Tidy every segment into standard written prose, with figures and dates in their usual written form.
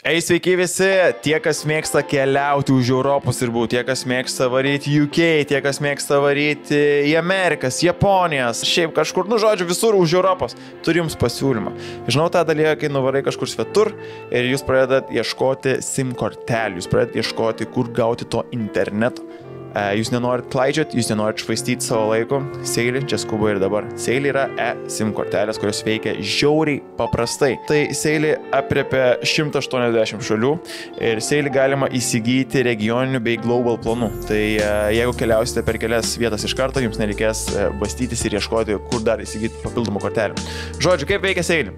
Ei, sveiki visi, tie, kas mėgsta keliauti už Europos ribų, tie, kas mėgsta varyti UK, tie, kas mėgsta varyti į Amerikas, Japonijas, šiaip kažkur, žodžiu, visur už Europos, turiu jums pasiūlymą. Žinau tą dalyką, kai nuvarai kažkur svetur ir jūs pradedat ieškoti SIM kortelių, jūs pradedat ieškoti, kur gauti to interneto. Jūs nenorit klaidžioti, jūs nenorit švaistyti savo laiko. Seilį, čia skuba ir dabar. Seilį yra SIM kortelės, kurios veikia žiauriai paprastai. Tai Seilį apriepia 180 šalių ir Seilį galima įsigyti regioninių bei global planų. Tai jeigu keliausite per kelias vietas iš karto, jums nereikės bastytis ir ieškoti, kur dar įsigyti papildomų kortelių. Žodžiu, kaip veikia Seilį?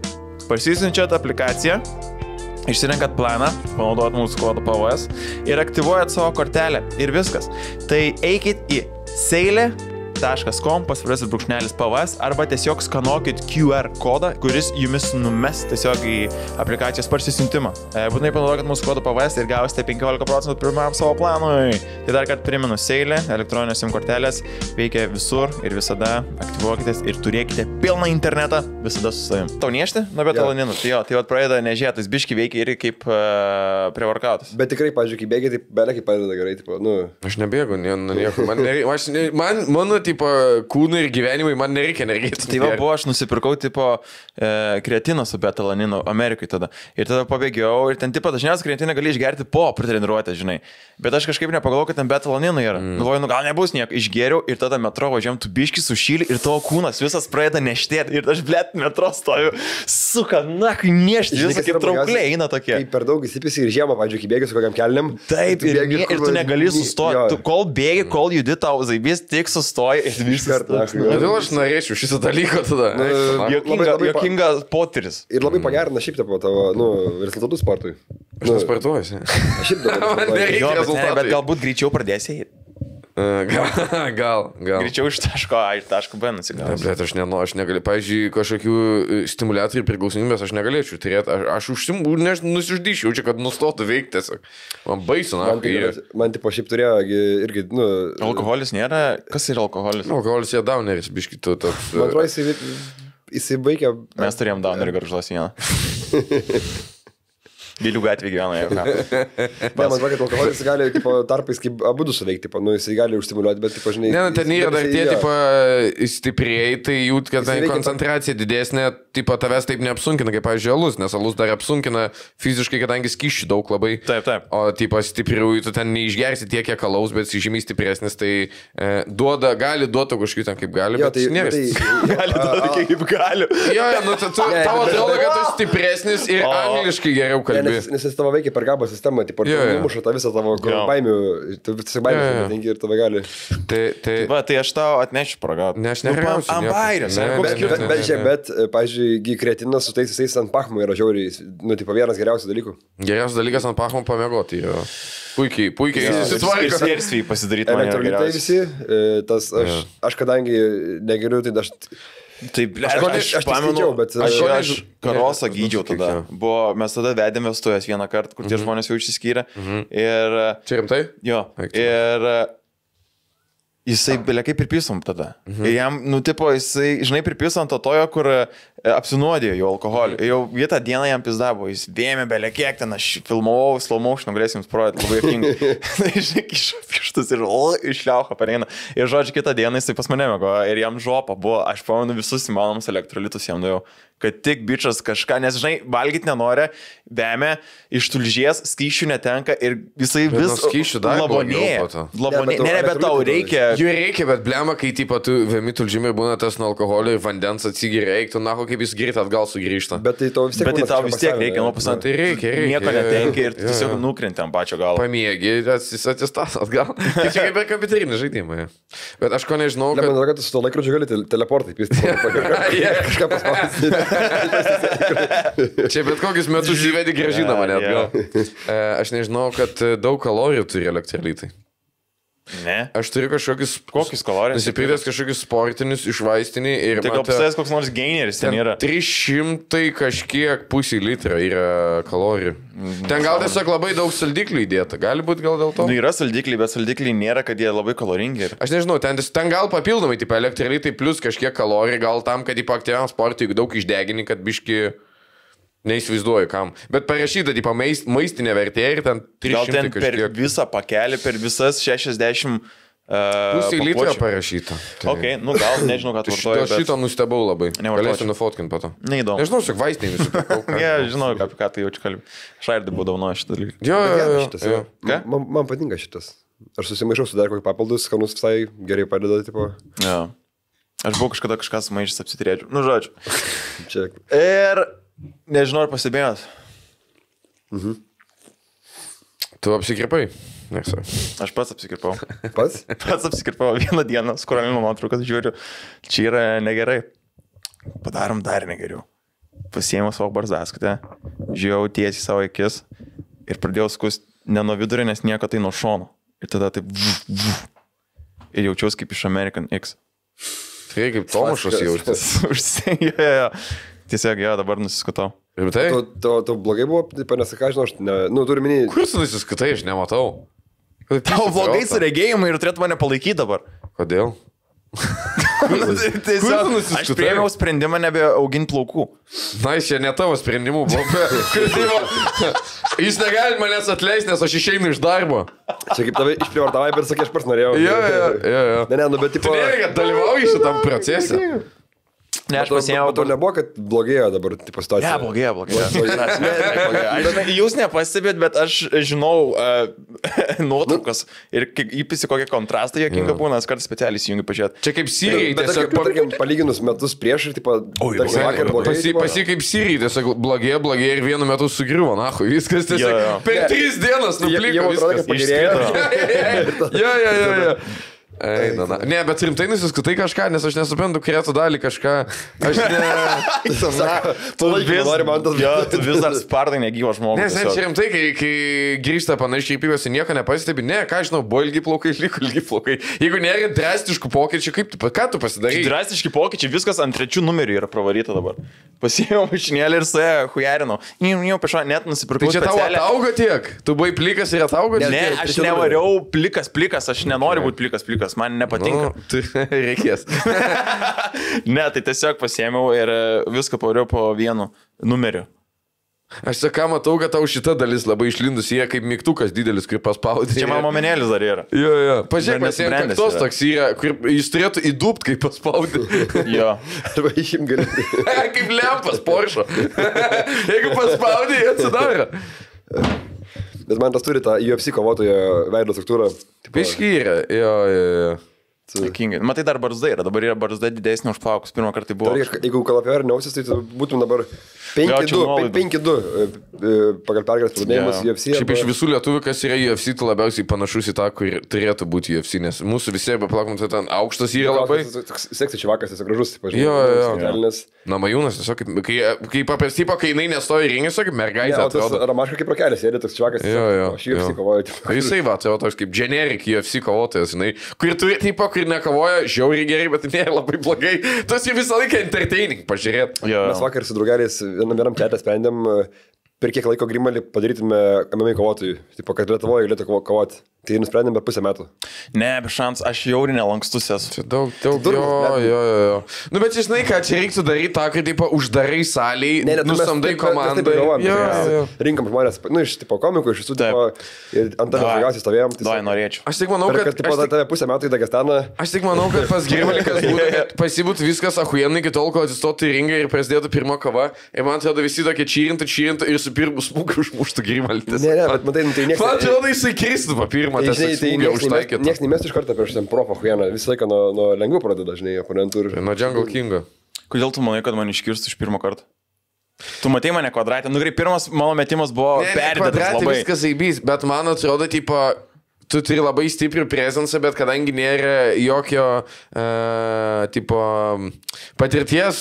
Parsisiunčiat aplikaciją, išsirenkat planą, panaudojat mūsų kodą PVS ir aktyvuojat savo kortelę ir viskas. Tai eikit į seilė.com /PVS arba tiesiog skanuokit QR kodą, kuris jumis numes tiesiog į aplikacijos parsisiuntimą. Būtinai panaudokit mūsų kodą PVS ir gausite 15% pirmam savo planui. Tai dar kartą primenu, Seilė, elektroninės SIM kortelės veikia visur ir visada aktyvuokitės ir turėkite pilną internetą visada su savim. Tau niešti? Nu, bet talaninų. Tai jo, tai vat pradeda nežėtas, biški veikia ir kaip pre-workoutas. Bet tikrai, pavyzdžiui, kai bėgi, tai belia kaip padeda gerai, tipo, nu. Aš nebėgu, nieko. Mano, tipo, kūnui ir gyvenimui man nereikia energijos. Tai va, buvo, aš nusipirkau, tipo, kreatiną su betalaninu Amerikai tada. Ir tada pabėgiau ir ten, tipo, dažniausiai kreatiną gali išgerti po treniruotę, žinai. Bet aš kažkaip nepagalvojau, kad ten betalanino yra. Galvoju, nu gal nebus nieko. Išgeriau ir tada metro važiuojam, tu biški sušyli ir tavo kūnas visas pradeda neštėti. Ir aš, blėt, metro stoju, suka, na, kai nešti, visą kaip trauklė eina tokie. Kai per daug įsipisi ir žiemą, pavyzdžiui, kai bėgi su kokiam kelniam. Taip, ir tu negali sustoti. Kol bėgi, kol judi, tau zaibys tik sustoji. Kodėl aš norėčiau šitą dalyką tada? Jokinga potyris. Ir labai pagerina šiaip tavo, rezultatus sportui. Aš nesportuoju. Šiaip dabar. Bet galbūt greičiau pradėsi. Gal. Greičiau iš taško A ir taško B nusigausi. Bet aš negaliu. Pavyzdžiui, kažkokių stimuliatorių priklausomybės aš negalėčiau turėti. Aš nusiždyčiau, čia kad nustotų veikti tiesiog. Man baisu, na. Man tipo šiaip turėjo irgi, nu. Alkoholis nėra. Kas yra alkoholis? Alkoholis yra downeris, biškit tu toks. Man atrodo, jisai baigė. Mes turėjom downerį Garžuos vieną. Vėlių gatvė gyvena, jau ką. Man atrodo, kad alkoholis gali, tipo, tarpais kaip abudu suveikti, tipo, nu, jisai gali užstimuliuoti, bet, tipo, žinai. Ne, ten yra dar tie, tipo, stipriai, tai jų, kad koncentracija didesnė, tipo, tavęs taip neapsunkina, kaip, pavyzdžiui, alus, nes alus dar apsunkina fiziškai, kadangi skyšių daug labai. Taip. O, tipo, stipriųjų, tu ten neišgersi tiek, kiek alaus, bet žymiai stipresnis, tai gali duoti kažkokį ten kaip gali, bet gali duoti kaip gali. Jo, nu, tau atrodo, kad tu stipresnis ir angliškai geriau kalbi. Nes jis tavo veikia per GABA sistemą, tipo, numuša tą visą tavo baimių, tu visą baimių netenki ir tave gali. Tai aš tau atnešiu paragauti. Ne, aš nerausiu. Ambairės. Bet, pavyzdžiui, kretinas su tais visais ant pachmų yra žiauriai, nu, tipo, vienas geriausių dalykų. Geriausias dalykas ant pachmų pamiegoti. Puikiai susitvarko. Ir sėrsvį pasidaryti man elektrolitai visi, aš kadangi negeriu, tai aš... Taip, aš pamenu, bet aš karosą gydžiau tada. Mes tada vedėme vestuves vieną kartą, kur tie žmonės jau išsiskyrė. Ir... Čia rimtai? Jo. Ir jisai belia kaip pripisom tada. Ir jam, nu, tipo, jisai, žinai, pripiso ant tojo, kur apsinuodėjo jo alkoholį. Jau tą dieną jam pizdavo, jis vėmė belia kiek ten, aš filmavau, slow motion, galėsim jums parodyti, labai jokingai. Žinai, kišo pirštus ir išliaucho pareina. Ir žodžiu, kitą dieną jisai pas mane mėgo ir jam žopa buvo, aš pamenu visus įmanomus elektrolitus jam dėjau. Kad tik bičas kažką, nes, žinai, valgyti nenori, vėmė, iš tulžies skyšių netenka ir visai vis labonėja. Ne, bet tau reikia. Jų reikia, bet blema, kai tipo tu vėmi tulžimi būna tas nuo alkoholio ir vandens atsigeria, reiktų, na, kaip jis greit atgal sugrįžta. Bet tai tau vis tiek reikia, nu, pasant, tai reikia. Nieko netenki ir tiesiog nukrenti ant pačio galo. Pamiegi, jis atsistas atgal. Tai čia kaip ir kompiuterinį žaidimą. Bet aš ko nežinau, kad... Man atrodo, kad tu su to laikrodžiu gali teleportai pisti. Kažką paspausyti. Čia bet kokius metus įvedi grąžina mane atgal. Aš nežinau, kad daug kalorijų turi elektrolitai. Ne. Aš turiu kažkokius... Kokius kalorijus? Nusipirkęs kažkokius sportinius iš vaistinį ir... Tai gal pasės koks nors gaineris ten yra? 300 kažkiek pusį litro yra kalorijų. Ten gal tiesiog labai daug saldiklių įdėta. Gali būti gal dėl to? Nu, yra saldikliai, bet saldikliai nėra, kad jie labai kaloringi. Aš nežinau, ten gal papildomai, tipo, elektrolitai plus kažkiek kalorijų, gal tam, kad į aktyviam sportui, jeigu daug išdegini, kad biški... Neįsivaizduoju kam. Bet parašyta, tipo, maistinė vertė ir ten 300 gal ten per kažkiek. visą pakelį, per visas 60 Pusė litro pakuočių. parašyta. Tai... Ok, nu gal, nežinau, ką tu vartoji. Aš šito nustebau labai. Nevartočiau. Galėsiu nufotkint po to. Neįdomu. Nežinau, šiek vaistinį nusipirkau. Ne, žinau, apie ką tai jaučiu kalbį. Šairdai būdavo nuo šitą dalyką. Jo. Ką? Man patinka šitas. Aš susimaišau su dar kokį papildus, skanus visai gerai padeda, tipo. Jo. Aš buvau kažkada kažką sumaišęs apsitrėdžiu. Nu, žodžiu. Čia. Ir nežinau, ar pastebėjot. Tu apsikirpai? Nesu. Aš pats apsikirpau. Pats? Pats apsikirpau vieną dieną, su Karolino nuotraukas žiūriu. Čia yra negerai. Padarom dar negeriau. Pasiėmiau savo barzaskutę, žiūrėjau tiesiai savo akis ir pradėjau skust ne nuo vidurio, nes nieko tai nuo šono. Ir tada taip... Ir jaučiausi kaip iš American X. Tai kaip Tomašas jaustis. Užsijėjo. Tiesiog jo, dabar nusiskutau. Ir tai? Tu blogai buvo, panesakai, žinau, aš ne... Nu, turiu minį... Kur tu nusiskutai, aš nematau. Tau blogai su regėjimu ir turėtų mane palaikyti dabar. Kodėl? Tiesiog aš priėmiau sprendimą nebeauginti plaukų. Na, čia ne tavo sprendimų buvo. Jis negali manęs atleisti, nes aš išeinu iš darbo. Čia kaip tave išprivartavai, bet sakai, aš pats norėjau. Jo. Ne, nu, bet tipo... Tu nereikia dalyvauji šitam procese. Ne, aš pasiėmiau. To nebuvo, kad blogėjo dabar, tipo, situacija. Ne, blogėjo. Jūs nepastebėt, bet aš žinau nuotraukas ir įpisi kokią kontrastą jokinga būna, kartais specialiai įsijungi pažiūrėti. Čia kaip Sirijai, Bet tarkim, palyginus metus prieš ir, tipo, tarsi vakar blogai. Pasi kaip Sirijai, tiesiog blogėjo ir vienu metu sugriuvo, nahu, viskas tiesiog per 3 dienas nupliko viskas. Jo. Eina. Ne, bet rimtai nusiskutai kažką, nes aš nesuprantu, kretų dalį kažką. Aš ne... Tu vis dar spardai negyvas žmogus. Nes čia rimtai, kai grįžta panašiai pykosi, nieko nepasistebi. Ne, ką žinau, buvo ilgi plaukai, liko ilgi plaukai. Jeigu nėra drastiškų pokyčių, ką tu pasidarai? Drastiški pokyčiai, viskas ant 3 numerių yra pravaryta dabar. Pasiėmiau mašinėlį ir su ją hujarino. Jau prieš net nusipirkau. Tai čia tau ataugo tiek? Tu buvai plikas ir ataugo? Ne, aš nevariau plikas, aš nenoriu būti plikas. Man nepatinka. Tai reikės. Ne, tai tiesiog pasiėmiau ir viską pavariau po vienu numeriu. Aš saką, matau, kad tau šita dalis labai išlindus, jie kaip mygtukas didelis, kur paspaudė. Čia mano momenėlis dar yra. Jo. Pažiūrėk, pasiėmė kaktos toks yra, kur jis turėtų įdūpt, kaip paspaudė. Jo. Arba išim gali. Kaip lempas Porsche. Jeigu paspaudė, jie atsidaro. Bet man tas turi tą UFC kovotojo veido struktūrą. Piškyrė, jo. Dėkingai. Matai, dar barzda yra, dabar yra barzda didesnė už plaukus, pirmą kartą tai buvo. Jeigu kalapė ar neausis, tai būtum dabar 5-2 pagal pergalės pradėjimas UFC. Šiaip iš visų lietuvių, kas yra UFC, tai labiausiai panašus į tą, kur turėtų būti UFC, nes mūsų visi, be plakom, tai ten aukštas yra labai. Seksai čiavakas, jis gražus, jo. Na, Majūnas, tiesiog, kai paprastai, kai jinai nestoja ringis, kaip mergaitė atrodo. Ramaška kaip rokelis, sėdė toks čiavakas. Aš UFC kovoju. Jisai va, tai toks kaip generic UFC kovotojas, žinai, kur turi, tipo, kur nekovoja, žiauriai gerai, bet nėra labai blogai. Tu esi visą laiką entertaining, pažiūrėt. Mes vakar su draugeliais vienam chat'e sprendėm, per kiek laiko Grimalį padarytume MMA kovotojui. Tipo, kad Lietuvoje galėtų kovoti. Tai nusprendėm per pusę metų. Ne, be šans, aš jauri nelankstus esu. Čia daug, jo. Nu, bet žinai, ką čia reiktų daryti, tą, kai, tipo, uždarai saliai, nusamdai komandą. Rinkam žmonės, nu, iš, tipo, komikų, iš visų, tipo, ir ant tavęs daugiausiai stovėjom. Davai, norėčiau. Aš tik manau, kad... Tipo, tave pusę metų į Dagestaną. Aš tik manau, kad pas Grimalikas būtų, kad pasibūtų viskas ahuienai, iki tol, kol atsistotų į ringą ir prasidėtų pirma kova. Ir man atrodo, visi tokie čyrintų ir su pirmu smūgiu užmuštų Grimalis. Ne, bet matai, tai niekas... Man atrodo, jisai kristų po pirmą. Niekas nemės iš karto prieš ten profą huieną, visą laiką nuo lengvų pradeda, žinai, oponentų. Nuo Jungle Kingo. Kodėl tu manai, kad man iškirstų iš pirmo karto? Tu matei mane kvadratę, nu gerai, pirmas mano metimas buvo perdėtas labai. Viskas įbys, bet man atrodo, tipo, tu turi labai stiprių prezencą, bet kadangi nėra jokio, tipo, patirties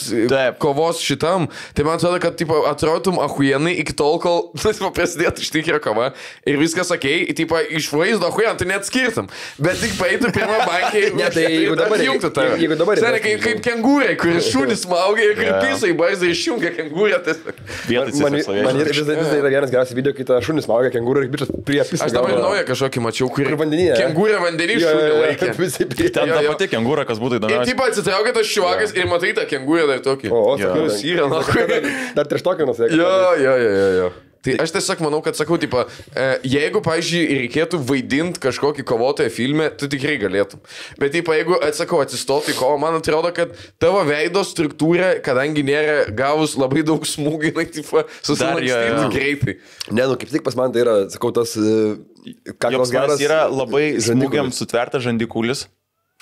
kovos šitam, tai man atrodo, kad, tipo, atrodytum ahuienai iki tol, kol, tipo, prasidėtų iš tikrą kovą ir viskas okei, tipo, iš vaizdo ahuieną tu net skirtum, bet tik paeitų pirmą bankę ir atjungtų tave. Seniai, kaip kengūrai, kuris šūnis smaugia ir kripysai barzai išjungia kengūrę. Man vis yra vienas geriausias video, kai ta šūnis smaugia kengūrą ir bičias prie pisą. Aš dabar naują kažkokį mačiau, Kur vandenyje. Kengūrė vandenį šunį laikė. Ten ta pati kengūra, kas būtų Ir įdomiausia. taip atsitraukia tas šiuvakas ir matai tą kengūrę dar tokį. Kuris yra, na, dar trištokinas, jeigu. Jo. Tai aš tiesiog manau, kad sakau, tipo, jeigu, pavyzdžiui, reikėtų vaidinti kažkokį kovotoją filme, tu tikrai galėtum. Bet, tipo, jeigu, atsakau, atsistoti į kovą, man atrodo, kad tavo veido struktūra, kadangi nėra gavus labai daug smūgių, tai, tipo, susilankstytų greitai. Ne, nu, kaip tik pas man tai yra, sakau, tas Joks geras yra labai smūgiam sutvertas žandikulis.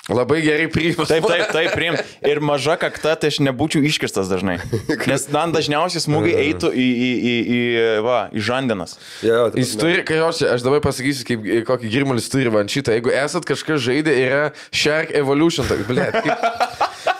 Labai gerai priimas. Taip, priim. Ir maža kakta, tai aš nebūčiau iškirstas dažnai. Nes man dažniausiai smūgiai eitų į žandenas. Jis turi, kariausiai, aš dabar pasakysiu, kaip kokį girmalis turi man šitą. Jeigu esat kažkas žaidė, yra Shark Evolution.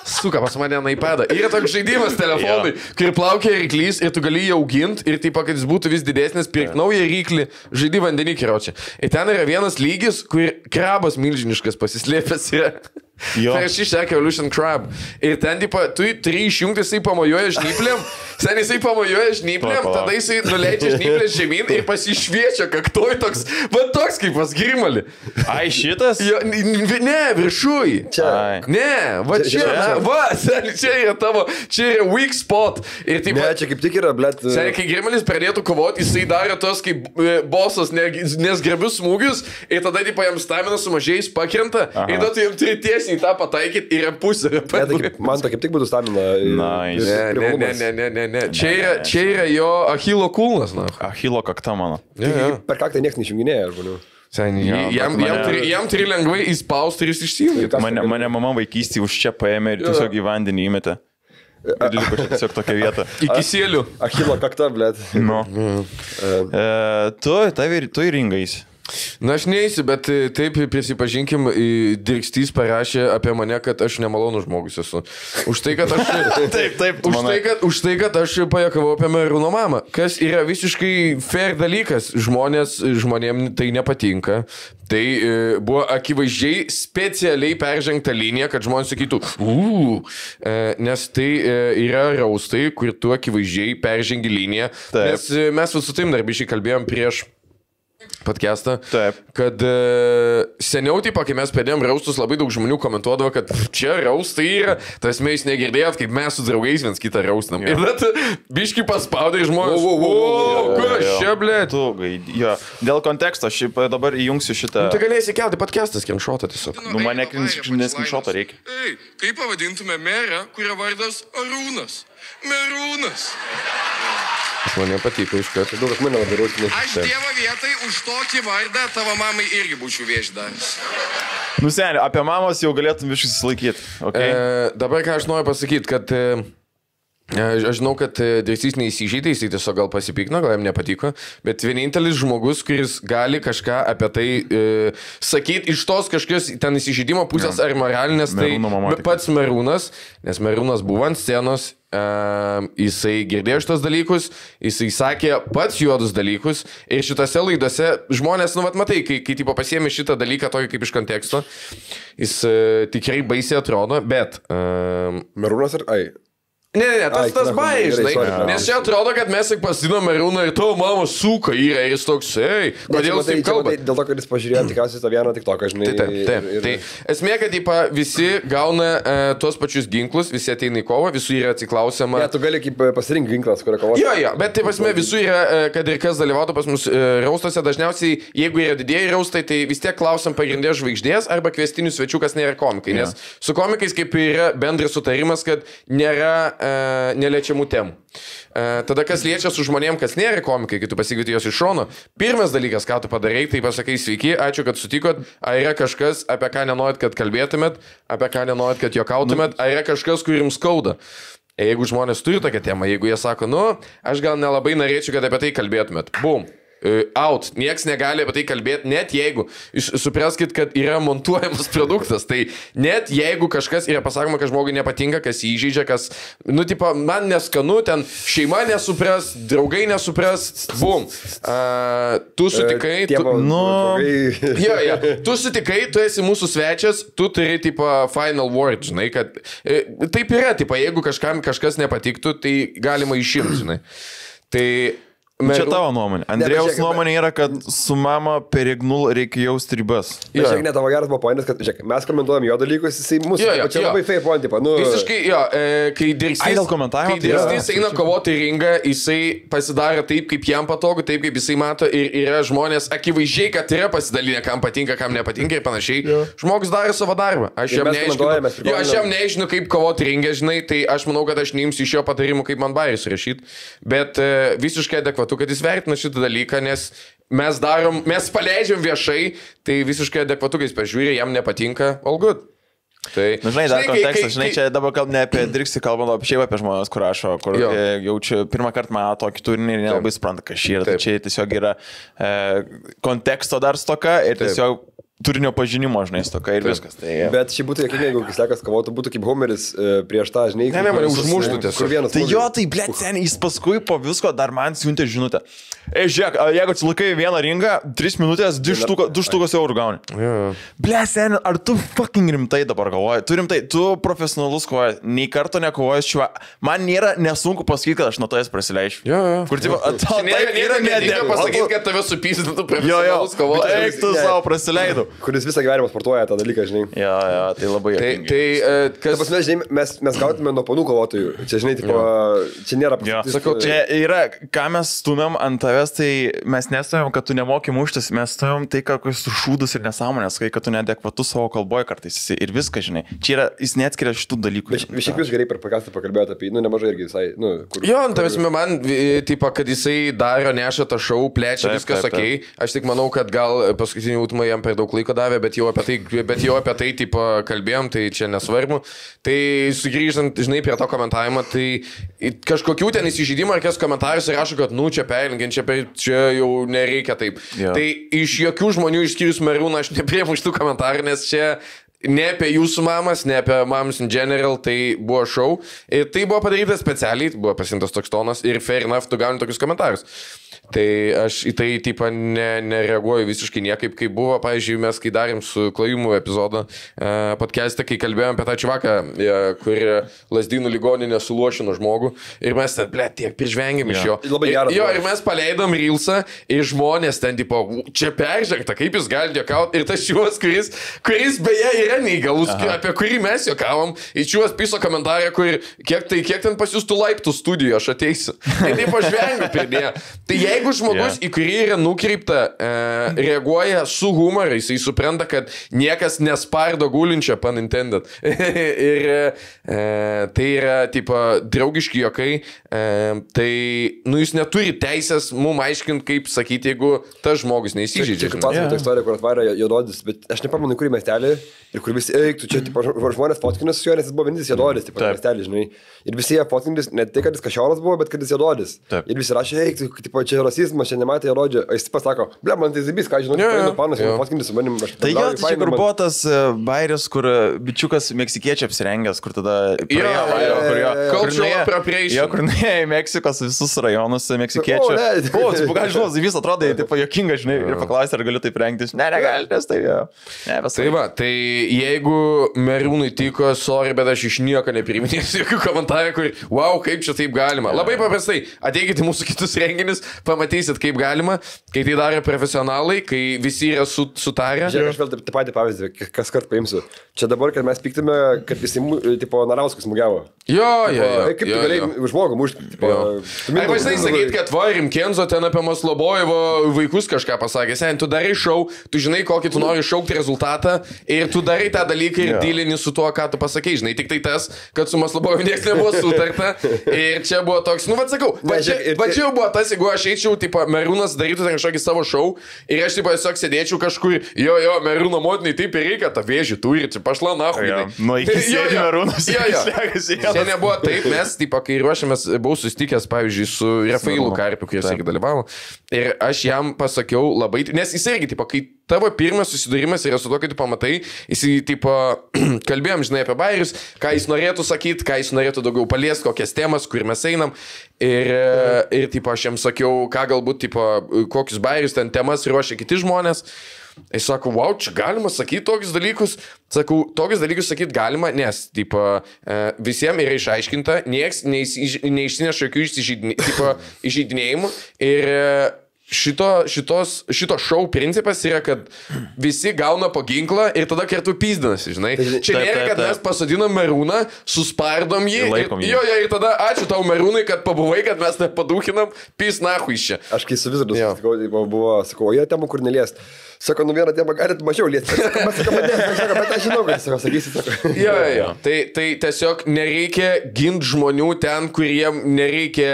Suka, pas mane naipada. Yra toks žaidimas telefonui, kur plaukia ryklys ir tu gali jį auginti ir taip, kad jis būtų vis didesnis, pirk naują ryklį, žaidį vandenį, kariausiai. Ir ten yra vienas lygis, kur krabas milžiniškas pasislėpęs yra. Tai aš Shark Evolution Crab. Ir ten, tipo, tu turi išjungti, jisai pamojuoja žnyplėm, sen jisai pamojuoja žnyplėm, tada jisai nuleidžia žnyplės žemyn ir pasišviečia kaktoj toks, va toks kaip pas Grimalį. Ai, šitas? Jo, ne, viršui. Čia. Ne, va čia, va, sen, čia yra tavo, čia yra weak spot. Ir, tipo, ne, čia kaip tik yra, blėt. Sen, kai Grimalis pradėtų kovoti, jisai darė tos kaip bosas, nesgerbius smūgius ir tada, tipo, jam stamina sumažėjus pakrenta ir tada tu jam turi tiesiai į tą pataikyti ir pusę. Man to kaip tik būtų stamina. Ne. Čia yra jo Achilo kulnas, na. Achilo kakta mano. Per kaktą niekas neišjunginėja žmonių. Jam turi lengvai įspausti ir jis išsijungia. Mane mama vaikystį už čia paėmė ir tiesiog į vandenį įmetė. Ir liko čia tiesiog tokia vieta. Iki sėlių. Achilo kakta, blėt. Nu. Tu į ringą eisi. Na, aš neįsiu, bet taip prisipažinkim, Dirkstys parašė apie mane, kad aš nemalonus žmogus esu. Už tai, kad aš... Už tai, kad aš pajakavau apie Merūno mamą. Kas yra visiškai fair dalykas. Žmonėm tai nepatinka. Tai buvo akivaizdžiai specialiai peržengta linija, kad žmonės sakytų, nes tai yra raustai, kur tu akivaizdžiai peržengi liniją. Nes mes su tim darbišiai kalbėjom prieš podcastą, kad seniau, tipo, kai mes pėdėjom raustus, labai daug žmonių komentuodavo, kad čia raustai yra, tas mes negirdėjot, kaip mes su draugais viens kitą raustinam. Ir tada biški paspaudė ir žmonės, kur aš čia, blėt? Dėl konteksto, aš dabar įjungsiu šitą... Tu galėsi kelti podcastą, skrinšotą tiesiog. Mane skrinšotą reikia. Kaip pavadintume merę, kurio vardas Arūnas? Merūnas. Man nepatiko iš karto. Daug mane labai raustinė. Aš Dievo vietai už tokį vardą tavo mamai irgi būčiau vėždavęs. Nu, seniai, apie mamos jau galėtum viškai susilaikyti. Okay? Dabar ką aš noriu pasakyti, kad aš žinau, kad Dirkstys neįsižeidė, jis tiesiog gal pasipikno, gal jam nepatiko, bet vienintelis žmogus, kuris gali kažką apie tai sakyti iš tos kažkokios ten įsižeidimo pusės ar moralinės, tai pats Merūnas, nes Merūnas buvo ant scenos, jisai girdėjo šitos dalykus, jisai sakė pats juodus dalykus ir šitose laidose žmonės, nu, vat matai, kai tipo pasiėmė šitą dalyką tokį kaip iš konteksto, jis tikrai baisiai atrodo, bet... Merūnas ar... Ai. Ne, tas bairiai, žinai, nes čia atrodo, kad mes tik pasidinom Merūną ir tavo mama suka yra ir jis toks, kodėl jis taip kalba? Dėl to, kad jis pažiūrėjo tikriausiai tą vieną TikToką, žinai. Tai esmė, kad visi gauna tuos pačius ginklus, visi ateina į kovą, visų yra atsiklausiama. Ne, tu gali kaip pasirinkti ginklas, kurio kovos. Jo, bet taip esmė, visų yra, kad ir kas dalyvautų pas mus raustose, dažniausiai, jeigu yra didieji raustai, tai vis tiek klausom pagrindės žvaigždės arba kvestinių svečių, kas nėra komikai, nes su komikais kaip yra bendras sutarimas, kad nėra neliečiamų temų. Tada kas liečia su žmonėm, kas nėra komikai, kai tu pasikvieti juos iš šono, pirmas dalykas, ką tu padarai, tai pasakai sveiki, ačiū, kad sutikot, ar yra kažkas, apie ką nenorit, kad kalbėtumėt, apie ką nenorit, kad juokautumėt, ar yra kažkas, kur jums skauda. Jeigu žmonės turi tokią temą, jeigu jie sako, aš gal nelabai norėčiau, kad apie tai kalbėtumėt. Bum. Out. Nieks negali apie tai kalbėti, net jeigu, supraskit, kad yra montuojamas produktas, tai net jeigu kažkas yra pasakoma, kad žmogui nepatinka, kas įžeidžia, kas, tipo, man neskanu, ten šeima nesupras, draugai nesupras, bum. Tu sutikai, tu sutikai, tu esi mūsų svečias, tu turi, tipo, final word, žinai, kad taip yra, tipo, jeigu kažkam kažkas nepatiktų, tai galima išimti, žinai. Tai Čia tavo nuomonė. Andrėjaus nuomonė yra, kad su mama Perignul reikia jausti ribas. Žiūrėk, ne tavo geras buvo pointas, kad žiūrėk, mes komentuojam jo dalykus, jisai mūsų. Čia labai fake point, tipo. Visiškai, kai Dirstys eina kovoti į ringą, jisai pasidaro taip, kaip jam patogu, taip, kaip jisai mato ir yra žmonės akivaizdžiai, kad yra pasidalinę, kam patinka, kam nepatinka ir panašiai. Žmogus daro savo darbą. Aš jam nežinau, kaip kovoti ringę, žinai, tai aš manau, kad aš neimsiu iš jo patarimų, kaip man bairius rašyti, bet visiškai adekvatu, kad jis vertina šitą dalyką, nes mes paleidžiam viešai, tai visiškai adekvatu, kai jis pažiūrė, jam nepatinka, all good. Tai, žinai, dar kontekstas, žinai, čia dabar ne apie Dirksį kalbam, o šiaip apie žmonės, kur rašo, kur jaučiu pirmą kartą man tokį turinį ir nelabai supranta, kas šį yra. Tai čia tiesiog yra konteksto dar stoka ir tiesiog turinio pažinimo, žinai, stoka ir viskas. Tai, bet šiaip būtų jokinga, jeigu Kislekas kovotų, būtų kaip Homeris prieš tą, žinai, ne, mane užmuštų tiesiog. Tai jo, tai blėt, seniai, jis paskui po visko dar man siuntė žinutę. Žiūrėk, jeigu atsilaikai vieną ringą, 3 minutės, 2 štukas eurų gauni. Blėt, seniai, ar tu fucking rimtai dabar galvoji? Tu rimtai, tu profesionalus kovoji, nei karto nekovoji šiuo. Man nėra nesunku pasakyti, kad aš nuo to jas prasileisčiau. Kur, tipo, nėra nedėka pasakyti, kad tave supysintų profesionalus kovoji. Eik tu savo prasileidau. Kuris visą gyvenimą sportuoja tą dalyką, žinai. Tai labai jokinga. Tai pas mes, žinai, mes gautume nuo panų kovotojų. Čia, žinai, tipo, čia nėra pasakytis. Sakau, čia yra, ką mes stumėm ant tavęs, tai mes nestumėm, kad tu nemoki muštis, mes stumėm tai, kokius šūdus ir nesąmonės, kad tu neadekvatus savo kalboje kartais ir viską, žinai. Čia yra, jis neatskiria šitų dalykų. Šiaip jūs gerai per pakastą pakalbėjote apie, nemažai irgi visai, Jo, tavęsme man, tipo, kad jisai daro, neša tą šou, plečia, viskas okei. Aš tik manau, kad gal paskutinį ūtumą jam per daug laiko davė, bet jau apie tai tipo, kalbėjom, tai čia nesvarbu. Tai sugrįžtant, žinai, prie to komentavimo, tai kažkokių ten įsižeidimų ar kas komentarus rašo, kad, čia perlinkint, čia jau nereikia taip. Tai iš jokių žmonių išskyrus Merūną aš nepriemu iš tų komentarų, nes čia ne apie jūsų mamas, ne apie mamas in general, tai buvo šou. Ir tai buvo padaryta specialiai, buvo pasimtas toks tonas ir fair enough, tu gauni tokius komentarus. Tai aš į tai tipo nereaguoju visiškai niekaip, kaip buvo, pavyzdžiui, mes kai darėm su Klajumu epizodą podcast'e, kai kalbėjom apie tą čivaką, kur Lazdynų ligoninė suluošino žmogų ir mes ten, tiek prižvengėm iš jo. Jo, ir mes paleidom Reelsą ir žmonės ten, tipo, čia peržengta, kaip jūs galite juokauti. Ir tas čiuvas, kuris beje yra neįgalus, apie kurį mes juokavom, į čiuvas piso komentarą, kur kiek ten pas jūs tų laiptų studijoje aš ateisiu. Tai taip pažvengiu pridėję. Tai jeigu žmogus, į kurį yra nukreipta, reaguoja su humoru, jisai supranta, kad niekas nespardo gulinčio, pun intended. Ir tai yra, tipo, draugiški juokai, tai, jūs neturi teisės mum aiškinti, kaip sakyti, jeigu tas žmogus neįsižeidžia. Čia pasakau tą istoriją, kur atvarė Jododis, bet aš nepamenu, kurį miestelį ir kur visi, tu čia, tipo, žmonės fotkinas su juo, nes jis buvo vienintelis Jododis, tipo, miestelį, žinai. Ir visi jie fotkinis, ne tai, kad jis kažioras buvo, bet kad jis Jododis. Ir visi rašė, tipo, čia rasizmas, čia nematė Jododžio. Jis pasako, man tai zibys, ką žinau, panas, fotkinis su manim. Tai jo, čia kur buvo tas bairis, kur bičiukas meksikiečiai apsirengęs, kur tada kur nuėjo į Meksikos visus rajonus meksikiečių. Gal žinau, vis atrodo, tipo, jokinga, žinai, ir paklausė, ar galiu taip rengtis. Ne, negali, nes tai jo. Tai va, tai jeigu Merūnui tiko, sorry, bet aš iš nieko nepriminėsiu jokių komentarų, kur, wow, kaip čia taip galima. Labai paprastai, ateikite į mūsų kitus renginius, pamatysit, kaip galima, kai tai darė profesionalai, kai visi yra sutarę. Žiūrėk, aš vėl taip patį pavyzdį, kas kart paimsiu. Čia dabar, kad mes piktime, kad visi, tipo, Narauskas smūgiavo. Jo. Kaip tu galėjai žmogų mušti? Arba žinai sakyt, kad Varim Kenzo ten apie Maslobojevo vaikus kažką pasakė. Sen, tu darai šou, tu žinai, kokį tu nori šaukti rezultatą ir tu darai tą dalyką ir dylini su tuo, ką tu pasakei. Žinai, tik tai tas, kad su Maslobojevu niekas nebuvo sutarta ir čia buvo toks, sakau, va čia jau buvo tas, jeigu aš eičiau, tipo, Merūnas darytų ten kažkokį savo šou ir aš, tipo, tiesiog sėdėčiau kažkur, jo, Merūno motinai taip ir reikia, tą vėžį turi, čia pašla nahui. Nu, iki sėdė Merūnas. Čia nebuvo taip, mes, tipo, kai ruošiamės, buvau susitikęs, pavyzdžiui, su Rafaelu Karpiu, kuris irgi dalyvavo. Ir aš jam pasakiau labai, nes jis irgi, tipo, kai tavo pirmas susidūrimas yra su to, kai tu pamatai, jis, tipo, kalbėjom, žinai, apie bairius, ką jis norėtų sakyti, ką jis norėtų daugiau paliesti, kokias temas, kur mes einam. Ir tipo, aš jam sakiau, ką galbūt, tipo, kokius bairius ten temas ruošia kiti žmonės. Jis sako, wow, čia galima sakyti tokius dalykus. Sakau, tokius dalykus sakyti galima, nes, tipo, visiems yra išaiškinta, nieks neišsineša jokių įžeidinėjimų ir šito šou principas yra, kad visi gauna po ginklą ir tada kartu pyzdinasi, žinai. Čia nėra, kad mes pasodinam Merūną, suspardom jį ir tada ačiū tau Merūnai, kad pabuvai, kad mes nepadūkinam, pys nahu iš čia. Aš kai su Vizardu buvo, sakau, yra temų, kur neliest. Sako, vieną temą galit mažiau liesti. Sako, bet aš žinau, kad jis sakysi. Jo. Tai tiesiog nereikia ginti žmonių ten, kuriem nereikia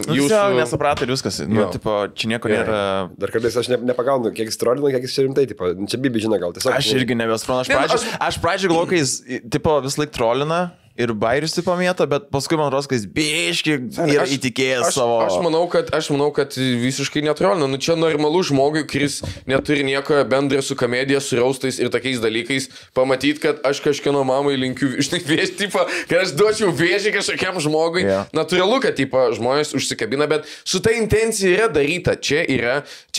jūsų... Nesuprato ir viskas. Tipo, čia nieko nėra... Dar kartais aš nepagaunu, kiek jis trolina, kiek jis čia rimtai. Tipo, čia Bibi žino gal. Tiesiog, aš irgi nebesuprantu. Aš pradžioj galvoju, kai jis tipo, vis laik trolina. Ir bairius tipo mėto, bet paskui man rodos, kad jis biški yra įtikėjęs savo... Aš manau, kad visiškai netrolina. Nu čia normalu žmogui, kuris neturi nieko bendro su komedija, su raustais ir tokiais dalykais, pamatyti, kad aš kažkieno mamai linkiu, žinai, vėžį, tipo, kad aš duočiau vėžį kažkokiam žmogui. Natūralu, kad tipo, žmonės užsikabina, bet su ta intencija yra daryta. Čia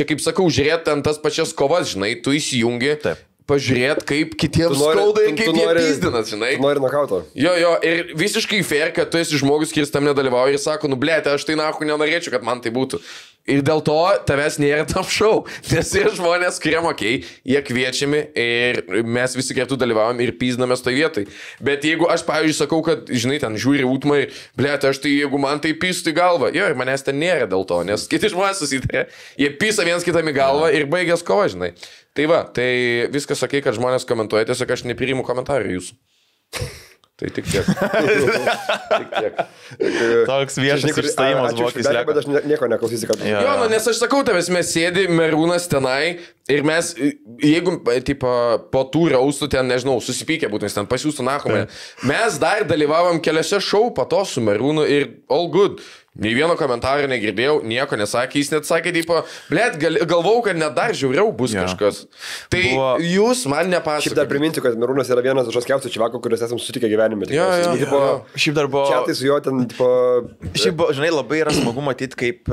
kaip sakau, žiūrėti ant tas pačias kovas, žinai, tu įsijungi. Taip. Pažiūrėt, kaip kitiems skauda ir kaip jie pizdinas, žinai. Tu nori nokauto. Jo, ir visiškai fair, kad tu esi žmogus, kuris tam nedalyvauja ir sako, nu blėt, aš tai nahu nenorėčiau, kad man tai būtų. Ir dėl to tavęs nėra tam šou, nes yra žmonės, kurie mokėjai, jie kviečiami ir mes visi kartu dalyvavom ir pizdinamės toj vietoj. Bet jeigu aš, pavyzdžiui, sakau, kad, žinai, ten žiūri Utmą ir, blėt, aš tai, jeigu man tai pistų į galvą, jo, ir manęs ten nėra dėl to, nes kiti žmonės susitarė, jie pisa viens kitam į galvą ir baigės kova, žinai. Tai va, tai viskas sakai, kad žmonės komentuoja, tiesiog aš nepriimu komentarų jūsų. Tai tik tiek. Toks viešas išstojimas buvo, kai slėpė. Bet aš nieko neklausysiu, kad... Jo, nes aš sakau tavęs, mes sėdi Merūnas tenai ir mes, jeigu, tipo, po tų raustų ten, nežinau, susipykę būtumės ten pasiūstų nahumę, mes dar dalyvavom keliose šou po to su Merūnu ir all good. Nei vieno komentaro negirdėjau, nieko nesakė, jis net sakė, tipo, blėt, galvau, kad net dar žiauriau bus kažkas. Tai jūs man nepasakojate. Šiaip dar priminsiu, kad Merūnas yra vienas iš askiausių čivakų, kuriuos esam sutikę gyvenime. Šiaip dar buvo... Čia tai su juo ten, tipo... Šiaip, žinai, labai yra smagu matyti, kaip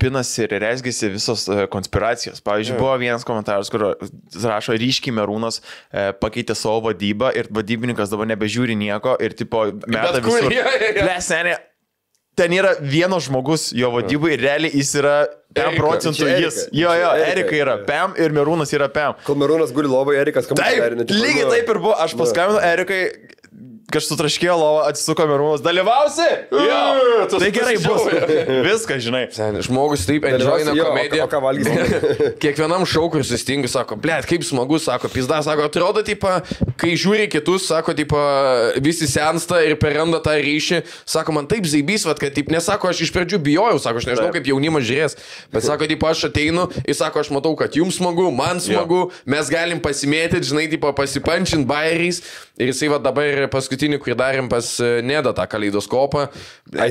pinasi ir rezgėsi visos konspiracijos. Pavyzdžiui, buvo vienas komentaras, kur rašo, ryškiai Merūnas pakeitė savo vadybą ir vadybininkas dabar nebežiūri nieko ir, tipo, meta visur. Lesenė. Ten yra vienas žmogus jo vadybai ir realiai jis yra 5 procentų jis. Jo, Erika yra Pem ir Merūnas yra Pem. Kol Merūnas guli lovai, Erikas kamuolį. Taip, lygiai taip ir buvo. Aš paskambinu Erikai, kažkas sutraškėjo lovą, atsisuko Merūnas. Dalyvausi? Jo. Tai gerai bus. Viską, žinai. Žmogus taip enjoyina komediją. O ką valgys? Kiekvienam šau, kur sustingi, sako, blėt, kaip smagu, sako, pizda, sako, atrodo, tipo, kai žiūri kitus, sako, tipo, visi sensta ir perranda tą ryšį, sako, man taip zaibys, kad, taip, nesako, aš iš pradžių bijojau, sako, aš nežinau, kaip jaunimas žiūrės, bet sako, tipo, aš ateinu ir sako, aš matau, kad jums smagu, man smagu, mes galim pasimėtyti, žinai, tipo, pasipančinti bairiais ir jisai va dabar paskutinį, kurį darėm pas Nedą tą kaleidoskopą.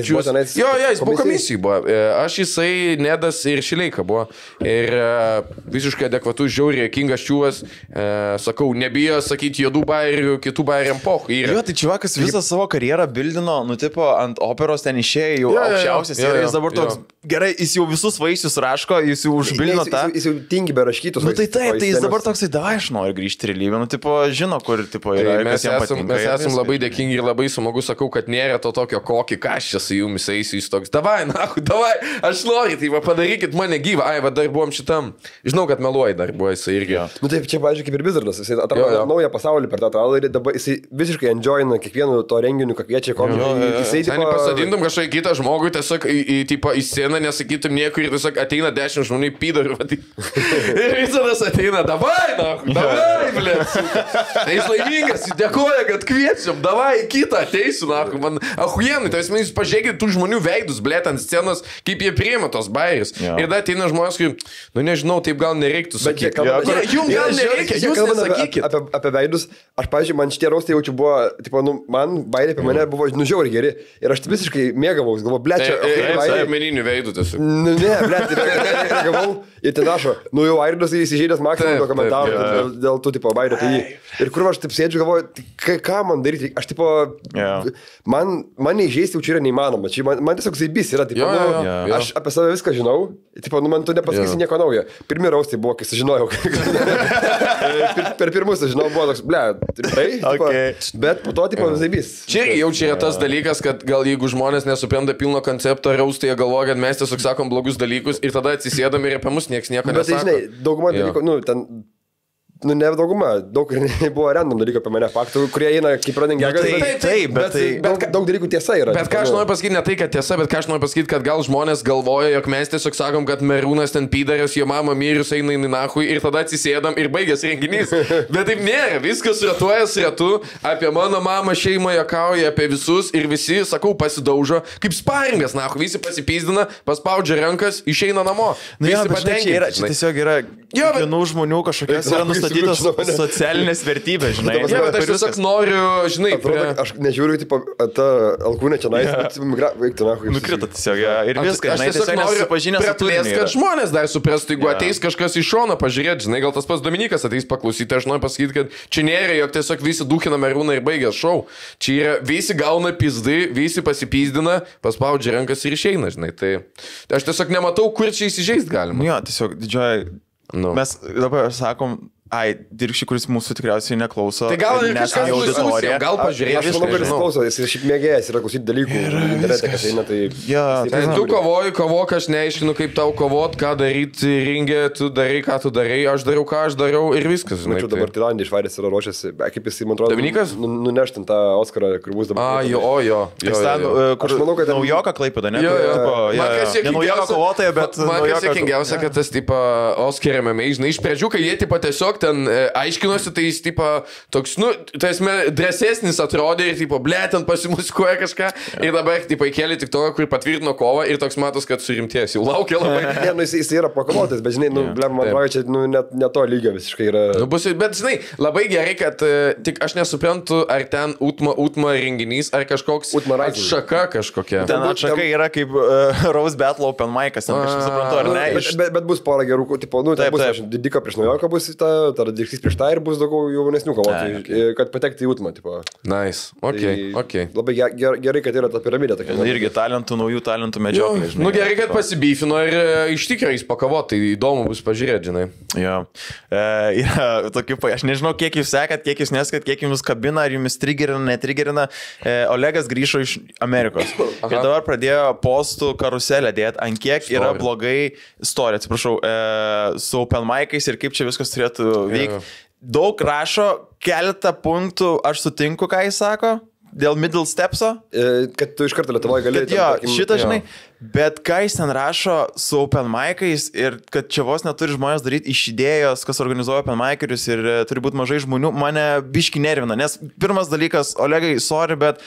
Jo, jis buvo komisijai buvo. Aš jisai, Nedas ir Šileika buvo. Ir visiškai adekvatus, žiauriai, kingas čiūvas. Sakau, nebijo sakyti juodų bairių, kitų bairiam pochų. Jo, tai čiuvakas visą savo karjerą bildino, nu, tipo, ant operos ten išėjo jau aukščiausias. Ir jis dabar toks, gerai, jis jau visus vaisius raško, jis jau užbildino tą. Jis jau tingi be raškytus. Nu, tai taip, tai jis dabar toksai, davai, aš noriu grįžti į realybę. Nu, tipo, žino, kur, tipo, yra. Mes esam labai dėkingi ir labai smagu, sakau, kad nėra to tokio kokį, ką aš čia su jumis eisiu, jis toks, davai, aš noriu, tai va padarykit mane gyvą, ai, va dar buvom šitam, žinau, kad meluoji dar buvo jisai irgi. Nu taip, čia, pavyzdžiui, kaip ir Bizardas, jisai atrado naują pasaulį per tą trailerį, dabar jisai visiškai enjoyina kiekvienu to renginiu, ką kviečia komikų. Jisai tipo... pasadintum kažkokį kitą žmogų, tiesiog į sceną nesakytum nieko ir tiesiog ateina 10 žmonių į pydorų. Ir Bizardas ateina, davai, blėt. Jis laimingas, jis dėkoja, kad kviečiam, davai, kitą ateisiu, man ahujenai, tai jūs pažiūrėkit tų žmonių veidus, blėt, ant scenos, kaip jie priima tos bairis. Ir dar ateina žmonės, kaip, nu nežinau, taip gal nereiktų sakyti. Jums gal nereikia, jūs nesakykit. Apie veidus, aš, pavyzdžiui, man šitie raustai jaučiu buvo, tipo, nu, man bairiai apie mane buvo nužiauriai geri. Ir aš visiškai mėgavaus, galvo, blėt, čia... Meninių veidų tiesiog. Nu, ne, blėt, mėgavau. Ir ten rašo, nu jau Airidas įsižeidęs maksimum komentarų dėl tų tipo bairių apie jį. Ir kur aš taip sėdžiu, galvoju, ką man daryti, aš tipo, man neįžeisti čia yra neįmanoma, čia man tiesiog zaibys yra, tipo, aš apie save viską žinau, tipo, man tu nepasakysi nieko naujo. Pirmi raustai buvo, kai sužinojau, per pirmus sužinojau, buvo toks, bet po to, tipo, zaibys. Čia jau čia yra tas dalykas, kad gal jeigu žmonės nesupranta pilno koncepto, raustai jie galvoja, kad mes tiesiog sakom blogus dalykus ir tada atsisėdam ir apie mus nieks nieko nesako. Bet tai, žinai, daugumą dalykų, ten... ne dauguma, daug buvo random dalykų apie mane faktų, kurie eina kaip running gagas. Bet daug dalykų tiesa yra. Bet ką aš noriu pasakyti, ne tai, kad tiesa, bet ką aš noriu pasakyti, kad gal žmonės galvoja, jog mes tiesiog sakom, kad Merūnas ten pydarės, jo mama mirus eina į nahui ir tada atsisėdam ir baigės renginys. Bet taip nėra, viskas ratuojas ratu, apie mano mamą šeimą juokauja, apie visus ir visi, sakau, pasidaužo, kaip sparingas, nahui, visi pasipyzdina, paspaudžia rankas, išeina namo. Čia tiesiog yra vienų žmonių kažkokios yra nustatytos socialinės vertybės, žinai. Ne, bet aš tiesiog noriu, žinai, aš nežiūriu, tipo, tą alkūnę čia nais, veiktų nahui. Nukrito tiesiog, ir viskas, žinai, tiesiog noriu praplės, kad žmonės dar suprastų, jeigu ateis kažkas iš šono pažiūrėti, žinai, gal tas pats Dominikas ateis paklausyti, aš noriu pasakyti, kad čia nėra, jog tiesiog visi dūkina Merūną ir baigęs šou. Čia yra, visi gauna pizdai, visi pasipyzdina, paspaudžia rankas ir išeina, žinai. Tai aš tiesiog nematau, kur čia įsižeist galima. Jo, tiesiog didžioji. Mes dabar sakom, Dirkščiai, kuris mūsų tikriausiai neklauso. Tai gal ir kažkas auditorija. Gal pažiūrėk. Aš manau, kad jis klauso, jis ir šiaip mėgėjas yra klausyti dalykų. Internete, kas eina, tai... Tai tu kovok, aš neaiškinu, kaip tau kovot, ką daryti ringė, tu darai, ką tu darai, aš darau, ką aš darau ir viskas. Mačiau, dabar Tailandė išvarės yra ruošiasi, kaip jis, man atrodo, Dominikas? Nuneštin tą Oskarą, kur bus dabar. Jo. Aš manau, kad... Naujoką Klaipėdą, ne? Naujoką kovotoja, bet... Man kas juokingiausia, kad tas, tipo, Oscar MMA, žinai, iš pradžių, kai jie, tipo, tiesiog ten aiškinosi, tai jis, tipo, toks, tai esmė, drąsesnis atrodė ir, tipo, ten pasimusikuoja kažką ir dabar, tipo, įkėlė tik to, kur patvirtino kovą ir toks matos, kad surimties, jau laukia labai. Ne, jis yra pakovotas, bet, žinai, man atrodo, čia, ne to lygio visiškai yra. Bet, žinai, labai gerai, kad tik aš nesuprantu, ar ten Utma renginys, ar kažkoks atšaka kažkokia. Ten atšaka yra kaip Rose Battle Open Mic'as, ten kažkas suprantu, ar ne? Bet bus pora gerų, tipo, ten bus Didika prieš Naujoką bus tada Dirksys prieš tą ir bus daugiau jaunesnių kovotojų, kad patekti į Utmą, tipo. Nice, ok. Labai gerai, kad yra ta piramidė tokia. Irgi naujų talentų medžioklė, žinai. Gerai, kad pasibifino ir iš tikrųjų jis pakovot, tai įdomu bus pažiūrėti, žinai. Jo. Yra tokių, aš nežinau, kiek jūs sekat, kiek jūs neskat, kiek jums kabina, ar jums triggerina, netriggerina. Olegas grįžo iš Amerikos. Ir dabar pradėjo postų karuselę dėti, ant kiek yra blogai istorija, atsiprašau, su open mic'ais ir kaip čia viskas turėtų vykti. Daug rašo, keletą punktų, aš sutinku, ką jis sako, dėl middle stepso. Kad tu iš karto Lietuvoje gali. Šitą žinai, bet ką jis ten rašo su open mic'ais ir kad čia vos neturi žmonės daryti iš idėjos, kas organizuoja open mic'erius ir turi būti mažai žmonių, mane biški nervina, nes pirmas dalykas, Olegai, sorry, bet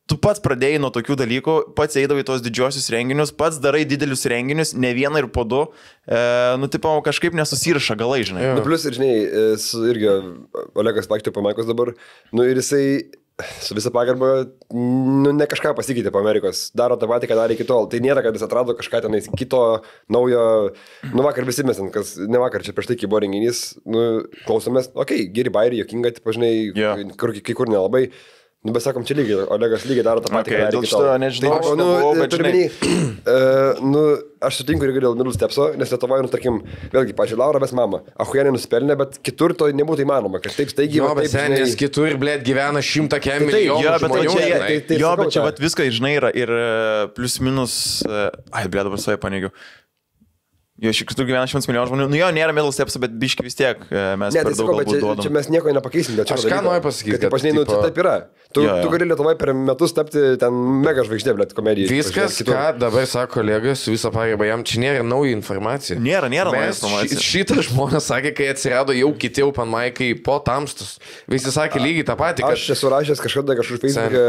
tu pats pradėjai nuo tokių dalykų, pats eidavai tos didžiosius renginius, pats darai didelius renginius, ne vieną ir po du, tipo, kažkaip nesusiriša galai, žinai. Plus ir, žinai, irgi Olegas vaikščio pamaikos dabar, ir jisai su visą pagarbą, ne kažką pasikeitė po Amerikos, daro tą patį, ką darė iki tol. Tai nėra, kad jis atrado kažką tenais kito, naujo, vakar visi mes, ne vakar, čia prieš tai, kai buvo renginys, klausomės, geri bairiai, jokinga, tipo, žinai, kai kur nelabai. Bet sakom, čia lygiai, Olegas lygiai daro tą patį, ką darė iki tol. Nežinau, aš sutinku irgi dėl middle stepso, nes Lietuvoje, tarkim, vėlgi, pažiūrėjau, Laura mes mama, Ahujanė nusipelnė, bet kitur to nebūtų įmanoma, kad taip staigiai... Jo, bet senės kitur, blėt, gyvena 100 milijonų žmonių. Jo, bet čia viską, žinai, yra ir plius minus... Blėt, dabar savai paneigiu. Jo, iš kitur gyvena 100 milijonų žmonių. Jo, nėra middle stepso, bet biški vis tiek mes per daug galbūt duodam. Čia mes nieko nepakeisim. Aš ką noriu pasakyti, kad pažinai, čia taip yra. Tu gali Lietuvoje per metus tapti ten mega žvaigždė, blėt, komedijai. Viskas, ką dabar sako kolegas, su visą pareigą, jam čia nėra nauja informacija. Nėra nauja informacija. Šitą žmonės sakė, kai atsirado jau kiti open mic'ai po tamstus. Visi sakė lygiai tą patį. Aš esu rašęs kažkada kažkur Facebook'e,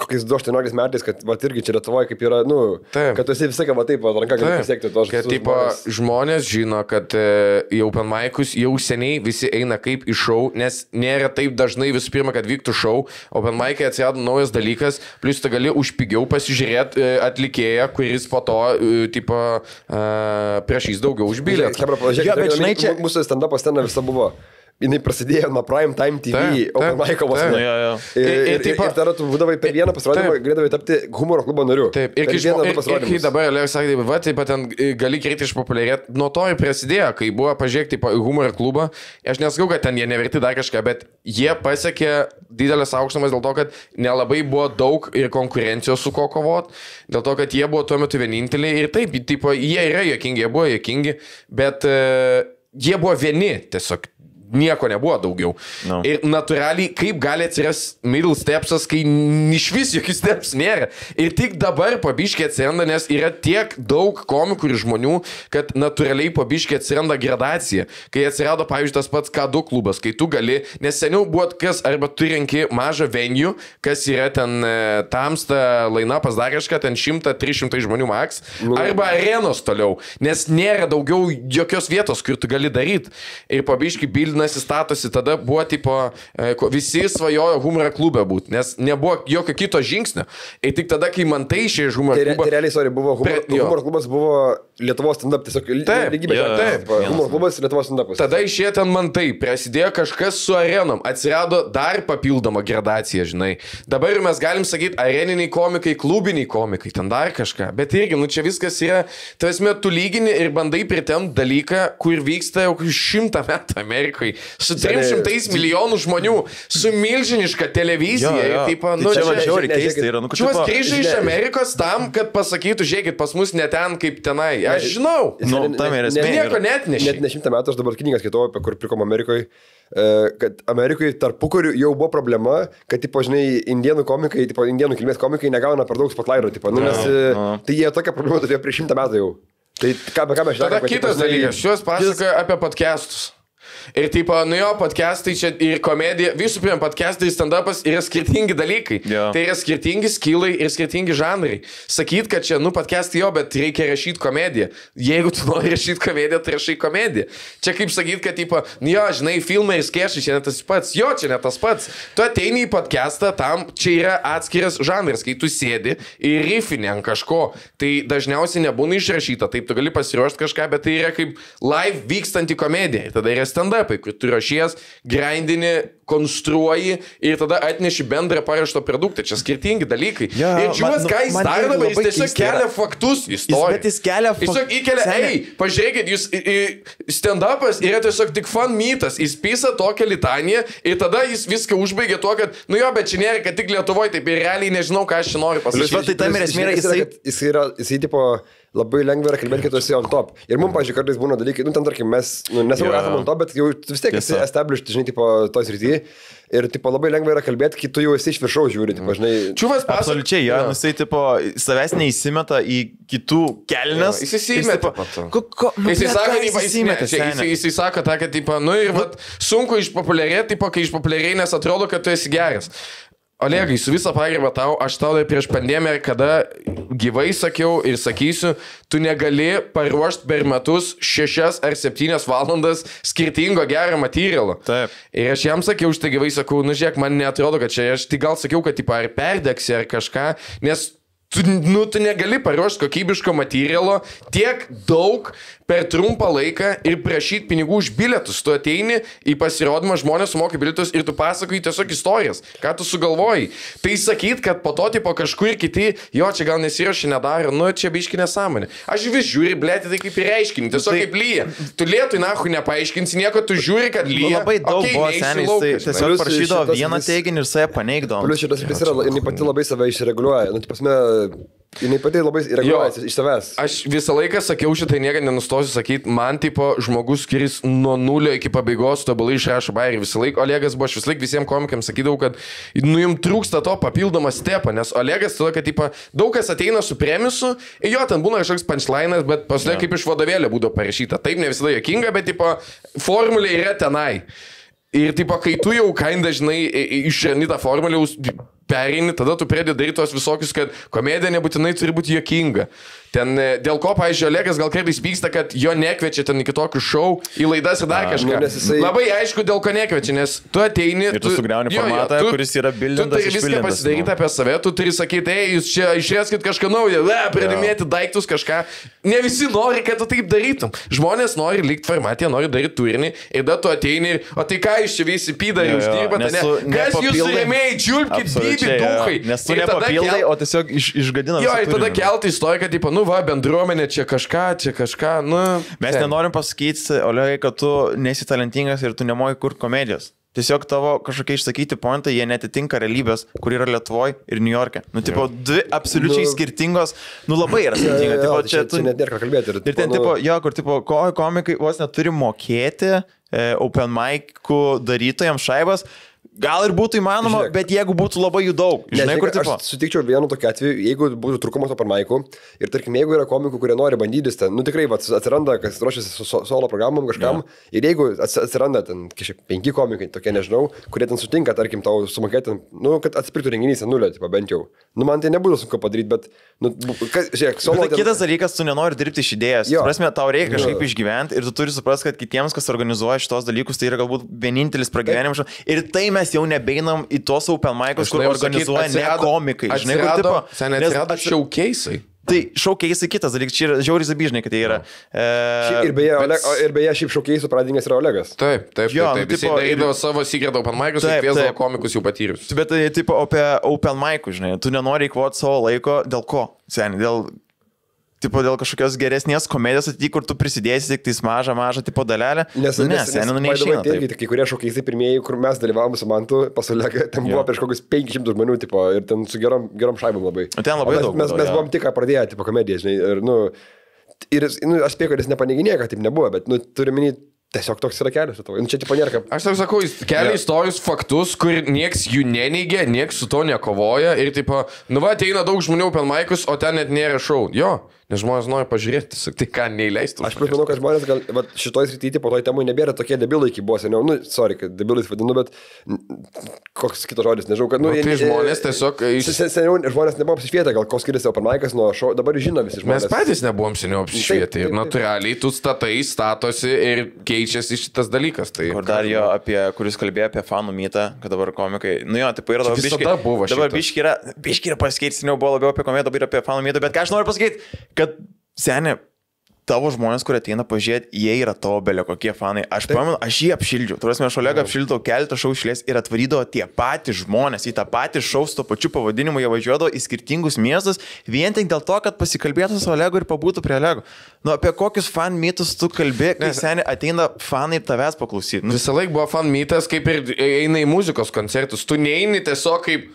kokiais 2018 metais, kad va irgi čia Lietuvoje kaip yra, kad tu esi visą ką va taip, ranka gali pasiekti tos žmonės. Žmonės žino, kad į open mic'us jau seniai visi eina kaip į šou, nes nėra taip dažnai visų pirma, kad vyktų šou. Open mic'ai atsirado naujas dalykas, plus tu gali už pigiau pasižiūrėti atlikėją, kuris po to tipo, prašys daugiau už bilietą. Mūsų stand-upas ten visą buvo. jinai prasidėjo nuo Prime Time TV, Open Mic'o vos. Ir tada tu būdavai per vieną pasirodymą, galėdavai tapti humoro klubo nariu. Taip, ir kai dabar Aleksas sakė, va, taip pat ten gali greitai išpopuliarėti, nuo to ir prasidėjo, kai buvo pažiūrėti humoro klubą, aš nesakau, kad ten jie neverti dar kažką, bet jie pasiekė didelės aukštumas dėl to, kad nelabai buvo daug ir konkurencijos su ko kovot, dėl to, kad jie buvo tuo metu vieninteliai ir taip, tipo, jie yra juokingi, jie buvo juokingi, bet jie buvo vieni tiesiog. Nieko nebuvo daugiau. No. Ir natūraliai, kaip gali atsiras middle stepsas, kai iš vis jokių steps nėra. Ir tik dabar pabiškiai atsiranda, nes yra tiek daug komikų ir žmonių, kad natūraliai pabiškiai atsiranda gradacija. Kai atsirado, pavyzdžiui, tas pats K2 klubas, kai tu gali, nes seniau buvo kas, arba tu renki mažą venue, kas yra ten tamsta, lainapas dar kažką, ten 100-300 žmonių max, arba arenos toliau, nes nėra daugiau jokios vietos, kur tu gali daryti. Ir pabiškiai bildina statosi, tada buvo tipo, visi svajojo humoro klube būti, nes nebuvo jokio kito žingsnio. Ir tik tada, kai man tai išėjo iš humoro klubo... Tai realiai, sorry, buvo humoro klubas buvo Lietuvos stand-up, tiesiog lygybė. Taip, humoro klubas Lietuvos stand-upas. Tada išėjo ten man tai, prasidėjo kažkas su arenom, atsirado dar papildoma gradacija, žinai. Dabar mes galim sakyti areniniai komikai, klubiniai komikai, ten dar kažką. Bet irgi, nu čia viskas yra, tarsi tu lygini ir bandai pritemti dalyką, kur vyksta jau 100 metų Amerikai. Su 300 milijonų žmonių, su milžiniška televizija. Taip, nu, čia važiuoju keistai yra. Čiūvas grįžai iš Amerikos tam, kad pasakytų, žiūrėkit, pas mus ne ten kaip tenai. Aš žinau. Nieko net neši. Net ne 100 metų aš dabar knygas skaitau, apie kur prikom Amerikoje. Kad Amerikoje tarpukariu jau buvo problema, kad, tipo, žinai, indėnų komikai, tipo, indėnų kilmės komikai negauna per daug spotlighto, tipo, nes tai jie tokią problemą turėjo prieš 100 metų jau. Tai ką mes žinome. Tada kitas dalykas, šios pasakoja apie podcastus. Ir tipo, nu jo, podcastai čia ir komedija, visų pirma, podcastai ir stand-upas yra skirtingi dalykai. Tai yra skirtingi skillai ir skirtingi žanrai. Sakyt, kad čia, nu, podcastai jo, bet reikia rašyti komediją. Jeigu tu nori rašyti komediją, tai rašai komediją. Čia kaip sakyt, kad, tipo, nu jo, žinai, filmai ir skešai, čia ne tas pats. Jo, čia ne tas pats. Tu ateini į podcastą, tam čia yra atskiras žanras, kai tu sėdi ir rifini ant kažko. Tai dažniausiai nebūna išrašyta. Taip, tu gali pasiruošti kažką, bet tai yra kaip live vykstanti komedija. Ir tada yra stand-upai, kur tu rašies, grindini, konstruoji ir tada atneši bendrą paruoštą produktą. Čia skirtingi dalykai. Ir žiūrės, ką jis daro dabar, jis tiesiog kelia faktus istoriją. Bet jis kelia faktus. Tiesiog įkelia, pažiūrėkit, jūs stand-upas yra tiesiog tik fan mytas. Jis pisa tokią litaniją ir tada jis viską užbaigia tuo, kad, nu jo, bet čia nėra, kad tik Lietuvoje, taip ir realiai nežinau, ką aš čia noriu pasakyti. Tai tam ir esmė, jisai tipo... Labai lengva yra kalbėti, kad tu esi on top. Ir mums, pažiūrėjau, kartais būna dalykai, nu, ten, tarkim, mes, nu, nesame esame on top, bet jau vis tiek esi established, žinai, tipo, toj srityje. Ir, tipo, labai lengva yra kalbėti, kai tu jau esi iš viršaus žiūri, tipo, žinai. Čiūvas absoliučiai, jo, jisai, tipo, savęs neįsimeta į kitų kelnes. Jis įsimeta. Jis sako tą, kad, tipo, nu, ir, vat, sunku išpopuliarėti, tipo, kai išpopuliarėjai, nes atrodo, kad tu esi geras. Olegai, su visą pagarbą tau, aš tau dar prieš pandemiją, kada gyvai sakiau ir sakysiu, tu negali paruošti per metus 6 ar 7 valandas skirtingo gero materialo. Taip. Ir aš jam sakiau, štai gyvai sakau, nu žiūrėk, man neatrodo, kad čia, aš tik gal sakiau, kad tipo, ar perdegsi ar kažką, nes tu negali paruošti kokybiško materialo tiek daug per trumpą laiką ir prašyti pinigų už bilietus. Tu ateini į pasirodymą, žmonės sumoka bilietus ir tu pasakoji tiesiog istorijas, ką tu sugalvojai. Tai sakyt, kad po to tipo kažkur kiti, jo, čia gal nesirašė, nedaro, nu čia biški nesąmonė. Aš vis žiūri, blėti, tai kaip ir reiškinį, tiesiog kaip lyja. Tu lietui nahui nepaaiškinsi nieko, tu žiūri, kad lyja. Labai daug buvo seniai, tai tiesiog parašydavo vieną teiginį ir save paneigdavo. Plius šitas vis yra, jinai pati labai save išreguliuoja. Nu, tai pasme, jinai pati labai reguliuoja iš savęs. Aš visą laiką sakiau šitai, niekada nenustosiu sakyti, man tipo žmogus, kuris nuo nulio iki pabaigos tobulai išrašo bairį visą laiką. Olegas buvo, aš visą laiką visiems komikams sakydavau, kad nu jums trūksta to papildomą stepą, nes Olegas tada, kad tipo, daug kas ateina su premisu ir jo, ten būna kažkoks punchline'as, bet pasidė kaip iš vadovėlio būdavo parašyta. Taip, ne visada juokinga, bet tipo, formulė yra tenai. Ir tipo, kai tu jau kinda, žinai, išreni tą formulę, perini, tada tu pradedi daryti tos visokius, kad komedija nebūtinai turi būti juokinga. Ten dėl ko, pavyzdžiui, Olegas gal kartais pyksta, kad jo nekviečia ten į kitokių šou, į laidas ir dar kažką. Jisai... Labai aišku, dėl ko nekviečia, nes tu ateini... Ir tu sugriauni formatą, kuris yra bildintas. Tu turi viską pasidaryti apie save, tu turi sakyti, jūs čia išrėskit kažką naujo, pridėmėti daiktus kažką. Ne visi nori, kad tu taip darytum. Žmonės nori likti formatė, nori daryti turinį ir tada tu ateini ir, o tai ką jūs čia visi pydari, uždirbate, ne? Kas jūsų rėmėjai, čiulpkit, dybi, duhai. Nes tu nepapildai, o tiesiog išgadinam. Jo, ir tada kelti istoriją, kad, tipo, nu va, bendruomenė, čia kažką, nu... Mes nenorim pasakyti, Olegai, kad tu nesi talentingas ir tu nemoji kurti komedijos. Tiesiog tavo kažkokie išsakyti pointai, jie netitinka realybės, kur yra Lietuvoje ir New York'e. Nu, tipo, dvi absoliučiai skirtingos, nu labai yra skirtinga. Tipo, čia net nėra ką kalbėti. Ir ten, tipo, jo, kur, tipo, komikai vos neturi mokėti open mic'ų darytojams šaibas. Gal ir būtų įmanoma, bet jeigu būtų labai jų daug. Žinai, kur tipo? Aš sutikčiau vienu tokiu atveju, jeigu būtų trūkumas open mic'ų ir tarkim, jeigu yra komikų, kurie nori bandytis ten, nu tikrai atsiranda, kas ruošiasi solo programom kažkam, ir jeigu atsiranda ten 5 komikai, tokie nežinau, kurie ten sutinka, tarkim, tau sumokėti, nu, kad atsipirktų renginys nulio, tipo, bent jau. Nu, man tai nebūtų sunku padaryti, bet, nu, žiūrėk, solo... Bet kitas dalykas, tu nenori dirbti iš idėjas. Prasme, tau reikia kažkaip išgyventi ir tu turi suprasti, kad kitiems, kas organizuoja šitos dalykus, tai yra galbūt vienintelis pragyvenimas. Ir tai mes jau nebeinam į tos open mic'us, kur organizuoja ne komikai. Žinai, kur tipo... Atsirado showcase'ai. Tai showcase'ai kitas dalykas, čia yra žiauriai zabyžnai, kad tai yra. Ir beje, šiaip showcase'ų pradingas yra Olegas. Taip. Jisai darydavo savo secret open mic'us ir kviesdavo komikus jau patyrius. Bet tai tipo apie open mic'us, žinai, tu nenori įkvoti savo laiko, dėl ko? Seniai, dėl kažkokios geresnės komedijos ateityje, kur tu prisidėsi tik tais mažą tipo dalelę. Nes neišeina. Kai kurie šokiai pirmieji, kur mes dalyvavome su Mantu, pasaulyje, ten buvo prieš kokius 500 žmonių, tipo, ir ten su gerom šaibom labai. Ten labai daug. Mes buvom tik pradėję, tipo, komediją, žinai, ir, aš spėjau, kad jis nepaneiginėjo, kad taip nebuvo, bet, turiu minėti, tiesiog toks yra kelias. Čia tipo nėra kaip... Aš taip sakau, jis kelia istorijos faktus, kur nieks jų neneigia, nieks su to nekovoja ir tipo, nu va, ateina daug žmonių open mic'us, o ten net nėra šou. Jo. Nes žmonės nori pažiūrėti, tai ką neįleistų. Aš manau, kad žmonės gal šitoj srityje po toj temui nebėra tokie debilai, kaip buvo seniau. Nu, sorry, kad debilais vadinu, bet koks kitas žodis, nežinau, kad... Tai žmonės tiesiog... Seniau žmonės nebuvo apsišvietę, gal koks skiriasi open mic'as nuo šou, dabar žino visi žmonės. Mes patys nebuvom seniau apsišvietę ir natūraliai tu statosi ir keičiasi šitas dalykas. Tai kur dar jo, kuris kalbėjo apie fanų mytą, kad dabar komikai... Nu jo, taip yra dabar biški yra pasikeitęs, seniau buvo labiau apie komiką, dabar apie fanų mytą, bet ką aš noriu pasakyti, kad seniai, tavo žmonės, kurie ateina pažiūrėti, jie yra tavo belio kokie fanai. Aš pamenu, aš jį apšildžiau. Turėsime, aš Olegą apšildau keletą šou išlės ir atvarydavo tie patys žmonės į tą patį šou su to pačiu pavadinimu, jie važiuodavo į skirtingus miestus, vien tik dėl to, kad pasikalbėtų su Olegu ir pabūtų prie Olego. Nu, apie kokius fan mytus tu kalbė, kai seniai ateina fanai tavęs paklausyti. Nu, visą laiką buvo fan mytas, kaip ir eina į muzikos koncertus. Tu neini tiesiog kaip,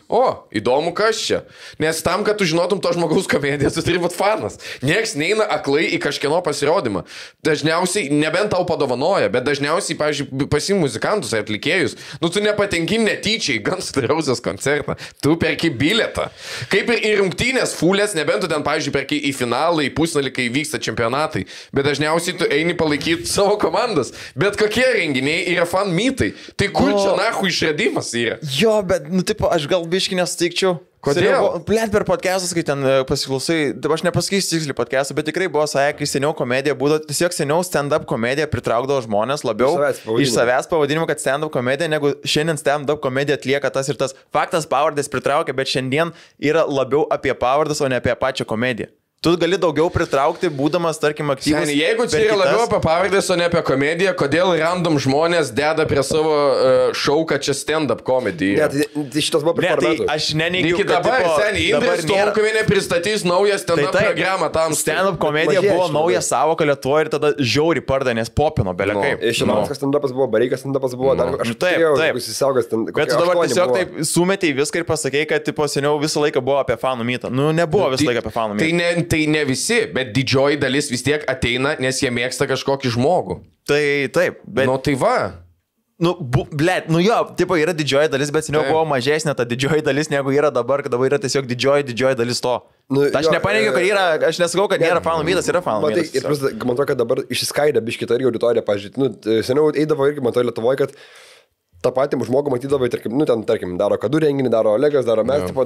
įdomu kas čia. Nes tam, kad tu žinotum to žmogaus komediją, tu turi būti fanas. Nieks neina aklai į kažkieno pasirodymą. Dažniausiai, nebent tau padovanoja, bet dažniausiai, pavyzdžiui, pasim muzikantus ar atlikėjus, nu tu nepatenki netyčiai Guns N' Roses koncertą, tu perki bilietą. Kaip ir į rungtynės fulės, nebent tu ten, pavyzdžiui, perki į finalą, į pusnalį, kai vyksta čempionatai, bet dažniausiai tu eini palaikyti savo komandas. Bet kokie renginiai yra fan mytai? Tai kur čia nahu išradimas yra? Jo, bet, nu, tipo, aš gal biški nesutikčiau. Kodėl? Plėt per podcastus, kai ten pasiklausai, aš nepasakysiu tiksliai podcastų, bet tikrai buvo sąja, kai seniau komedija būdavo, tiesiog seniau stand-up komedija pritraukdavo žmonės labiau iš savęs pavadinimu, kad stand-up komedija, negu šiandien stand-up komedija atlieka tas ir tas. Faktas pavardės pritraukia, bet šiandien yra labiau apie pavardas, o ne apie pačią komediją. Tu gali daugiau pritraukti, būdamas, tarkim, aktyvus. Seniai, jeigu čia yra labiau apie pavardės, o ne apie komediją, kodėl random žmonės deda prie savo šou, kad čia stand-up komedija? Ne, tai šitas buvo prieš porą metų. Aš neneigiu, kad dabar, seniai, Indrės Tomkuvienė pristatys naują stand-up programą tam. Stand-up komedija buvo nauja savoka Lietuvoje ir tada žiauri pardė, nes popino belekai. Šimanskas stand-upas buvo, Bareikas stand-upas buvo, dar aš taip. Įsisaugęs ten. Bet tu dabar tiesiog taip sumetei viską ir pasakei, kad tipo seniau visą laiką buvo apie fanų mytą. Nu, nebuvo visą laiką apie fanų mytą. Tai ne visi, bet didžioji dalis vis tiek ateina, nes jie mėgsta kažkokį žmogų. Tai taip, bet... Nu, tai va. Jo, tipo yra didžioji dalis, bet seniau buvo mažesnė ta didžioji dalis, negu yra dabar, kad dabar yra tiesiog didžioji dalis to. Aš nepaneigiu, kad yra, aš nesakau, kad nėra fanų mytas, yra fanų mytas. Ir man atrodo, kad dabar išsiskaidė biškita irgi auditorija, pažiūrėjau, seniau eidavo irgi, man to Lietuvoje, kad tą patį žmogų matydavai, tarkim, nu, tarkim, daro Kadu renginį, daro Olegas, daro mes, tipo,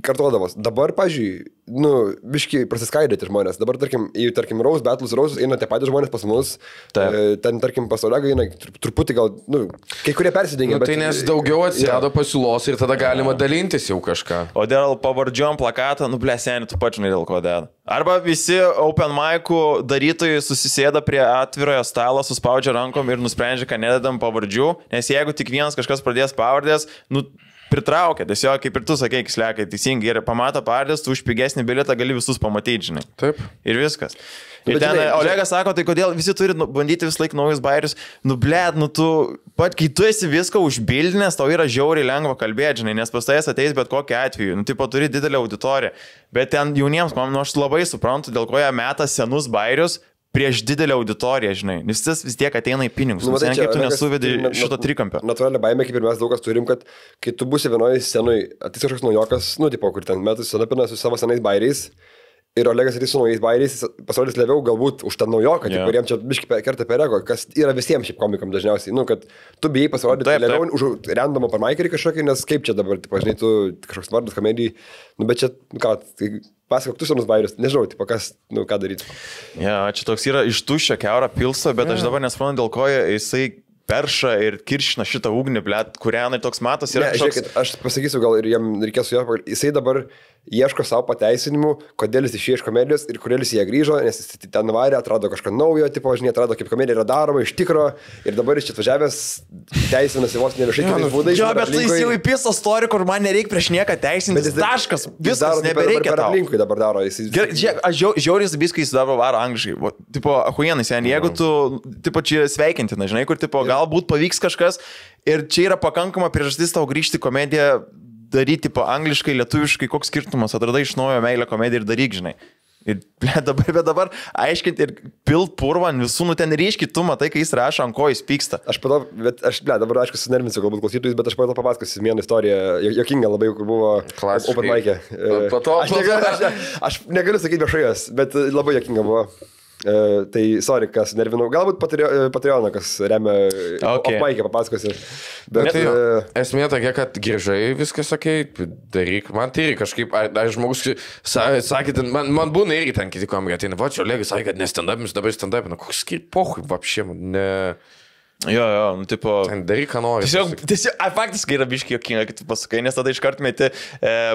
kartuodavos. Dabar, pažiūrėjau, nu, biški prasiskaidėti žmonės. Dabar, tarkim, į, tarkim, Rose Battles, eina tie patys žmonės pas mus, ten, tarkim, pas Olegą eina truputį gal, nu, kai kurie persidengia. Nu, tai nes daugiau atsirado pasiūlos ir tada galima dalintis jau kažką. O dėl pavardžiom plakatą, nu, bleseni, tu pats žinai dėl ko dėl. Arba visi open mic'ų darytojai susisėda prie atvirojo stalo, suspaudžia rankom ir nusprendžia, kad nededam pavardžių, nes jeigu tik vienas kažkas pradės pavardės, nu, pritraukia, tiesiog kaip ir tu sakai, slekai, teisingai, ir pamato pavardės, tu už pigesnį bilietą gali visus pamatyti, žinai. Taip. Ir viskas. Ir ten Olegas sako, tai kodėl visi turi bandyti vis laik naujus bairius, nu, blėd, nu, tu, pat, kai tu esi viską užbildinęs, tau yra žiauriai lengva kalbėti, žinai, nes pas tavęs ateis bet kokiu atveju, nu, tipo, turi didelę auditoriją, bet ten jauniems, man, nu, aš labai suprantu, dėl ko jie meta senus bairius prieš didelę auditoriją, žinai, nes vis tiek ateina į pinigus, nu, matai, kaip tu nesuvedi šito trikampio. Natūralią baimę, kaip ir mes daug kas turim, kad kai tu būsi vienoje scenoje, ateis kažkoks naujokas, nu, tipo, kur ten metus senapina su savo senais bairiais, ir Olegas ateis su naujais bairiais, pasirodys labiau galbūt už tą naujoką, kuriem čia biški kerta per ego, kas yra visiems šiaip komikam dažniausiai, nu, kad tu bijai pasirodyti labiau už randomą parmaikerį kažkokį, nes kaip čia dabar, tipo, žinai, tu kažkoks vardas komedijai, nu, bet čia, nu, ką, tai pasakok tu senus bairius, nežinau, tipo, kas, nu, ką daryti. Ja, čia toks yra iš tuščio keurą pilso, bet aš dabar nesuprantu, dėl ko jisai perša ir kiršina šitą ugnį, blėt, kurią toks matos yra. Ne, žiūrėkit, aš pasakysiu, gal ir jam reikės su jo, jisai dabar ieško savo pateisinimų, kodėl jis išėjo iš komedijos ir kodėl jis ją grįžo, nes jis ten varė, atrado kažką naujo, tipo, žinai, atrado, kaip komedija yra daroma iš tikro ir dabar jis čia atvažiavęs teisinasi vos ne viešai kitais būdais. Jo, bet jis jau įpiso istoriją, kur man nereikia prieš nieką teisintis, taškas, viskas, nebereikia per aplinkui dabar daro. Gerai, aš žiauriai viską jis dabar varo angliškai, tipo, ahuienai, sen, jeigu tu, tipo, čia sveikintina, žinai, kur, tipo, galbūt pavyks kažkas ir čia yra pakankama priežastis tau grįžti komediją daryti po angliškai, lietuviškai, koks skirtumas, atradai iš naujo meilę komediją ir daryk, žinai. Ir dabar aiškinti ir pilt purvą ant visų, nu ten ryškiai tu matai, kai jis rašo, ant ko jis pyksta. Aš dabar aišku sunervinsiu galbūt klausytojus, bet aš papasakosiu vieną istoriją, jokinga labai, kur buvo open mic'e. Aš negaliu sakyti viešai jos, bet labai jokinga buvo. Tai, sorry, kas nervinau. Galbūt Patreoną, kas remia off-mic'e, papasakosiu. Bet tai esmė tokia, kad grįžai, viskas okei, daryk. Man tai irgi kažkaip, ar žmogus sakė, man būna irgi ten kiti komikai ateina, va, čia Olegas sakė, kad ne stand-up'is, dabar stand-up'is, koks pohui, vapšė, ne... Jo, nu, tipo... Daryk, ką nori. Tiesiog, faktiškai yra biškiai jokinga, kad tu pasakai, nes tada iškart meti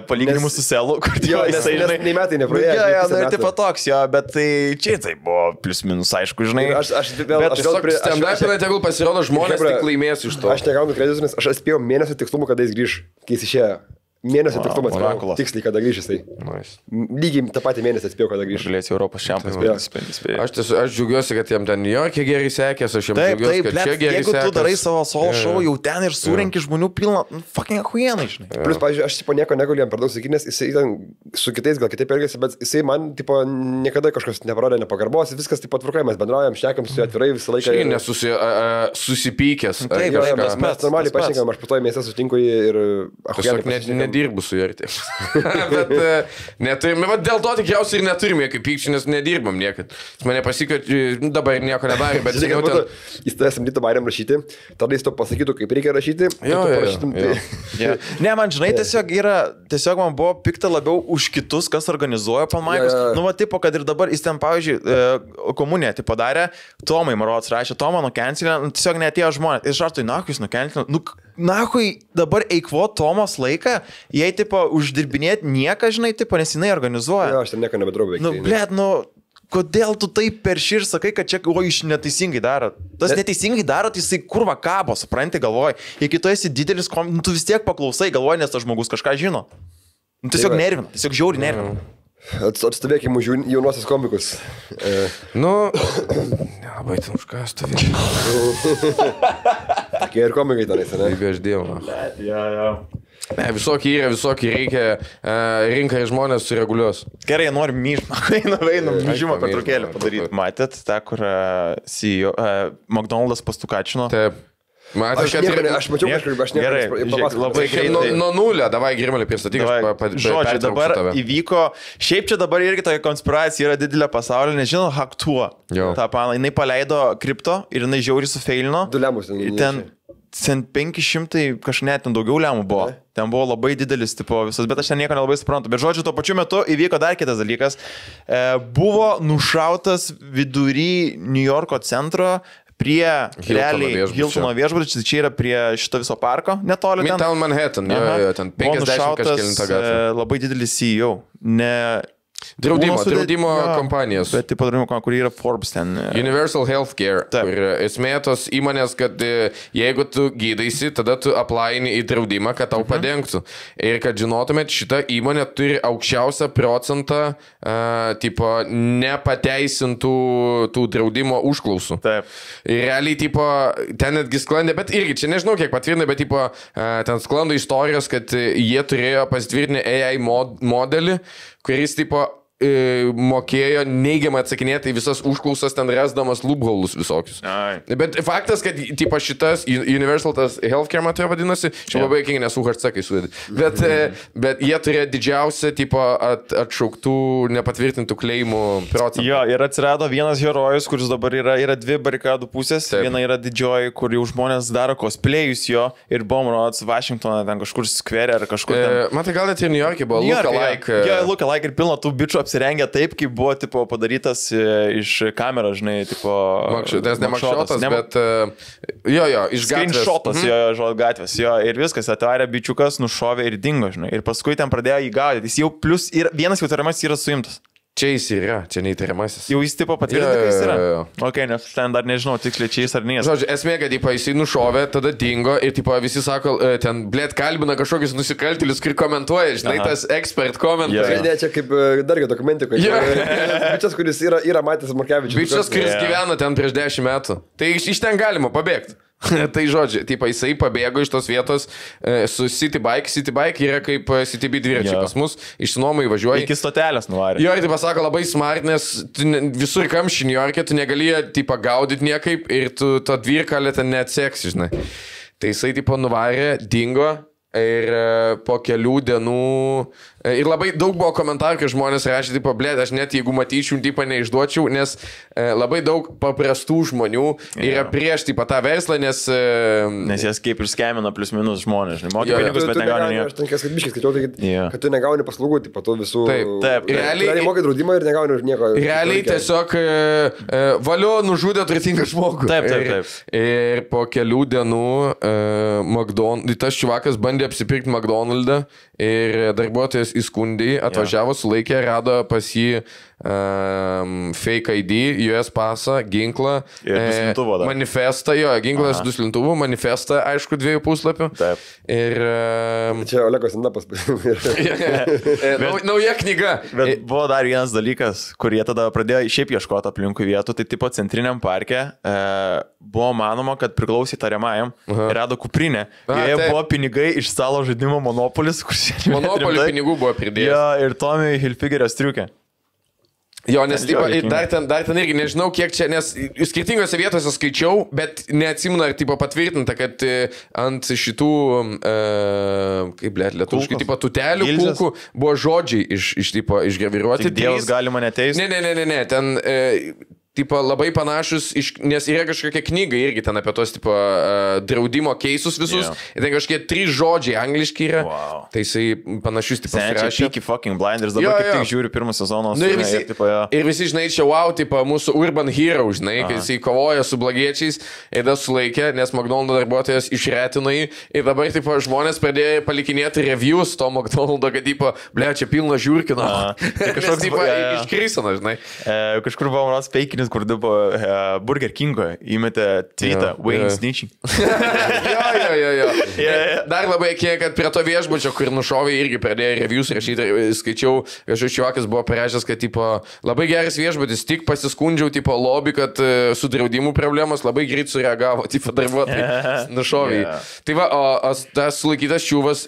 palyginimus su Selu, kur jo, jisai, žinai, nei metai nepraėjo. Jo, ir tipo toks, jo, bet tai čia tai buvo plius minus, aišku, žinai. Aš stand-up'ina tegul pasirodo žmonės tik laimės iš to. Aš negaunu kreditus, nes aš atspėjau mėnesio tikslumu, kada jis grįž, kai jis išėjo. Mėnesio tikslumas, tiksliai, kada grįžęs tai. Nice. Lygiai tą patį mėnesį atspėjau, kada grįžęs. Galėsi Europos čempionas. Aš džiaugiuosi, kad jam ten Niujorke gerai sekės, aš jam džiaugiuosi, kad čia gerai sekės. Jeigu tu darai savo solo show, jau ten ir surenki žmonių pilną, fucking ahuienai, žinai. Plus, pavyzdžiui, aš tipo nieko negaliu jam per daug sakyti, nes jisai ten su kitais gal kitaip elgėsi, bet jisai man tipo niekada kažkas neparodė nepagarbos, viskas tipo tvarkoje, mes bendraujam, šnekam su juo atvirai visą laiką. Štai nesusipykęs. Taip, mes normaliai pašnekam, aš po to mėsą sutinku ir nedirbu su juo. Bet neturime, dėl to tikriausiai ir neturime jokių pykčių, nes nedirbam niekad. Jis mane pasikvietė, dabar nieko nedarė, bet žinau, ten... Jis tavęs samdytų bairiam rašyti, tada jis to pasakytų, kaip reikia rašyti. Jo. Ne, man žinai, tiesiog man buvo pikta labiau už kitus, kas organizuoja palmaikus. Nu, va, tipo, kad ir dabar jis ten, pavyzdžiui, komuniją tipo darė, Tomai Marots rašė, Tomą nukencelė, tiesiog neatėjo žmonės. Ir žartui, nahui, jis nukencelė. Nu, nahui, dabar eikvo Tomos laiką, jei, tipo, uždirbinėti nieką, žinai, tipo, nes jinai organizuoja. Jo, aš ten nieko nebedarau veikti. Nu, blėt, nu, kodėl tu taip perši ir sakai, kad čia, iš neteisingai daro. Tas neteisingai daro, tai jisai kurva kabo, supranti, galvoji. Jeigu tu esi didelis, tu vis tiek paklausai, galvoji, nes tas žmogus kažką žino. Nu, tiesiog nervina, tiesiog žiauri nervina. Atstovėkime už jaunosios komikus. Nu, nelabai ten už ką stovėti. Tokie ir komikai tenais, ne? Taip, aš dievą. Jo. Ne, visokie reikia, rinkai žmonės sureguliuos. Gerai, nori myžimo pertraukėlę padaryti. Matėt, tą, kur CEO, McDonald's pastukačino? Taip. Aš mačiau kažkaip, aš nepapasakau. Labai greitai. Nuo nulio, davai Grimalį pristatyk. Žodžiu, dabar įvyko, šiaip čia dabar irgi tokia konspiracija yra didelė pasaulyje, nežinau, Haktuo. Ta pana, jinai paleido kripto ir jinai žiauriai sufeilino. Du lemus. 500, kažkaip net ten daugiau lemų buvo. Ten buvo labai didelis tipo visas, bet aš ten nieko nelabai suprantu. Bet žodžiu, tuo pačiu metu įvyko dar kitas dalykas. Buvo nušautas vidury New Yorko centro prie realiai Hiltono viešbučio, čia yra prie šito viso parko, netoli ten. Midtown Manhattan, ten 50 kažkėlintą gatvę. Labai didelis CEO. Draudimo kompanijos. Bet tipo draudimo kompanija, kur yra Forbes ten. Universal Healthcare. Taip. Kur esmė tos įmonės, kad jeigu tu gydaisi, tada tu aplaini į draudimą, kad tau padengtų. Ir kad žinotumėt, šita įmonė turi aukščiausią procentą tipo nepateisintų tų draudimo užklausų. Taip. Ir realiai tipo ten netgi sklandė, bet irgi čia nežinau kiek patvirtinai, bet tipo ten sklando istorijos, kad jie turėjo pasitvirtinę AI modelį, kuris tipo mokėjo neigiamai atsakinėti į visas užklausas, ten rasdamas loopholes visokius. Bet faktas, kad tipo šitas Universal Healthcare, man tai vadinasi, čia labai kingi nesu HC, kai sudėdi. Bet jie turėjo didžiausią tipo atšauktų nepatvirtintų kleimų procentą. Jo, ir atsirado vienas herojus, kuris dabar yra dvi barikadų pusės. Taip. Viena yra didžioji, kur jau žmonės daro cosplayus jo ir Bomrods Washingtoną, ten kažkur skverė ar kažkur ten. Man tai gal net ir New York'e buvo look-alike. Jo, look-alike ir pilno tų bičių apsirengę taip, kaip buvo tipo padarytas iš kameros, žinai, tipo... Ne makšotas, bet... Jo, iš gatvės. Screenshotas, jo, gatvės, jo, ir viskas, atvarė bičiukas, nušovė ir dingo, žinai. Ir paskui ten pradėjo jį gaudyti. Jis jau plus, vienas jau tariamas yra suimtas. Čia jis yra, čia neįtariamasis. Jau jis tipo patvirtina, kad jis yra. Ok, nes ten dar nežinau tiksliai čia jis ar ne. Žodžiu, esmė, kad jisai nušovė, tada dingo ir tipo, visi sako, ten blėt kalbina kažkokius nusikaltėlius, kur komentuoja, žinai, tas expert komentas. Ne, čia kaip dargi dokumentikoje. Bičias, kuris yra matęs Markevičius. Bičias, kuris gyvena ten prieš 10 metų. Tai iš ten galima pabėgti. Tai žodžiu, tipo, jisai pabėgo iš tos vietos su City Bike. City Bike yra kaip CTB dviračiai pas mus, išsinuomai važiuoji. Iki stotelės nuvarė. Jo, ir tai pasako labai smart, nes visur kamščiai New York'e tu negali tipo gaudyti niekaip ir tu to dvirkalę ten neatseksi, žinai. Tai jisai tipo nuvarė, dingo ir po kelių dienų... Ir labai daug buvo komentarų, kai žmonės rašė, tipo, blėt, aš net jeigu matyčiau, tipo, neišduočiau, nes labai daug paprastų žmonių yra prieš, tipo, tą verslą, nes... Nes jas kaip ir skemina plus minus žmonės, žinai, moki pinigus, bet negauni nieko. Aš ten kas biškis skaičiau, kad tu negauni paslaugų, tipo, tu visų... Taip. Realiai mokai draudimą ir negauni nieko. Realiai tiesiog valio nužudė turtingą žmogų. Taip. Ir po kelių dienų tas čiuvakas bandė apsipirkti McDonald'ą ir darbuotojas įskundė, atvažiavo, sulaikė, rado pas jį fake ID, US pasą, ginklą, manifestą, ginklas 2 slintuvų, manifestą, aišku, 2 puslapių. Taip. Ir... Čia Olekos Indapas. Nauja knyga. Bet buvo dar vienas dalykas, kur jie tada pradėjo šiaip ieškoti aplinkų vietų, tai tipo centriniam parke buvo manoma, kad priklausė tariamajam, rado kuprinę. Joje buvo pinigai iš stalo žaidimo Monopolis, kur Monopolių pinigų buvo pridėjęs. Jo, ir Tommy Hilfigerio striukė. Jo, nes dar ten irgi nežinau, kiek čia, nes skirtingose vietose skaičiau, bet neatsimenu, ar tipo patvirtinta, kad ant šitų, kaip lietuviškai, tipo tutelių kulkų buvo žodžiai išgraviruoti. Dievas galima neteisti? Ne, ten... Tipo, labai panašus, nes yra kažkokia knyga irgi ten apie tos tipo, draudimo keisus visus. Ir ten kažkokie 3 žodžiai angliški yra. Wow. Tai jisai panašius tipo surašė. Peaky fucking Blinders, dabar kaip tik žiūriu pirmą sezoną. Ir visi, žinai, čia wow, tipo, mūsų urban hero, žinai, kai jisai kovoja su blogiečiais ir das sulaikė, nes McDonald's darbuotojas išretino jį. Ir dabar, tipo, žmonės pradėjo palikinėti reviews to McDonald's, kad, tipo, ble, čia pilna žiūrkino. Kažkoks, tipo, iškrysina, žinai. Kažkur buvo manas feikinis, kur buvo Burger Kingo įmetė tweetą Wayne Snitching. Jo. Dar labai kiek, kad prie to viešbučio, kur nušovė, irgi pradėjo reviews rašyti, skaičiau, kažkoks čiuvakas buvo parašęs, kad tipo, labai geras viešbutis, tik pasiskundžiau tipo lobby, kad su draudimu problemos labai greit sureagavo, tipo darbuotojai nušovė. Tai va, o tas sulaikytas čiuvas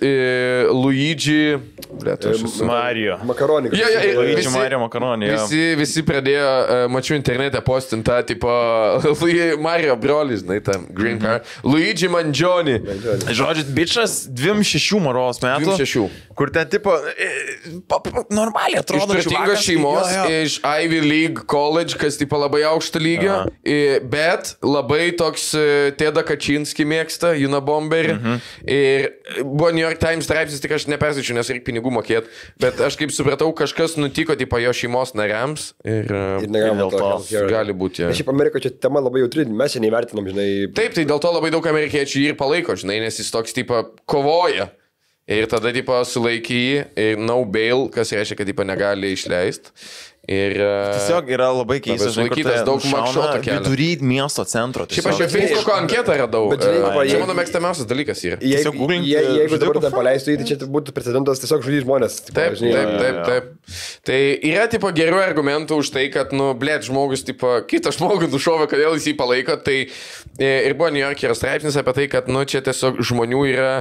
Luigi Mario Makaronį. Luigi Mario Makaronį. Visi pradėjo, mačiau internete, internete postinta, tipo, Mario brolis, žinai, tam Green Card. Luigi Mangione. Žodžiu, bičias 26 maros metų. 26. Kur ten, tipo, normaliai atrodo. Iš turtingos šeimos, iš Ivy League College, kas, tipo, labai aukšto lygio, bet labai toks Teda Kačinski mėgsta, Unabomberį. Ir buvo New York Times straipsnis, tik aš nepersičiu, nes reikia pinigų mokėti. Bet aš kaip supratau, kažkas nutiko, tipo, jo šeimos nariams. Ir gali būti. Ja. Šiaip Amerikoje čia tema labai jautri, mes čia neįvertinam, žinai. Taip, tai dėl to labai daug amerikiečių jį ir palaiko, žinai, nes jis toks, tipo, kovoja. Ir tada, tipo, sulaikė jį, ir no bail, kas reiškia, kad, tipo, negali išleisti. Ir tiesiog yra labai keistas, žinai, daug makšoto kelio. Vidury miesto centro. Šiaip aš jau Facebook'o anketą radau. Čia mano mėgstamiausias dalykas yra. Jeigu dabar ten paleistų, tai čia būtų precedentas tiesiog žudyti žmonės. Taip. Tai yra, tipo, gerų argumentų už tai, kad, nu, blėt, žmogus, tipo, kitą žmogų nušovė, kodėl jis jį palaiko. Tai ir buvo New York yra straipsnis apie tai, kad, nu, čia tiesiog žmonių yra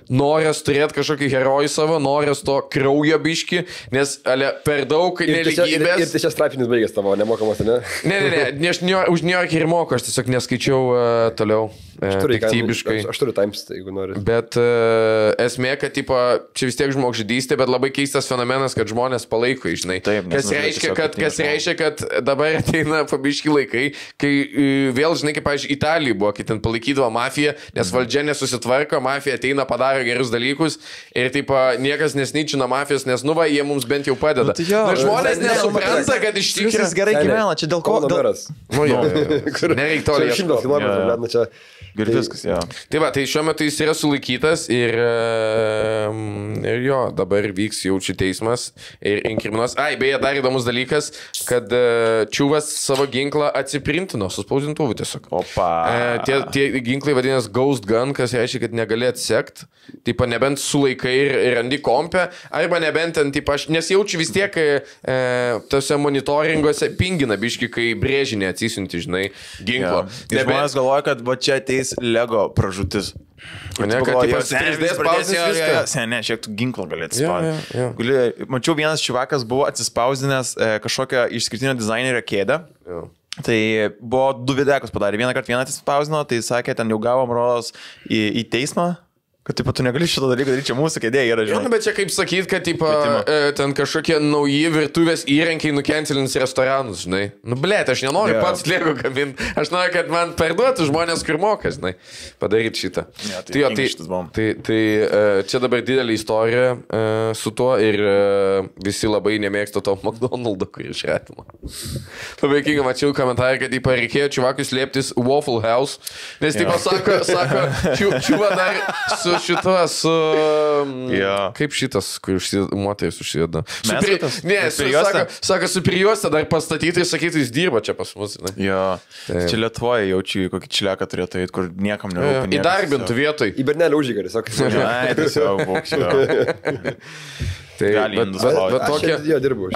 noras turėti kažkokį herojų savo, noras to kraujo biški, nes per daug nelygybės. Ir tai čia straipsnis baigęs tavo, nemokamas, ne? Ne, už New York ir moku, aš tiesiog neskaičiau toliau. Piktybiškai. Aš turiu Times, jeigu nori. Bet esmė, kad, tipo, čia vis tiek žmogžudystė, bet labai keistas fenomenas, kad žmonės palaiko, žinai. Taip, kas reiškia, kad dabar ateina pabiški laikai, kai vėl, žinai, kaip, pavyzdžiui, Italijoje buvo, kai ten palaikydavo mafiją, nes valdžia nesusitvarko, mafija ateina, padaro gerus dalykus ir, tipo, niekas nesnyčina mafijos, nes, nu, va, jie mums bent jau padeda. Žmonės nesupranta, kad iš tikrųjų jis gerai gyvena, čia dėl ko? Nereik to Ir viskas, jo. Tai va, tai šiuo metu jis yra sulaikytas ir jo, dabar vyks jaučiu teismas ir inkriminuos. Beje, dar įdomus dalykas, kad Čiuvas savo ginklą atsiprintino, suspausdintuvu tiesiog. Opa. Tie ginklai vadinasi Ghost Gun, kas reiškia, kad negali atsekti. Taip, nebent sulaikai ir randi kompę, arba nebent ten, taip, aš nesijaučiu vis tiek tose monitoringuose pingina biški, kai brėžinį atsisiunti, žinai, ginklo. Žmonės galvoja, kad va čia ateis Lego pražutis. Ne, kad tipas 3D spausdins viską. Ne, šiek tiek ginklą gali atsispausdinti. Mačiau, vienas čivakas buvo atsispausdinęs kažkokią išskirtinio dizainerio kėdę. Tai buvo 2 videkus padarė. Vieną kartą vieną atsispausdino, tai sakė, ten jau gavom rodos į teismą. Kad, taip, tu negali šito dalyką daryti, čia mūsų kėdė yra, žinai. Bet čia kaip sakyt, kad, taip, ten kažkokie nauji virtuvės įrankiai nukencelins restoranus, žinai. Nu, blėt, aš nenoriu pats Lego gaminti. Aš noriu, kad man perduotų žmonės, kur moka, žinai, padaryti šitą. Tai čia dabar didelė istorija su tuo ir visi labai nemėgsta to McDonald'o, kurį išretimo. Labai kinga, mačiau komentarą, kad, taip, reikėjo čivakui slėptis Waffle House, nes, taip, sako, čiuva dar kaip šitas, kur moteris užsideda. Sako, su prijuostą dar pastatyti ir sakyti, jis dirba čia pas mus. Ne? Jo, čia Lietuvoje jaučiu kokį čiliaką turėtų eiti, kur niekam nerūpi. Įdarbintų vietoj. Į Bernelį užžigarį, sakai. Ai, tiesiog būkščio. Tai,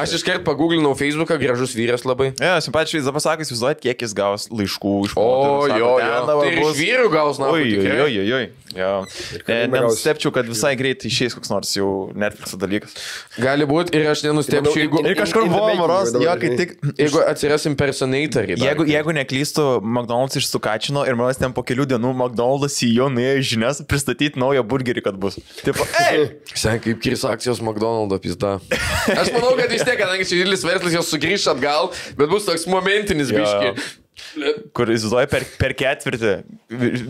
aš iškart paguglinau Facebooką, gražus vyras labai. Simpatiškai, zapasakys, jūs žinot, kiek jis gaus laiškų iš moterų. Tai ir iš vyrų gaus, na, tikrai. Nenustepčiau, kad visai greitai išeis koks nors jau Netflix'o dalykas. Gali būti ir aš nenustepčiau, jeigu... Ir kažkur buvo, maros, jeigu atsiras impersonatoriai. Jeigu neklystu, McDonald's išsukačino ir manas ten po kelių dienų McDonald's į jo nuėjo žinias pristatyti naują burgerį, kad bus. Tipo, Sen kaip kirs akcijos McDonald'o pizda. Aš manau, kad vis tiek, kadangi čia didelis verslas, jos sugrįš atgal, bet bus toks momentinis biški. Kur įsivaizduoja per ketvirtį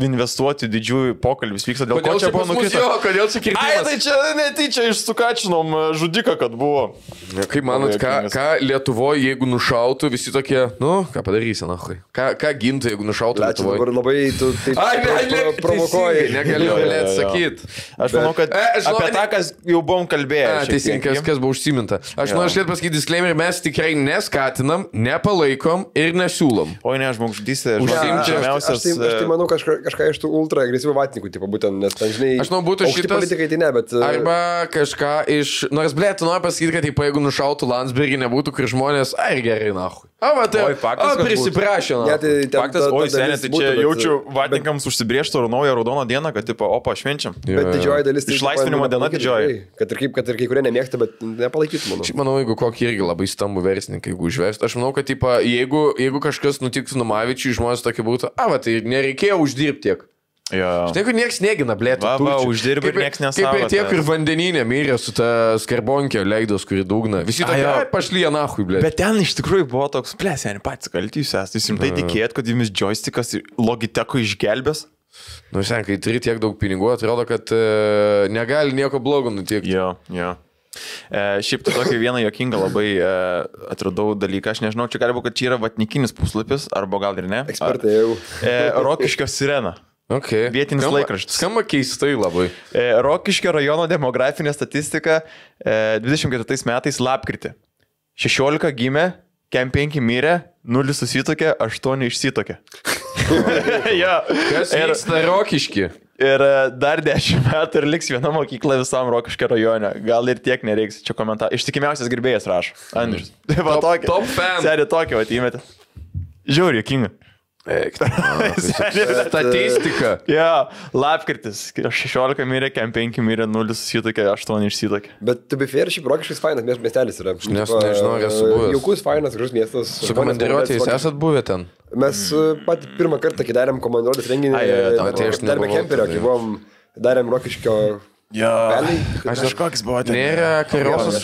investuoti didžiųjų pokalbis vyksta, dėl ko čia buvo nukrita. Kodėl čia kirtimas? Tai čia netyčia išsukačinom žudiką, kad buvo. Kaip manot, ką Lietuvoje, jeigu nušautų, visi tokie, nu, ką padarysi, nahui? Ką gintų, jeigu nušautų Lietuvoje? Dabar labai tu taip provokuoji. Negaliu, blėt, sakyt. Aš manau, kad apie tą, kas jau buvom kalbėję. Teisingai, kas buvo užsiminta. Aš noriu pasakyti disclaimer, mes tikrai neskatinam, nepalaikom ir nesiūlom. Oi, ne, žmogžudystė. Aš tai manau kažką iš tų ultra agresyvių vatnikų, tipo, būtent, nes ten, žinai, aš manau, būtų šitas politikai, tai ne, bet... Arba kažką iš... Nors, blėt, tu nori pasakyti, kad, tipo, jeigu nušautų Landsbergį, nebūtų, kur žmonės, ai, gerai, nahui. Tai Oi, faktas, kad prisiprašė. Faktas, oi, seniai, tai čia jaučiu vatnikams užsibrėžtų naują raudoną dieną, kad, tipo, opa, švenčiam. Bet didžioji dalis... Išlaisvinimo diena didžioji. Kad ir kai kurie nemėgsta, bet nepalaikytų, manau. Šiaip manau, jeigu kokį irgi labai stambų verslininką, jeigu užvest, aš manau, kad, tipo, jeigu kažkas nutiktų Numavičiui, žmonės tokie būtų, tai nereikėjo uždirbti tiek. Štai, kur nieks negina, blėtų. Uždirbi ir nieks nesako. Kaip ir tie, kur vandeninė mirė su ta skarbonkė leidos, kuri dugna. Visi tokie, pašlyja nahui, blėtų. Bet ten iš tikrųjų buvo toks, seniai, patys kalti jūs esate. Jūs rimtai tikėt, kad jumis joystickas Logitech'o išgelbės? Sen, kai turi tiek daug pinigų, atrodo, kad negali nieko blogo nutikti. Jo. Šiaip tai tokį vieną jokingą labai atradau dalyką, aš nežinau, čia gali būti, kad čia yra vatnikinis puslapis, arba gal ir ne. Ekspertai jau. Rokiškio sirena. Okay. Vietinis laikraštis. Skamba keistai labai. Rokiškio rajono demografinė statistika 24 metais lapkritį. 16 gimė, kem 5 mirė, 0 susitokė, 8 išsitokė. Kas vyksta Rokiški? Ir dar 10 metų ir liks viena mokykla visam Rokiškio rajone. Gal ir tiek nereiks. Čia komentarą. Ištikimiausias gerbėjas rašo. Andrius. Top fan. Seri tokį įmetė. Žiauri, jokinga. Statistika. Lapkritis. 16 mirė, kem 5 mirė, 0 susitokė, 8 išsitokė. Bet tu be fair, šiaip Rokiškis fainas miestelis yra. Nežinau, ar esu buvęs. Jaukus, fainas, gražus miestas. Su komandiruotėjais esat buvę ten? Mes patį pirmą kartą, kai darėm komandiruotės renginį, darėme kemperio, kai buvom, darėm Rokiškio... Aš kažkoks buvo ten. Nėra Kerosos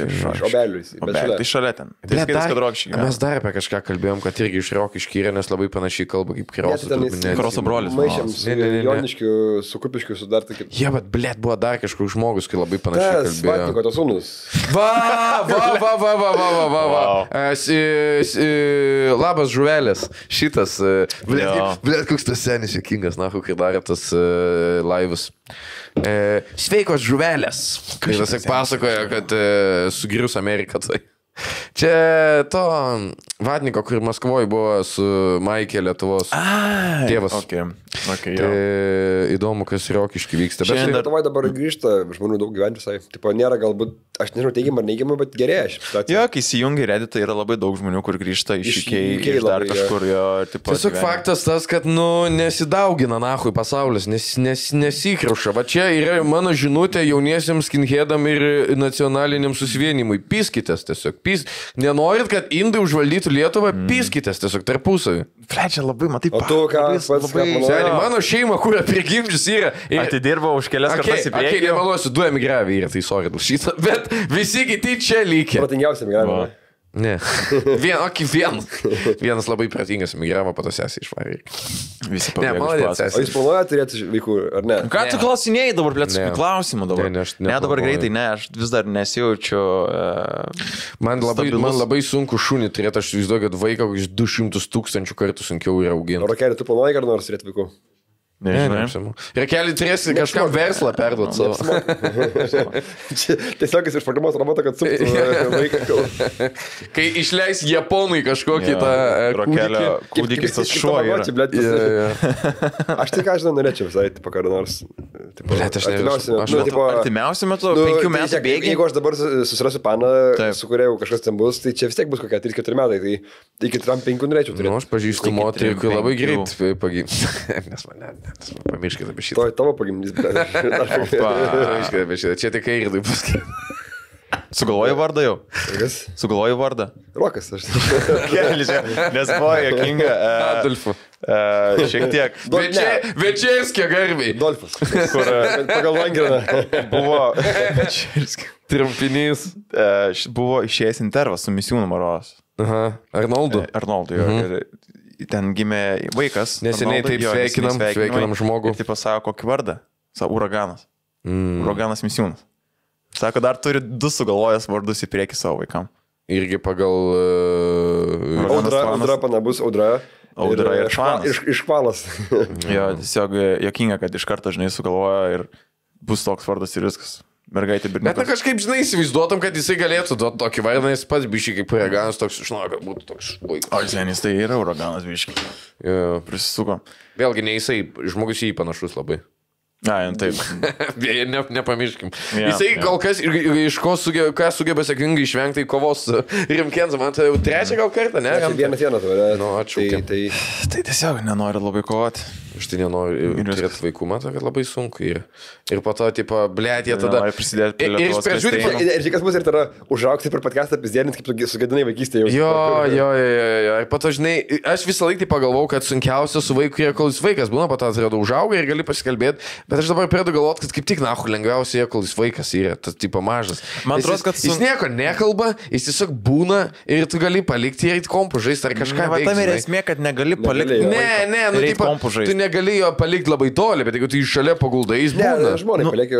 iš Obelių. Tai šalia ten. Mes dar apie kažką kalbėjom, kad irgi iš Rokiškį yra, nes labai panašiai kalba kaip Kerosos. Keroso brolis. Maišėm su Joniškiu, su Kupiškiu, su dar tokiu. Bet blėt buvo dar kažkoks žmogus, kai labai panašiai kalbėjo. Vatniko tos sūnus. Labas žuvelės. Šitas. Blėt, koks tas senis jokingas, nahu, kai darė tas laivus. Sveikos žuvelės. Kai tas pasakoja, kad sugrius Ameriką. Tai. Čia to Vatniko, kur Maskvoje buvo su Maikė Lietuvos tėvas. Okay, įdomu, kas Rokiški vyksta. Bet Lietuvoje dabar grįžta žmonių daug gyventi visai. Tipo, nėra galbūt, aš nežinau, teigiamą ar neigiamą, bet gerėja ši situacija. Kai įsijungi Redditą, yra labai daug žmonių, kur grįžta iš iš dar kažkur jo. Tiesiog faktas tas, kad, nesidaugina nahui pasaulis, nesikriuša. Va čia yra mano žinutė jauniesiems skinheadam ir nacionaliniam susivienimui. Pyskitės tiesiog. Nenorit, kad indai užvaldytų Lietuvą, pyskitės tiesiog tarpusavį. Flečia labai, matai, o tu ką mano šeima, kuria prigimdžius yra. Atidirbo už kelias kartas į priekį. Nemeluosiu, 2 emigravę yra, tai sorry dėl šitą, bet visi kiti čia lygiai. Protingiausi emigravę. Ne. Vienas labai pratingas emigravo, po to sesė išvarė. Visi pabėgo iš klasės. O jūs planuojate turėti vaikų, ar ne? Ką tu klausinėjai dabar, blėt, klausimų dabar? Ne, dabar greitai, ne, aš vis dar nesijaučiu. Man labai sunku šunį turėti, aš įsivaizduoju, kad vaiką 200 000 kartų sunkiau yra auginti. O Rakelį, tu planuoji ar nors turėti vaikų? Nežinau. Rakelį turėsi kažkam verslą perduoti savo. Tiesiog jis išprogramuos robotą, kad suptų vaiką. Kai išleis japonui kažkokį tą kūdikis tas šuo yra. Aš tik ką žinau, norėčiau visai, tipo, kada nors. Artimiausiu metu, 5 metų bėgiai. Jeigu aš dabar susirasiu paną, su kuria jau kažkas ten bus, tai čia vis tiek bus kokia 3-4 metai. Tai iki 5 norėčiau turėti. Aš pažįstu moterį, kur labai greit pagimti. Nes mane. Pamirškite apie šitą. To tavo pagimdys. Pamirškite apie šitą. Čia tik airdai paskui. Sugalvoji vardą jau? Kas? Sugalvoji vardą? Rokas, aš. Nes buvo jokinga. Adolfu. Šiek tiek. Večerskio garbiai. Dolfas. Kur pagal Langerą buvo. Trumpinys. Buvo išėjęs intervas su Misiūnu Maros. Arnoldu. Arnoldu, jo. Ten gimė vaikas. Neseniai taip sveikinam žmogų. Ir taip pasako, kokį vardą? Sako, Uraganas. Uraganas Misiūnas. Sako, dar turi 2 sugalvojęs vardus į priekį savo vaikam. Irgi pagal... Audra panabus, Audra ir Švanas. Iškvalas. Jo, tiesiog jokinga, kad iš karto, žinai, sugalvoja ir bus toks vardas ir viskas. Mergaitė berniukas. Bet kažkaip, žinai, įsivaizduotum, kad jisai galėtų duoti tokį vardą, nes pats biškai kaip uraganas toks, žinau, kad būtų toks vaikas. O senis tai yra uraganas biškai. Prisisuko. Vėlgi, ne jisai, žmogus jį panašus labai. Taip. Nepamirškim. Jisai kol kas, iš ko sugeba sėkmingai išvengti kovos Rimkenzą, man tai jau trečią gal kartą, ne? Vienas, nu, atšaukė. Tai tiesiog nenori labai kovoti. Aš tai nenoriu turėti vaikų, matau, kad labai sunku yra. Ir po to, tipo, blėt, jie tada... prisidėti prie Lietuvos klestėjimo. Ir kas bus ir tada užaugti per podcastą pizdėnint, kaip tu sugadinai vaikystėje jau. Jo. Ir po to, žinai, aš visą laiką pagalvojau, kad sunkiausia su vaiku yra, kol jis vaikas būna, po to atrodo užauga ir gali pasikalbėti. Bet aš dabar pradedu galvoti, kad kaip tik nahu lengviausia yra, kol jis vaikas yra, tas tipo mažas. Man atrodo, kad jis nieko nekalba, jis tiesiog būna ir tu gali palikti ir kompu žaisti ar kažką veikti. Tam yra esmė, kad negali palikti. Ne, nu tipo, tu negali jo palikti labai toli, bet jeigu tu iš šalia paguldai, jis būna. Ne, žmonai paliekė.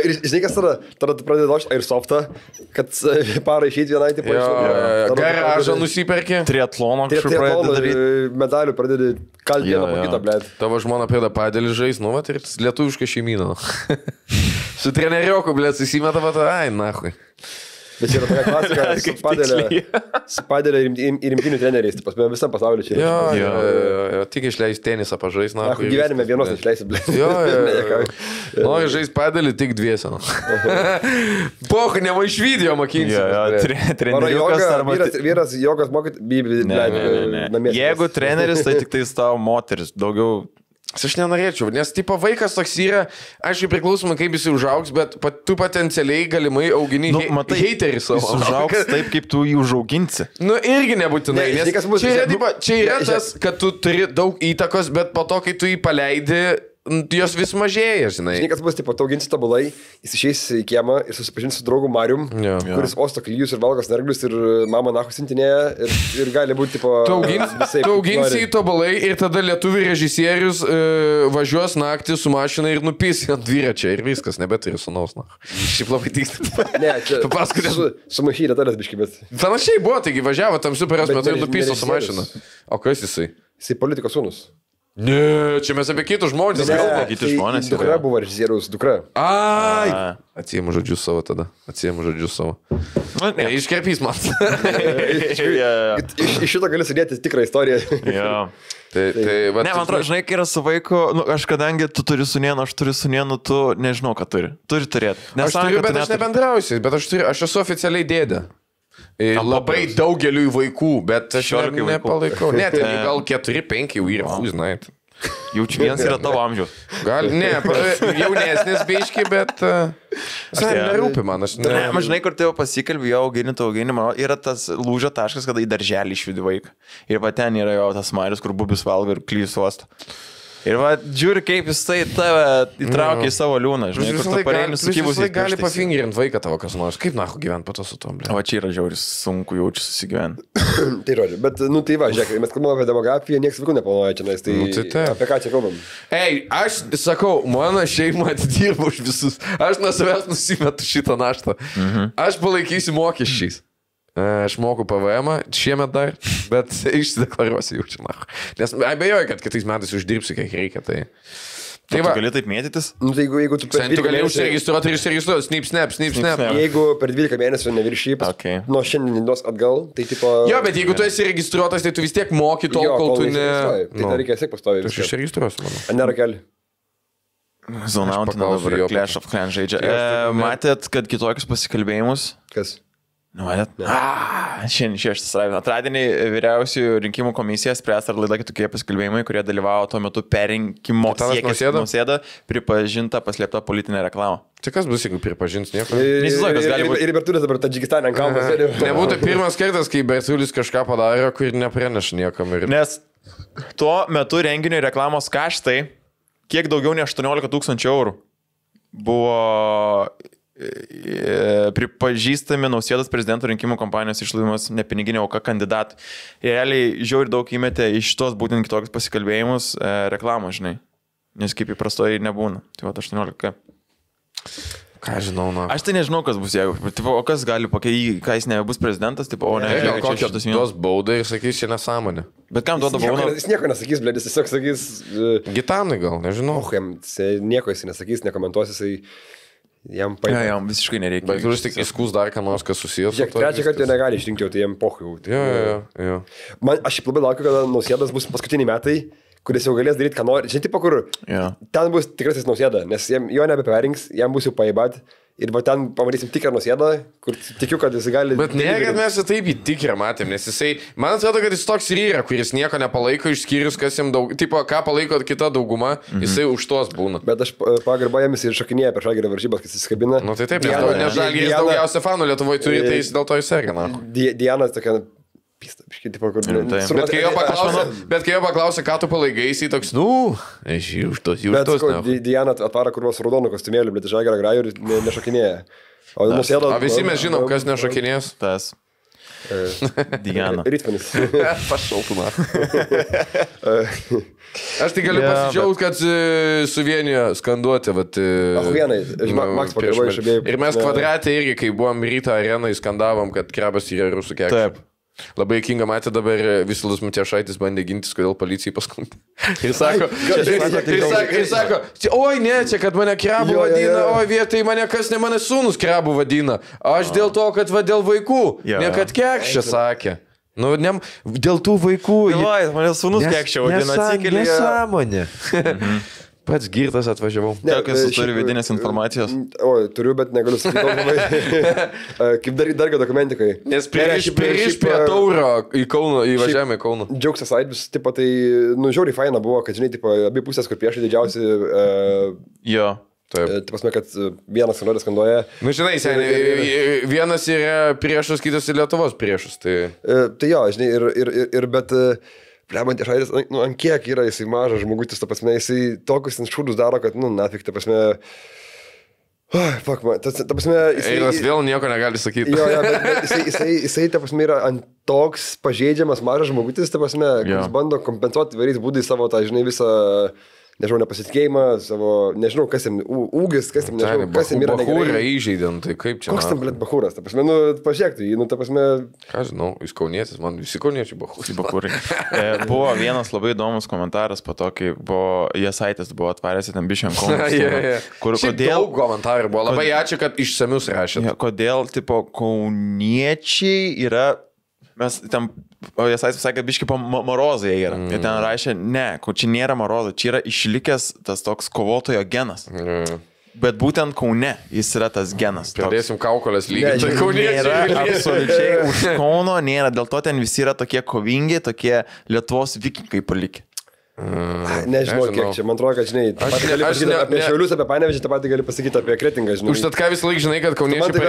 Ir žinai, kas tada tu pradedi lošti airsoftą, kad parą išėti vienai, tipo, garažą nusiperkė. Triatlono kažkur pradedi daryti. Medalių pradedi kalti vieną po kitą, blėt. Tavo žmona pradeda padėlį žais, nu, ir lietuviška šeimyna. Su treneriuoku, blėt, susimeta, bet ai, nahui. Bet yra tokia klasika su padėlė ir rimtinių treneriais, taip pat visam pasauliu čia. Jo, tik išleis tenisą pažais, na. Gyvenime vienos išleisi, blėt. Jo. Nori žais padėlį tik dviesą. Poch, nema iš video mokinsi. Treneriukas arba... Vyras jogos mokyt, ne. Jeigu treneris, tai tik tai tavo moteris, daugiau... Aš nenorėčiau, nes tipo vaikas toks yra, aišku, priklausomai kaip jis užaugs, bet tu potencialiai galimai augini haterį savo. Jis užaugs taip, kaip tu jį užauginsi. Nu, irgi nebūtinai, nes čia yra tas, kad tu turi daug įtakos, bet po to, kai tu jį paleidi, jos vis mažėja, žinai. Žinai, kas bus, tipo, tauginsi tobulai, jis išeis į kiemą ir susipažins su draugu Marium, kuris osto klyjus ir valgos nerglius ir mama nahu sintinėja ir gali būti, tipo... Tauginsi į tobulai ir tada lietuvių režisierius važiuos naktį su mašina ir nupys ant dviračio ir viskas, nebeturi sunaus, nahu. Šiaip labai tiksliai. Ne, čia sumaišyta taras biški, bet... Panašiai buvo, taigi važiavo tam superos metu ir nupyso su mašina. O kas jisai? Jisai politikos sūnus. Ne, čia mes apie kitus žmonės kalbame. Kiti žmonės. Dukra buvo režisieriaus dukra. Ai! Atsiemu žodžius savo tada. Iškerpys man. Iš šito gali sudėti tikrą istoriją. Ne, man atrodo, žinai, kai yra su vaiku, aš kadangi tu turi sūnėną, aš turiu sūnėną, tu nežinau, ką turi. Turi turėti. Aš turiu, bet aš nebendrausiu, bet aš esu oficialiai dėdė. Labai daugeliui vaikų, bet aš nepalaikau. Net gal 4-5 jau yra, žinai. Jaučiu vienas yra tavo amžiaus. Gal, ne, jaunesnis biški, bet... nerūpi man, aš ne... Man žinai, kur tėvo pasikalbė, jo auginimą, yra tas lūžio taškas, kada į darželį išvedi vaiką. Ir va ten yra jo tas Marius, kur bubis valgo ir klys uosto. Ir va, žiūri, kaip jis tai tave įtraukia į savo liūną, žinai, kur tu pareini sukybus. Jis gali pafingerinti vaiką tavo kas nors. Kaip nahu gyventi po to su tom, blė? O čia yra žiauris, sunku jaučiu susigyventi. Tai žodžiu, bet, nu tai va, žiūrėk, mes kalbame apie demografiją, niekas vaikų neplanuoja čia, nes tai apie ką čia kalbam? Ei, aš sakau, mano šeima atidirba už visus. Aš nuo savęs nusimetu šitą naštą. Aš palaikysiu mokesčiais. Aš moku PVM šiemet dar, bet išsideklaruosiu jau čia. Nes abejoju, kad kitais metais uždirbsiu, kiek reikia. Tai va. Tu gali taip mėtytis? Nu, tai jeigu tu per 12 mėnesių... Tu gali užsiregistruoti ir išsiregistruoti. Snip. Jeigu per 12 mėnesių neviršypas, nuo šiandienos atgal, tai tipo... Jo, bet jeigu tu esi registruotas, tai tu vis tiek moki tol, kol tu ne... Tai dar reikia siek pastovi. Tu išsiregistruosiu, manau. Ar nėra keli? Zonautina dabar Clash of Clans žaidžia. Matėt, kad kitokius pasikalbėjimus? Kas? Nu, šiandien šeštas straipsnis. Antradienį vyriausiųjų rinkimų komisija spręs, ar laida kitokie paskelbėjimai, kurie dalyvavo tuo metu perrinkimo Nausėda pripažinta paslėpta politinė reklama. Tai kas bus, jeigu pripažins nieko? Ir Bertulis dabar Tadžikistane ant kalno sėdi. Nebūtų pirmas kartas, kai Bertulis kažką padarė, kur nepraneša niekam. Nes tuo metu renginio reklamos kaštai kiek daugiau nei 18 000 eurų buvo pripažįstami Nausėdos prezidento rinkimų kampanijos išlaidomas nepiniginė auka kandidatų. Realiai žiauriai daug įmetė iš tos būtent kitokius pasikalbėjimus reklamą, žinai. Nes kaip įprastoji nebūna. Tai va 18. Ką žinau, na. Aš tai nežinau, kas bus, jeigu. Tipo, o kas gali pakeisti, ką jis nebus prezidentas, tipo, o ne. Kokios tos baudai ir sakys, čia nesąmonė. Bet kam duoda baudą? Jis nieko nesakys, blėdis, tiesiog sakys... Gitanai gal, nežinau. Nieko jis nesakys, nekomentuos, jisai... Jam paima. Ja, jam visiškai nereikia. Bet jūs tik įskūs dar ką nors, kas susijęs. Žiūrėk, trečią kartą negali išrinkti, tai jam pochų. Jo. Man, aš labai laukiu, kada Nausėdas bus paskutiniai metai, kuris jau galės daryti, ką nori. Žinai, tipo, kur ten bus tikrasis Nausėda, nes jo nebeperrinks, jam bus jau paibat. Ir va ten pamatysim tikrą Nausėdą, kur tikiu, kad jis gali... Bet ne, kad mes taip į tikrą matėm, nes jisai, man atrodo, kad jis toks ir yra, kuris nieko nepalaiko, išskyrus, kas jam daug... Tipo, ką palaiko kita dauguma, jisai už tos būna. Bet aš pagarbą jam ir šokinėja per Žalgirio varžybas, kai jis skabina. Nu tai taip, nes Žalgiris daugiausia fanų Lietuvoje turi, tai jis dėl to įsergina. Diana tokia... Pista, biškai, tipo, kur... Bet kai jo paklausė, ką tu palaikai, jisai toks, aš už tos jūs tos. Bet Diana atvara kur nors raudonų kostiumėlių, bet Žalgirio grajų ir nešokinėja. O Nausėda... O visi mes žinom, kas nešokinės. Tas. Diana. Rytmenis. Pašaltų, na. Aš tai galiu pasidžiaugti, kad suvienijo skanduoti. Vienai, Maks pagalvoja iš abiejų. Ir mes Kvadratė irgi, kai buvom ryto arenai, skandavom, kad Krabas yra rusų kekas. Taip. Labai kinga matė dabar Visilas Matijošaitis bandė gintis, kodėl policijai paskundė. Ir sako, oi ne, čia kad mane Krabu vadina, oi vietai mane kas ne mane sūnus Krabu vadina. Aš dėl to, kad va dėl vaikų, ne kad Kekščia sakė. Nu, dėl tų vaikų. Mane sūnus Kekščia vadina, atsikėlė. Nesąmonė. Pats girtas atvažiavau. Kokios turi vidinės informacijos? O, turiu, bet negaliu sakyti. Kaip dargi dokumentikai. Nes prieš prie Tauro įvažiavome į Kauną. Džiaugsas Aidvis, tipo, tai, žiauriai faina buvo, kad, žinai, tipo, abi pusės, kur priešai didžiausi... Jo. Taip, pasme, kad vienas skanduoja. Nu, žinai, vienas yra priešas, kitas yra Lietuvos priešas. Tai jo, žinai, ir bet... Plemant Išaidis, ant kiek yra jisai mažas žmogutis, ta prasme, jisai tokius šūdus daro, kad, nafik, ta prasme... Fuck, man, ta prasme... Eilas vėl nieko negali sakyti. Jo, bet jisai, ta prasme, yra ant toks pažeidžiamas mažas žmogutis, ta prasme, kuris bando kompensuoti įvairiais būdais savo tą, žinai, visą... Nežinau, nepasitikėjimą, savo, nežinau, kas jam, ūgis, kas jam, nežinau, kas jam yra negerai. Bahūrą įžeidėm, tai kaip čia? Koks tam, blėt, Bahūras, ta prasme, pažiūrėk, ta prasme... Ką žinau, jis kaunietis, man visi kauniečiai Bahūrai. Buvo vienas labai įdomus komentaras po to, kai Jasaitis buvo atvaręs į ten bišėm Kauną. Kodėl... Daug komentarų buvo, labai ačiū, kad išsamius rašėt. Kodėl, tipo, kauniečiai yra... Mes ten, Jasaitis sakė, kad biški po Morozai yra. Ir ten rašė, ne, čia nėra Morozai, čia yra išlikęs tas toks kovotojo genas. Bet būtent Kaune jis yra tas genas. Pradėsim kaukolės lygį. Tai Kauniečiai absoliučiai už Kauno nėra, dėl to ten visi yra tokie kovingi, tokie Lietuvos vikingai palikę. Nežinau, kiek čia, man atrodo, kad, žinai, apie Šiaulius, apie Panevėžį, tą patį gali pasakyti apie Kretingą, žinai. Užtat ką visą laiką žinai, kad kauniečiai... Man tai,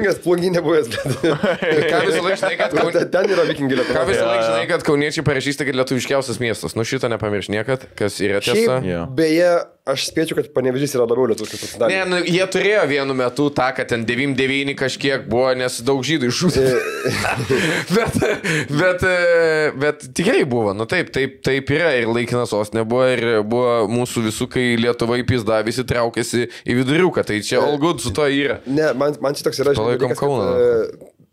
kad plungį nebuvęs, bet... Ką visą laiką žinai, kad... Ten yra vikingai Lietuvos. Ką visą laiką žinai, kad kauniečiai parašysta, kad lietuviškiausias miestas. Nu šitą nepamirš niekad, kas yra tiesa. Beje, aš spėčiau, kad Panevėžys yra labiau lietuviškas pasidarė. Ne, jie turėjo vienu metu tą, kad ten 9-9 kažkiek buvo, nes daug žydų išžudė. bet tikrai buvo, nu taip yra ir laikinas sostinė buvo ir buvo mūsų visų, kai Lietuvai pizda, visi traukėsi į viduriuką, tai čia all good su to yra. Ne, man čia toks yra, žinai,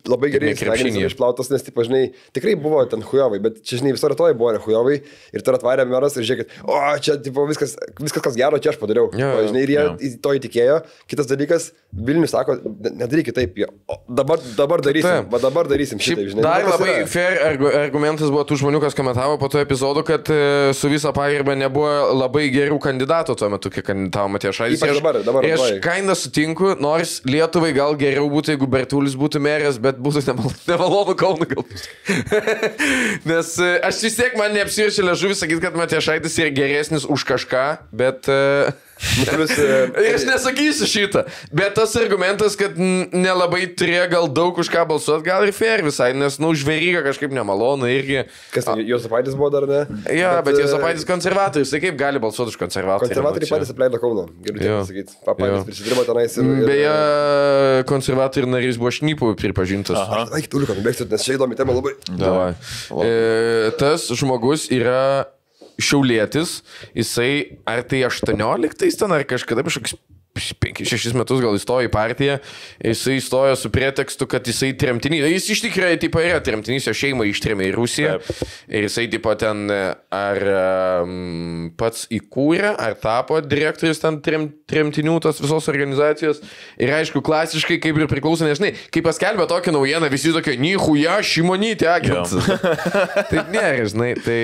labai gerai smegenys išplautas, nes, taip, žinai, tikrai buvo ten hujovai, bet čia, žinai, viso rytoj buvo hujovai ir tar atvarė meras ir žiūrėkit, o, čia, tipo, viskas, kas gero, čia aš padariau. Žinai, ir jie to įtikėjo. Kitas dalykas, Vilnius sako, nedarykit taip, dabar darysim šitaip, žinai. Dar labai fair argumentas buvo tų žmonių, kas komentavo po to epizodu, kad su visą pagarbą nebuvo labai gerų kandidatų tuo metu, kai kandidatavo Matijošaitis. Ir aš kaina sutinku, nors Lietuvai gal geriau būtų, jeigu Bertulis būtų meras, bet būtų nemalonu Kaunui galbūt. Nes aš vis tiek man neapsiverčia liežuvis sakyti, kad Matijošaitis yra geresnis už kažką, bet... Ir aš nesakysiu šitą, bet tas argumentas, kad nelabai turėjo gal daug už ką balsuoti, gal ir fair visai, nes, žvėryga kažkaip nemalonu irgi. Kas, Josapaitis buvo dar, ne? Ja, bet Josapaitis konservatorius, tai kaip gali balsuoti už konservatorių? Konservatoriai patys apleido Kauną, galiu taip pasakyti. Papaitis prisidirbo tenais ir... Beje, konservatorių narys buvo šnipų pripažintas. Eik, tu liuką, nubėgsiu, nes čia įdomi tema labai. Tas žmogus yra šiaulietis, jisai ar tai 18 ten, ar kažkada kažkoks 5-6 metus gal įstojo į partiją, jisai įstojo su pretekstu, kad jisai tremtinys, jis iš tikrųjų tipo yra tremtinys, jo šeimą ištrėmė į Rusiją. Taip. Ir jisai tipo ten ar pats įkūrė, ar tapo direktorius ten tremtinių tos visos organizacijos. Ir aišku, klasiškai kaip ir priklauso, nežinai, kai paskelbė tokią naujieną, visi tokie, nichuja, Šimonytė agentas. Tai nėra, žinai, tai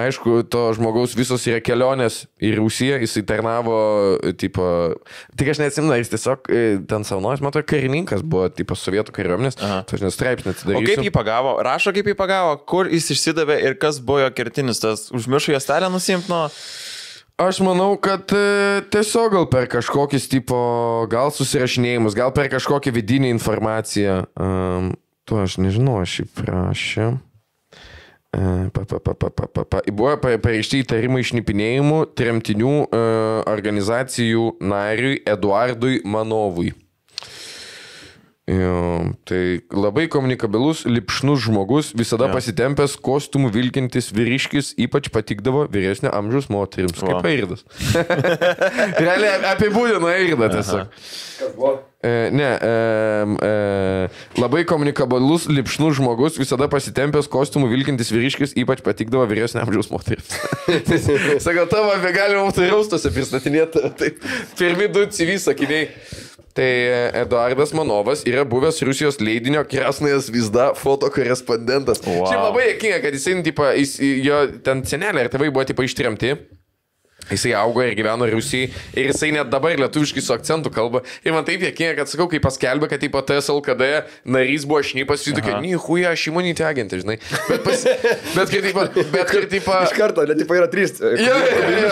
aišku, to žmogaus visos yra kelionės į Rusiją, jisai tarnavo, tipo, tik aš neatsimenu, jis tiesiog ten savanorius, matau, karininkas buvo, tipo, sovietų kariuomenės, tai aš nestraipsnį atsidarysiu. O kaip jį pagavo? Rašo, kaip jį pagavo, kur jis išsidavė ir kas buvo jo kertinis, tas užmiršo juostelę nusiimt nuo... Aš manau, kad tiesiog gal per kažkokius tipo, gal susirašinėjimus, gal per kažkokią vidinę informaciją. Tu aš nežinau, aš jį prašė. Buvo pareišti įtarimai šnipinėjimų tremtinių organizacijų nariui Eduardui Manovui. Jo, tai labai komunikabilus, lipšnus žmogus, visada pasitempęs, kostiumų vilkintis vyriškis, ypač patikdavo vyresnio amžiaus moterims. Kaip Airdas. Realiai apibūdino Airdą tiesiog. Kas buvo? Labai komunikabilus, lipšnus žmogus, visada pasitempęs, kostiumų vilkintis vyriškis, ypač patikdavo vyresnio amžiaus moterims. Sakau, tavo apie galima raustose pristatinėti. Tai pirmi 2 CV sakiniai. Tai Eduardas Manovas yra buvęs Rusijos leidinio Krasnaja Zvizda fotokorespondentas. Wow. Šiaip labai dėkinga, kad jisai, jo ten senelė ir tėvai buvo ištremti. Jisai augo ir gyveno Rusijai ir jisai net dabar lietuviškai su akcentu kalba. Ir man taip dėkinga, kad sakau, kai paskelbė, kad tipo TSLKD narys buvo šnipas, jis tokia, nichuja, Šimonytė agentė, žinai. Bet kai tipo... Iš karto, net tipo yra 3.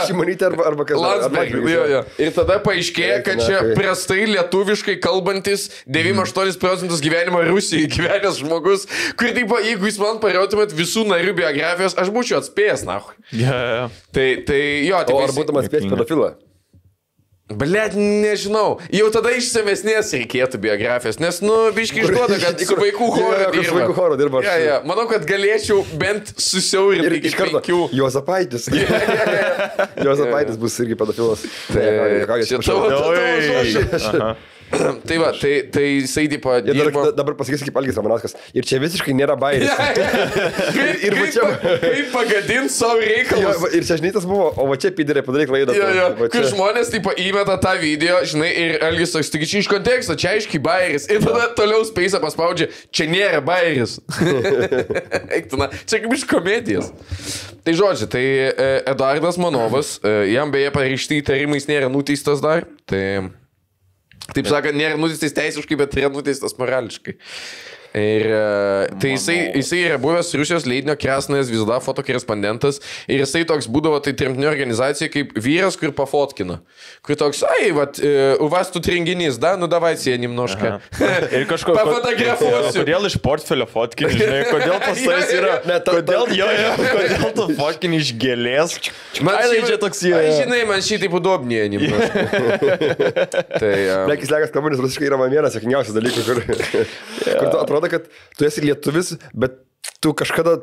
Šimonytė arba kas. Landsbergis. Ir tada paaiškėja, kad čia prastai lietuviškai kalbantis 98% gyvenimo Rusijai gyvenęs žmogus, kur tipo, jeigu jūs man parautumėt visų narių biografijos, aš būčiau atspėjęs, na. Tai jo, tik ar būtum atspėjęs pedofilą? Blet, nežinau. Jau tada išsamesnės reikėtų biografijos, nes, biškai išduoda, kad su vaikų choro dirba. Manau, kad galėčiau bent susiaurinti iki 5. Juozapaitis. Juozapaitis bus irgi pedofilas. Tai va, tai jisai tipo... Dabar pasakysiu kaip Algis Ramanauskas. Ir čia visiškai nėra bairis. Kaip pagadint savo reikalus. Ir čia žinai tas buvo, o va čia pidėrė padaryk laidą. Kai žmonės tipo įmeta tą video, žinai, ir Algis toks, tik čia iš konteksto, čia aiškiai bairis. Ir tada toliau Space'ą paspaudžia, čia nėra bairis. Eiktina, čia kaip iš komedijos. Tai žodžiu, tai Eduardas Manovas, jam beje pareišti įtarimais nėra nuteistas dar. Taip sakant, nėra nuteistas teisiškai, bet yra nuteistas morališkai. Ir tai jisai yra buvęs Rusijos leidinio Krasnaja Zvizda fotokorespondentas ir jisai toks būdavo tai tremtinių organizacija kaip vyras, kur pafotkina. Kur toks, vat, u vas tu renginys, da, nu davai sėje немножко. Ir kažko pafotografuosiu. Kodėl iš portfelio fotkini, žinai, kodėl pasais yra, kodėl tu fotkini iš gėlės. Man čia toks yra. Žinai, man šitaip udobnėje немножко. Lekis lekas komunis rusiškai yra man vienas sėkmingiausias dalykų, kur tu atrodo, kad tu esi lietuvis, bet tu kažkada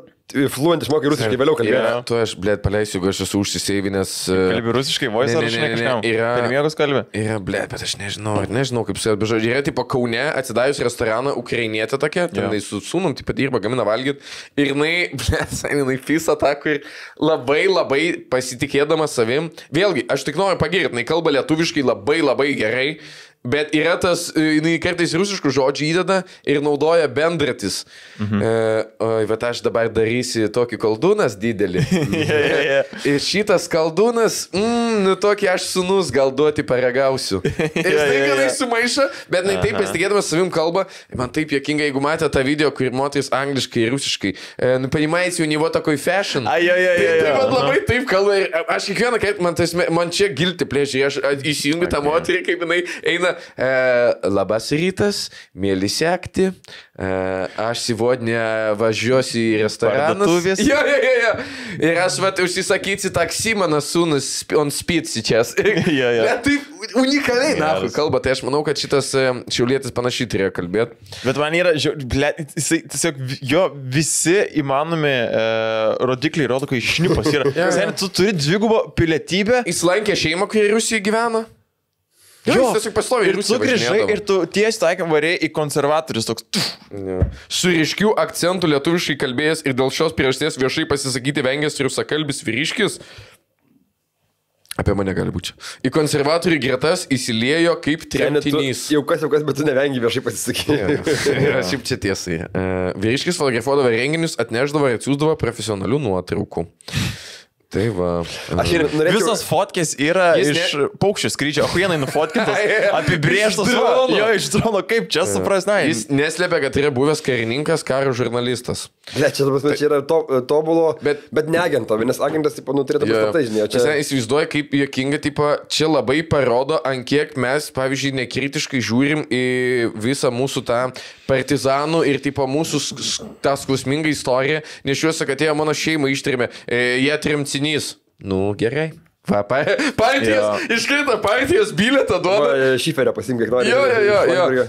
fluent išmokai rusiškai vėliau kalbėjai. Tu aš, blėt, paleisiu, jeigu aš esu užsiseivinęs. Kalbi rusiškai, voice ar kažkam? Per mėgus kalbė? Yra, blėt, bet aš nežinau kaip su jais. Yra tipo Kaune, atsidarius restoraną, ukrainietė tokia, ten su sūnum, taip pat dirba, gamina valgyt. Ir jinai fisa tą, kur labai pasitikėdama savim. Vėlgi, aš tik noriu pagirti, jinai kalba lietuviškai labai gerai. Bet yra tas, jinai kartais rusiškų žodžių įdeda ir naudoja bendratis. Bet aš dabar darysiu tokį koldūnas didelį. Ir šitas koldūnas, tokį aš sūnus gal duoti paragausiu. Ir tai, kad jis sumaišo, bet jinai taip pasitikėdamas savim kalba. Man taip juokinga, jeigu matė tą video, kur moteris angliškai ir rusiškai. Понимаете, у него такой fashion. Tai man labai taip kalba. Ir aš kiekvieną kartą, man čia gilti plėžiai. Aš įsijungiu tą moterį, kaip jinai eina. Labas rytas, mėly sekti. Aš сегодня važiuosiu į restoranus. Ir aš užsisakysiu taksi, mano sūnus, on speed сейчас. Taip unikaliai, nahu, kalba. Tai aš manau, kad šitas šiaulietis panašiai turėjo kalbėti. Bet man yra, tiesiog jo visi įmanomi rodikliai rodo, kai šnipas yra. Tu turi dvigubą pilietybę. Jis lankė šeimą, kai Rusija gyvena. Jis tiesiog pastovi ir tu grįžai ir tu tiesiai taikam variai į konservatorius toks. Su ryškiu akcentu lietuviškai kalbėjęs ir dėl šios priežasties viešai pasisakyti vengęs rusakalbis vyriškis. Apie mane gali būti. Į konservatorių gretas įsiliejo kaip tremtinys. Jau kas, bet tu nevengi viešai pasisakyti. Šiaip čia tiesai. Vyriškis fotografuodavo renginius, atneždavo ir atsiųsdavo profesionalių nuotraukų. Tai va. Visos fotkės yra iš paukščio skrydžio. Huienai nufotkintas, apibrėžtas. Jo, iš drono, kaip čia suprasnai. Jis neslėpė, kad yra buvęs karininkas, karo žurnalistas. Ne, čia yra tobulo, bet ne agento, nes agentas, turėtų pastatai, žinai. Čia įsivaizduoja, kaip juokinga, čia labai parodo, ant kiek mes, pavyzdžiui, nekritiškai žiūrim į visą mūsų tą partizanų ir mūsų tą skausmingą istoriją, nes šiuose, kad atėjo mano šeimą ištrėmė, jie tremtinys. Nu, gerai. Va, partijos, iškrito partijos bilietą duoda. Šiferio pasimk, kiek nori. Jo.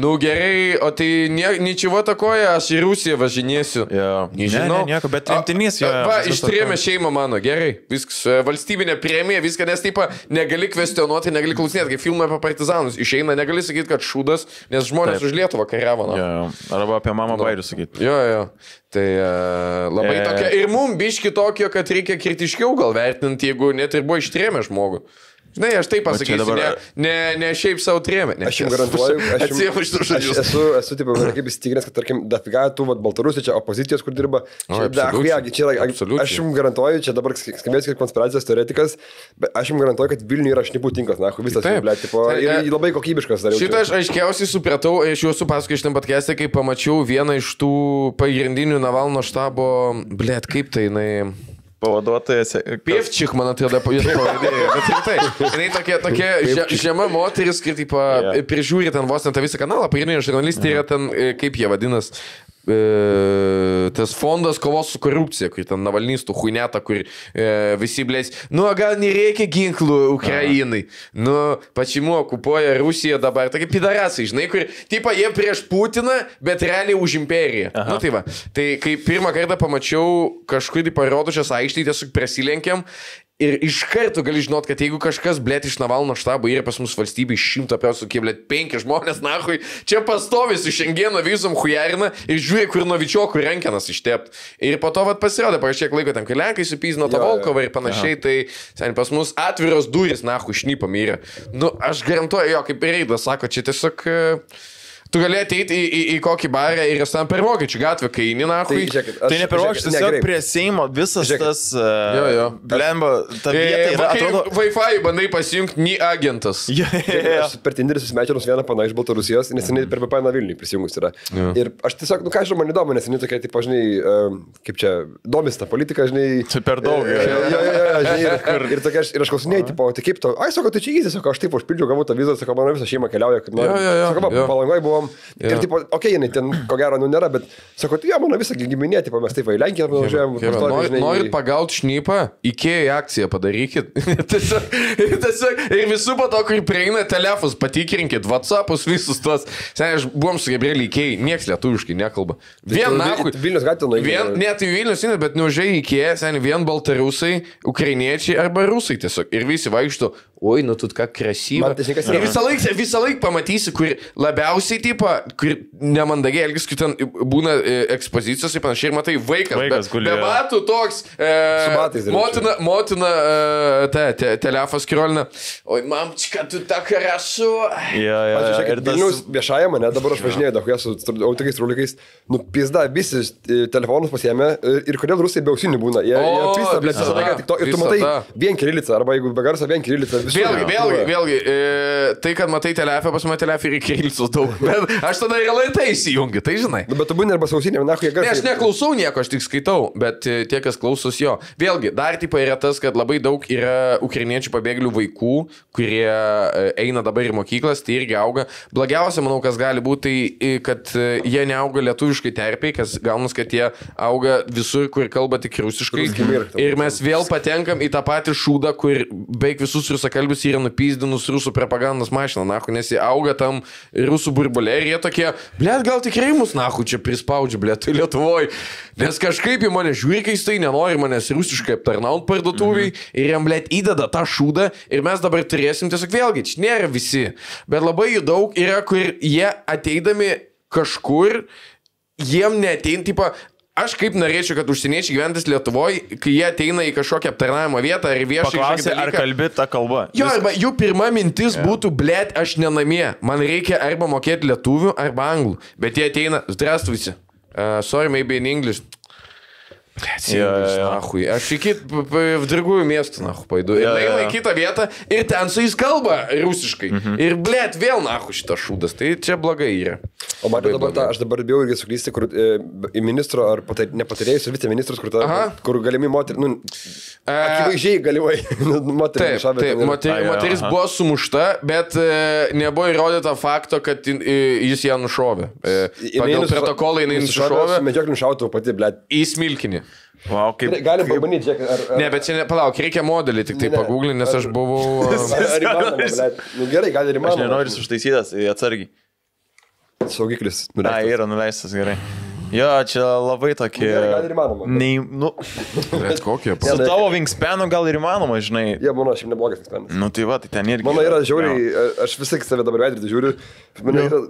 Nu gerai, o tai ničiavo takoja, aš į Rusiją važinėsiu. Nežinau. Nieko, bet tremtinys jo. Va, ištrėmė šeimą mano, gerai. Viskas, valstybinė premija, viską, nes taip negali kvestionuoti, negali klausinėti, kai filmai apie partizanus išeina, negali sakyti, kad šūdas, nes žmonės už Lietuvą kariavo. Arba apie mamą bairių sakyti. Jo. Tai labai tokia ir mums biški tokio, kad reikia kritiškiau gal vertinti, jeigu net ir buvo ištrėmę žmogų. Žinai, aš taip pasakysiu, dabar... ne šiaip savo trėmė. Aš jums garantuoju, esu taip, kaip įsitikinęs, kad, tarkim, dafiga tų Baltarusių, čia opozicijos, kur dirba, aš jums garantuoju, čia dabar skambės kaip konspiracijos teoretikas, bet aš jums garantuoju, kad Vilniuje yra šnipų tinklas, visas, ir labai kokybiškas. Šitą aš aiškiausiai supratau, aš jau supasakojau šitam podcast'e, kai pamačiau vieną iš tų pagrindinių Navalno štabo, kaip tai, pavaduotojas. Pievčik, man atrodo, jis pavadėjo, bet rimtai. Jis tokia žema moteris, kai prižiūri ten vos net tą visą kanalą, pagrindinė žurnalistė yra ten, kaip jie vadinas, tas fondas kovos su korupcija, kur ten Navalnystų huineta, kur visi blės, gal nereikia ginklų Ukrainai, pačimu okupuoja Rusiją dabar, tokie pidarasai, žinai, kur, jie prieš Putiną, bet realiai už imperiją. Tai kai pirmą kartą pamačiau kažkur parodočias aikštį, tiesiog prasilenkiam. Ir iš karto gali žinot, kad jeigu kažkas, blėt, iš Navalno štabo yra pas mus valstybė 100%, blėt, 5 žmonės, nahui, čia pastovi su Šengeno vizom hujarina ir žiūri, kur Novičiokų renkenas ištept. Ir po to pasirodė, kažkiek laiko ten, kai Lenkai supyzino tą Volkovą ir panašiai, tai sen, pas mus atviros durys, nahui, šnipam yra. Aš garantuoju, jo, kaip Reidas sako, čia tiesiog... Tu gali ateiti į kokį barą ir esi tam per Vokiečių gatvę, kai eini, nahui. Tai ne per Vokiečių, tiesiog prie Seimo visas tas... Blemba, ta vieta yra, atrodo... Wi-Fi bandai pasijungti, nei agentas. Aš per Tinderį susimečiau vieną pana iš Baltarusijos, nes jinai per BPN Vilniui prisijungus yra. Ir aš tiesiog, ką žinau, man įdomu, nes jinai tokia, taip, žinai, kaip čia, domis tą politiką, žinai... Tai per daug. Ir aš klausinėjau, tipo, tai kaip to, sako, tai čia įzis, sako, aš taip užpildžiau, gavau tą vizą, sako, mano visą šeimą keliauja, kaip nori. Palangoj buvo. Ir tipo, jinai ten ko gero nėra, bet sako, tai mano visą giminė, tipo, mes taip į Lenkiją važiuojam. Norit pagauti šnipą, IKEA akciją padarykit. Tiesiog, ir visų po to, kur prieina telefus, patikrinkit, WhatsAppus, visus tos. Seniai, aš buvom su Gabrielį IKEA, nieks lietuviškai nekalba. Vilnius gatvė ne, tai Vilnius, bet neužiai IKEA, seniai, vien baltarusai, ukrainiečiai arba rusai tiesiog. Ir visi vaikšto, oi, tu ką krasyva. Ir visą laiką pamatysi, kur labiausiai, kur nemandagiai elgis, kai ten būna ekspozicijos ir panašiai, ir matai vaikas be batų toks, motina telefas krolina, oi, mamčka, tu ta karasu. Ir Vilnius viešąją mane, dabar aš važinėjau, daug su autokais, rulikais, pizda, visi telefonus pasiėmė ir kodėl rusai be ausinių būna. Jie pizda, blėt, ir tu matai vien kirilicą, arba jeigu be garso vien kirilicą. Vėlgi, tai, kad matai telefą, pas mane telefą ir kirilicos daug. Bet aš tada ir LRT įsijungiu, tai žinai. Bet tu būni arba sausinė, na, jie garsiai. Ne, aš neklausau nieko, aš tik skaitau, bet tie, kas klausos jo. Vėlgi, dar yra tas, kad labai daug yra ukrainiečių pabėgėlių vaikų, kurie eina dabar į mokyklas, tai irgi auga. Blogiausia, manau, kas gali būti, tai kad jie neauga lietuviškai terpiai, kas gaunas, kad jie auga visur, kur kalba tik rusiškai. Ir mes vėl patenkam į tą patį šūdą, kur beveik visus rusakalbius rusakalbius yra nupyzdinus rusų propagandos mašiną, nahu, nes jie auga tam rusų burbulė ir jie tokie, blėt, gal tikrai mus, nahu, čia prispaudžia, blėt, tai Lietuvoj. Nes kažkaip į mane žiūri keistai, nenori manęs rusiškai aptarnaut parduotuviai ir jam, blėt, įdeda tą šūdą ir mes dabar turėsim tiesiog vėlgi, čia nėra visi, bet labai jų daug yra, kur jie ateidami kažkur, jiem neateina, tipo, aš kaip norėčiau, kad užsieniečiai gyventis Lietuvoje, kai jie ateina į kažkokią aptarnavimo vietą ar viešą Paklausė, ar kalbi tą kalbą. Jo, arba jų pirma mintis būtų, blėt, aš nenamie, man reikia arba mokėti lietuvių, arba anglų, bet jie ateina, здравствуйте. Sorry, maybe in English. Нахуй. Aš в другую место, нахуй, paidu. Ir eina į kitą vietą ir ten su jais kalba rusiškai. Ir, blėt, vėl, nahui, šitas šūdas. Tai čia blogai yra. O matau dabar aš dabar bijau irgi suklysti, kur į ministro ar nepatarėjus ir viceministrus, kur galimi moterį, akivaizdžiai galimai moterį šavė. Taip, moteris buvo sumušta, bet nebuvo įrodyta fakto, kad jis ją nušovė. Pagal protokolą jinai nušovė. Medžioklį nušautų pati, blėt. Į smilkinį. Wow, galim pabandyti, žiūrėk. Ne, bet čia palauk, reikia modelį tik tai pagūglinti, nes aš buvau... Ar įmanoma, blėt. Gerai, gal ir įmanoma. Aš nenoriu užtaisytas, atsargiai. Saugiklis. Yra nuleistas gerai. Jo, čia labai tokie... Gal ir įmanoma. Bet kokie? Su tavo wingspanu gal ir įmanoma, žinai. Jie, mano, šiaip neblogas wingspanas. Nu tai va, tai ten irgi... Mano yra žiauriai, aš visai save dabar veidrodį žiūriu. Mane yra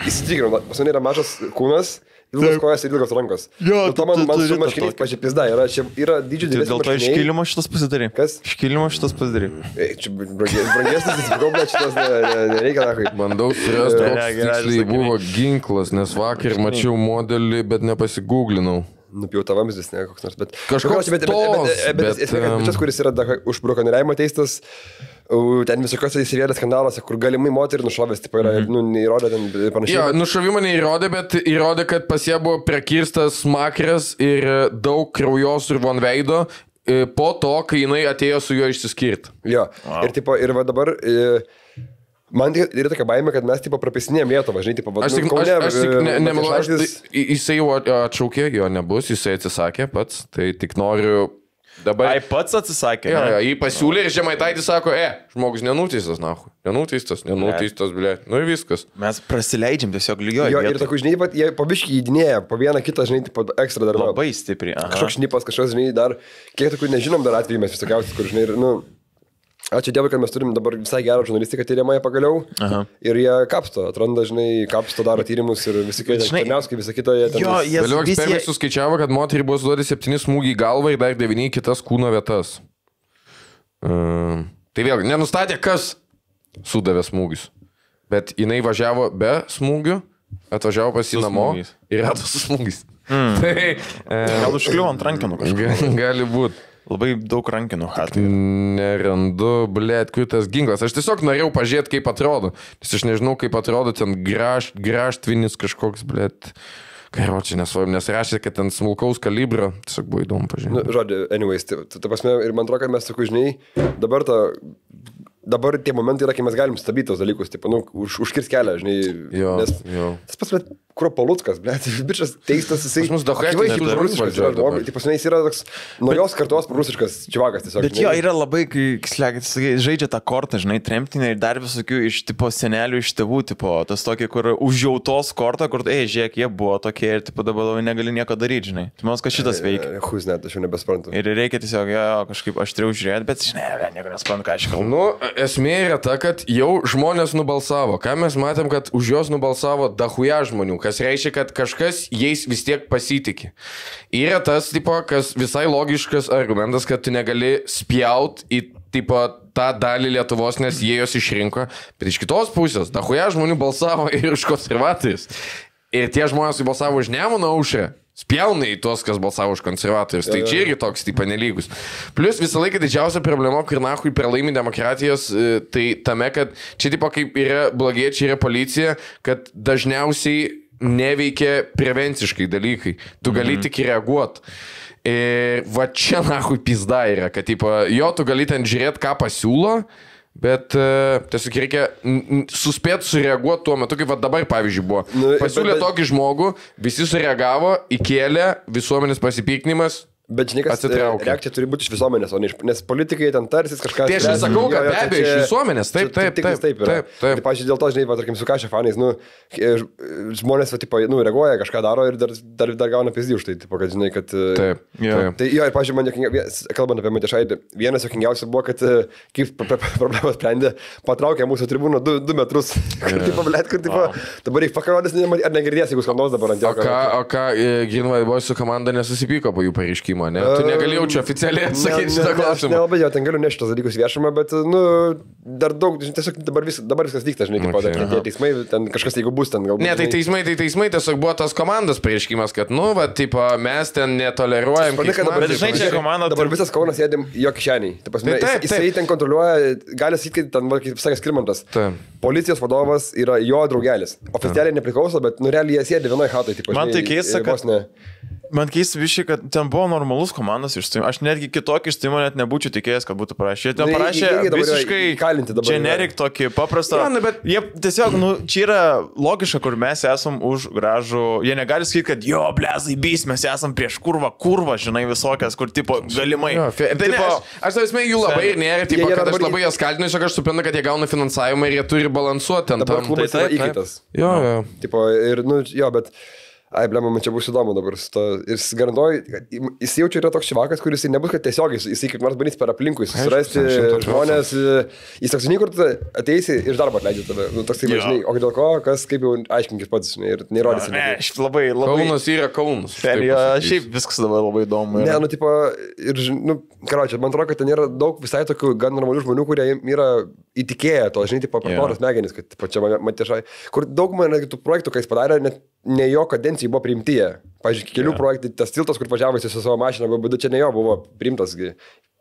įsitikinau, pas mane yra mažas kūnas, ilgas kojas ir ilgas rankos. Jo, tu man su marškiniais pažiūrėpizda, yra didžiulė didesnė. Dėl to iškilimo šitas pasidarė. Kas? Iškilimo šitas pasidarė. Čia brangesnis, atsiprašau, bet šitas nereikia, nahui. Bandau surasti, koks tiksliai buvo ginklas, nes vakar mačiau modelį, bet nepasigūglinau. Nupjauta vamzdis, ne koks nors, bet... Kažkoks tos, bet esmė, kuris yra už brakonieriavimą teistas, ten visokiose įsivėlės skandaluose, kur galimai moterį nušovęs, tipo yra, neįrodė ten panašiai. Jo, nušovimą neįrodė, bet įrodė, kad pas ją buvo prekirstas makras ir daug kraujosrūvų ant veido po to, kai jinai atėjo su juo išsiskirti. Jo, ir tipo, ir va dabar... Man yra tokia baimė, kad mes tipo prapisinėjom Lietuvą, žinai, tipo, aš jisai jau atšaukė, jo nebus, jisai atsisakė pats, tai tik noriu dabar... Ai, pats atsisakė? Jo, jį pasiūlė ir Žemaitaitis sako, žmogus nenuteistas, nahu, nenuteistas, blėt, nu ir viskas. Mes prasileidžiam tiesiog lygioje. Jo, ir tokių, žinai, jie pabiškai įdinėja, po vieną kitą, žinai, tipo, ekstra dar. Labai stipriai. Kažkoks šnipas, kažkoks, žinai, dar, kiek tokių nežinom dar atvejų mes visokiausius, kur, žinai, ir, ačiū Dievui, kad mes turim dabar visai gerą žurnalistiką tyriamąją pagaliau. Ir jie kapsto, atranda, žinai, kapsto, daro tyrimus ir visi kai, Černiauskai, visą kitą jie ten... Vėliau ekspertai suskaičiavo, kad moteriai buvo suduoti 7 smūgiai į galvą ir dar 9 kitas kūno vietas. Tai vėlgi, nenustatė, kas sudavė smūgius. Bet jinai važiavo be smūgių, atvažiavo pas jį namo ir rado su smūgiais. Gal užkliuvo ant rankenų kažką. Gali būti. Labai daug rankinų. Nerandu, blėt, kur tas ginklas. Aš tiesiog norėjau pažiūrėti, kaip atrodo. Nes aš nežinau, kaip atrodo ten graštvinis kažkoks, blėt. Karočiai, nesvarbu, nes rašė, kad ten smulkaus kalibro. Tiesiog buvo įdomu pažiūrėti. Žodžiu, anyways, ta prasme, ir man atrodo, kad mes, sakau, žinai, dabar tie momentai yra, kai mes galim stabdyti tos dalykus, tipo, užkirs kelią, žinai. Jo, nes tas pats, bet, Kruopoluckas, blėt, bičias teistas, jisai... Pas mus akivaizdžiai prūsiškas, tai pas jis yra toks naujos kartos prūsiškas čivakas tiesiog. Bet jo, yra labai, kai žaidžia tą kortą, žinai, tremtinę ir dar visokių iš tipo senelių, iš tėvų, tipo, tas tokie, kur užjautos kortą, kur, žiūrėk, jie buvo tokie ir tipo dabar labai negali nieko daryti, žinai. Tai man šitas veikia. Net, aš jau nebesprantu. Ir reikia tiesiog, kažkaip aštriau žiūrėti, bet, žinai, nieko nesprantu, ką aš kalbu. Nu, esmė yra ta, kad jau žmonės nubalsavo. Ką mes matėm, kad už juos nubalsavo dahuja žmonių, kas reiškia, kad kažkas jais vis tiek pasitikė. Yra tas, tipo, kas visai logiškas argumentas, kad tu negali spjaut į, tipo, tą dalį Lietuvos, nes jie jos išrinko. Bet iš kitos pusės, dahuja žmonių balsavo ir už konservatorius. Ir tie žmonės balsavo už Nemuno Aušrą. Spjauna į tuos, kas balsavo už konservatorius. Tai čia irgi toks, tipo, nelygus. Plus visą laiką didžiausia problema, kur nahui pralaimi demokratijos, tai tame, kad čia, tipo, kaip yra blogiečiai, yra policija, kad dažniausiai neveikia prevenciškai dalykai. Tu gali tik reaguoti. Ir va čia nahui pizda yra, kad, tipo, jo, tu gali ten žiūrėti, ką pasiūlo, bet tiesiog reikia suspėti sureaguoti tuo metu, kaip va dabar, pavyzdžiui, buvo. Pasiūlė tokį žmogų, visi sureagavo, įkėlė, visuomenės pasipiktinimas, Bet žinai, kas reakcija turi būti iš visuomenės, o ne iš... Nes politikai ten tarsis kažką... Tai aš sakau, kad be abejo iš visuomenės, taip. Ir, pavyzdžiui, dėl to, žinai, tarkim, su Kašė fanais, žmonės, reaguoja, kažką daro ir dar gauna pizdį už tai, kad, žinai, kad... Taip. Tai jo, ir, pavyzdžiui, man, kalbant apie Matišaitį, vienas jokingiausių buvo, kad kaip problemą sprendė, patraukė mūsų tribūną 2 metrus. Dabar reikia pakarodės, ar negirdės, jeigu skandos dabar ant jo. O ką Greenway Boysų komanda nesusipyko po jų pareiškimo? Ne? Tu negalėjau čia oficialiai atsakyti šitą klausimą. Aš nelabai jau ten galiu nešti tos dalykus viešumą, bet, dar daug, tiesiog dabar viskas vyksta, žinai, tie teismai, ten kažkas, jeigu bus ten galbūt. Ne, tai teismai tiesiog buvo tos komandos pareiškimas, kad, mes ten netoleruojam. Bet žinai, čia komanda... Dabar visas Kaunas sėdim jo kišeniai. Jisai ten kontroliuoja, gali sakyti, kad ten, kaip sakė Skirmantas, policijos vadovas yra jo draugelis. Oficialiai nepriklauso, bet, realiai jie sėdi vienoje hatoje. Man tai keista, kad... Man keista viškai, kad ten buvo normalus komandos išstojimo. Aš netgi kitokį išstojimo net nebūčiau tikėjęs, kad būtų parašę. Ten parašė visiškai generik tokį paprastą. Ja, bet... Jie tiesiog, čia yra logiška, kur mes esam už gražų. Jie negali sakyti, kad jo, blezai, bys, mes esam prieš kurvą, žinai, visokias, kur tipo galimai. Aš savęs jų labai ir nėra, tipo, kad aš labai jas kaltinu, aš suprantu, kad jie gauna finansavimą ir jie turi balansuoti ten. Dabar klubas yra įkaitas. Jo. Tipo, ir, bet... Ai, blema, man čia bus įdomu dabar. Ir jis garantuoja, jis jaučia yra toks šivakas, kuris nebus, kad tiesiog jis kaip nors bandys per aplinkui susirasti žmonės. Jis toks, žinai, kur ateisi ir darbą atleidžia tada. Toks, taip, žinai, o dėl ko, kas kaip jau aiškinkis pats, žinai, ir neįrodysi. Ne, labai... Kaunas yra Kaunas. Šiaip viskas dabar labai įdomu. Ne, tipo, ir, karočią, man atrodo, kad ten yra daug visai tokių gan normalių žmonių, kurie yra įtikėję to, žinai, tipo, paporas smegenys, kad tipo, čia Matišai, kur daug man tų projektų, kai jis padarė, net ne jo kadencijai buvo priimti jie. Pavyzdžiui, kelių projektų, tas tiltas, kur važiavosi su savo mašina, bet čia ne jo buvo priimtas,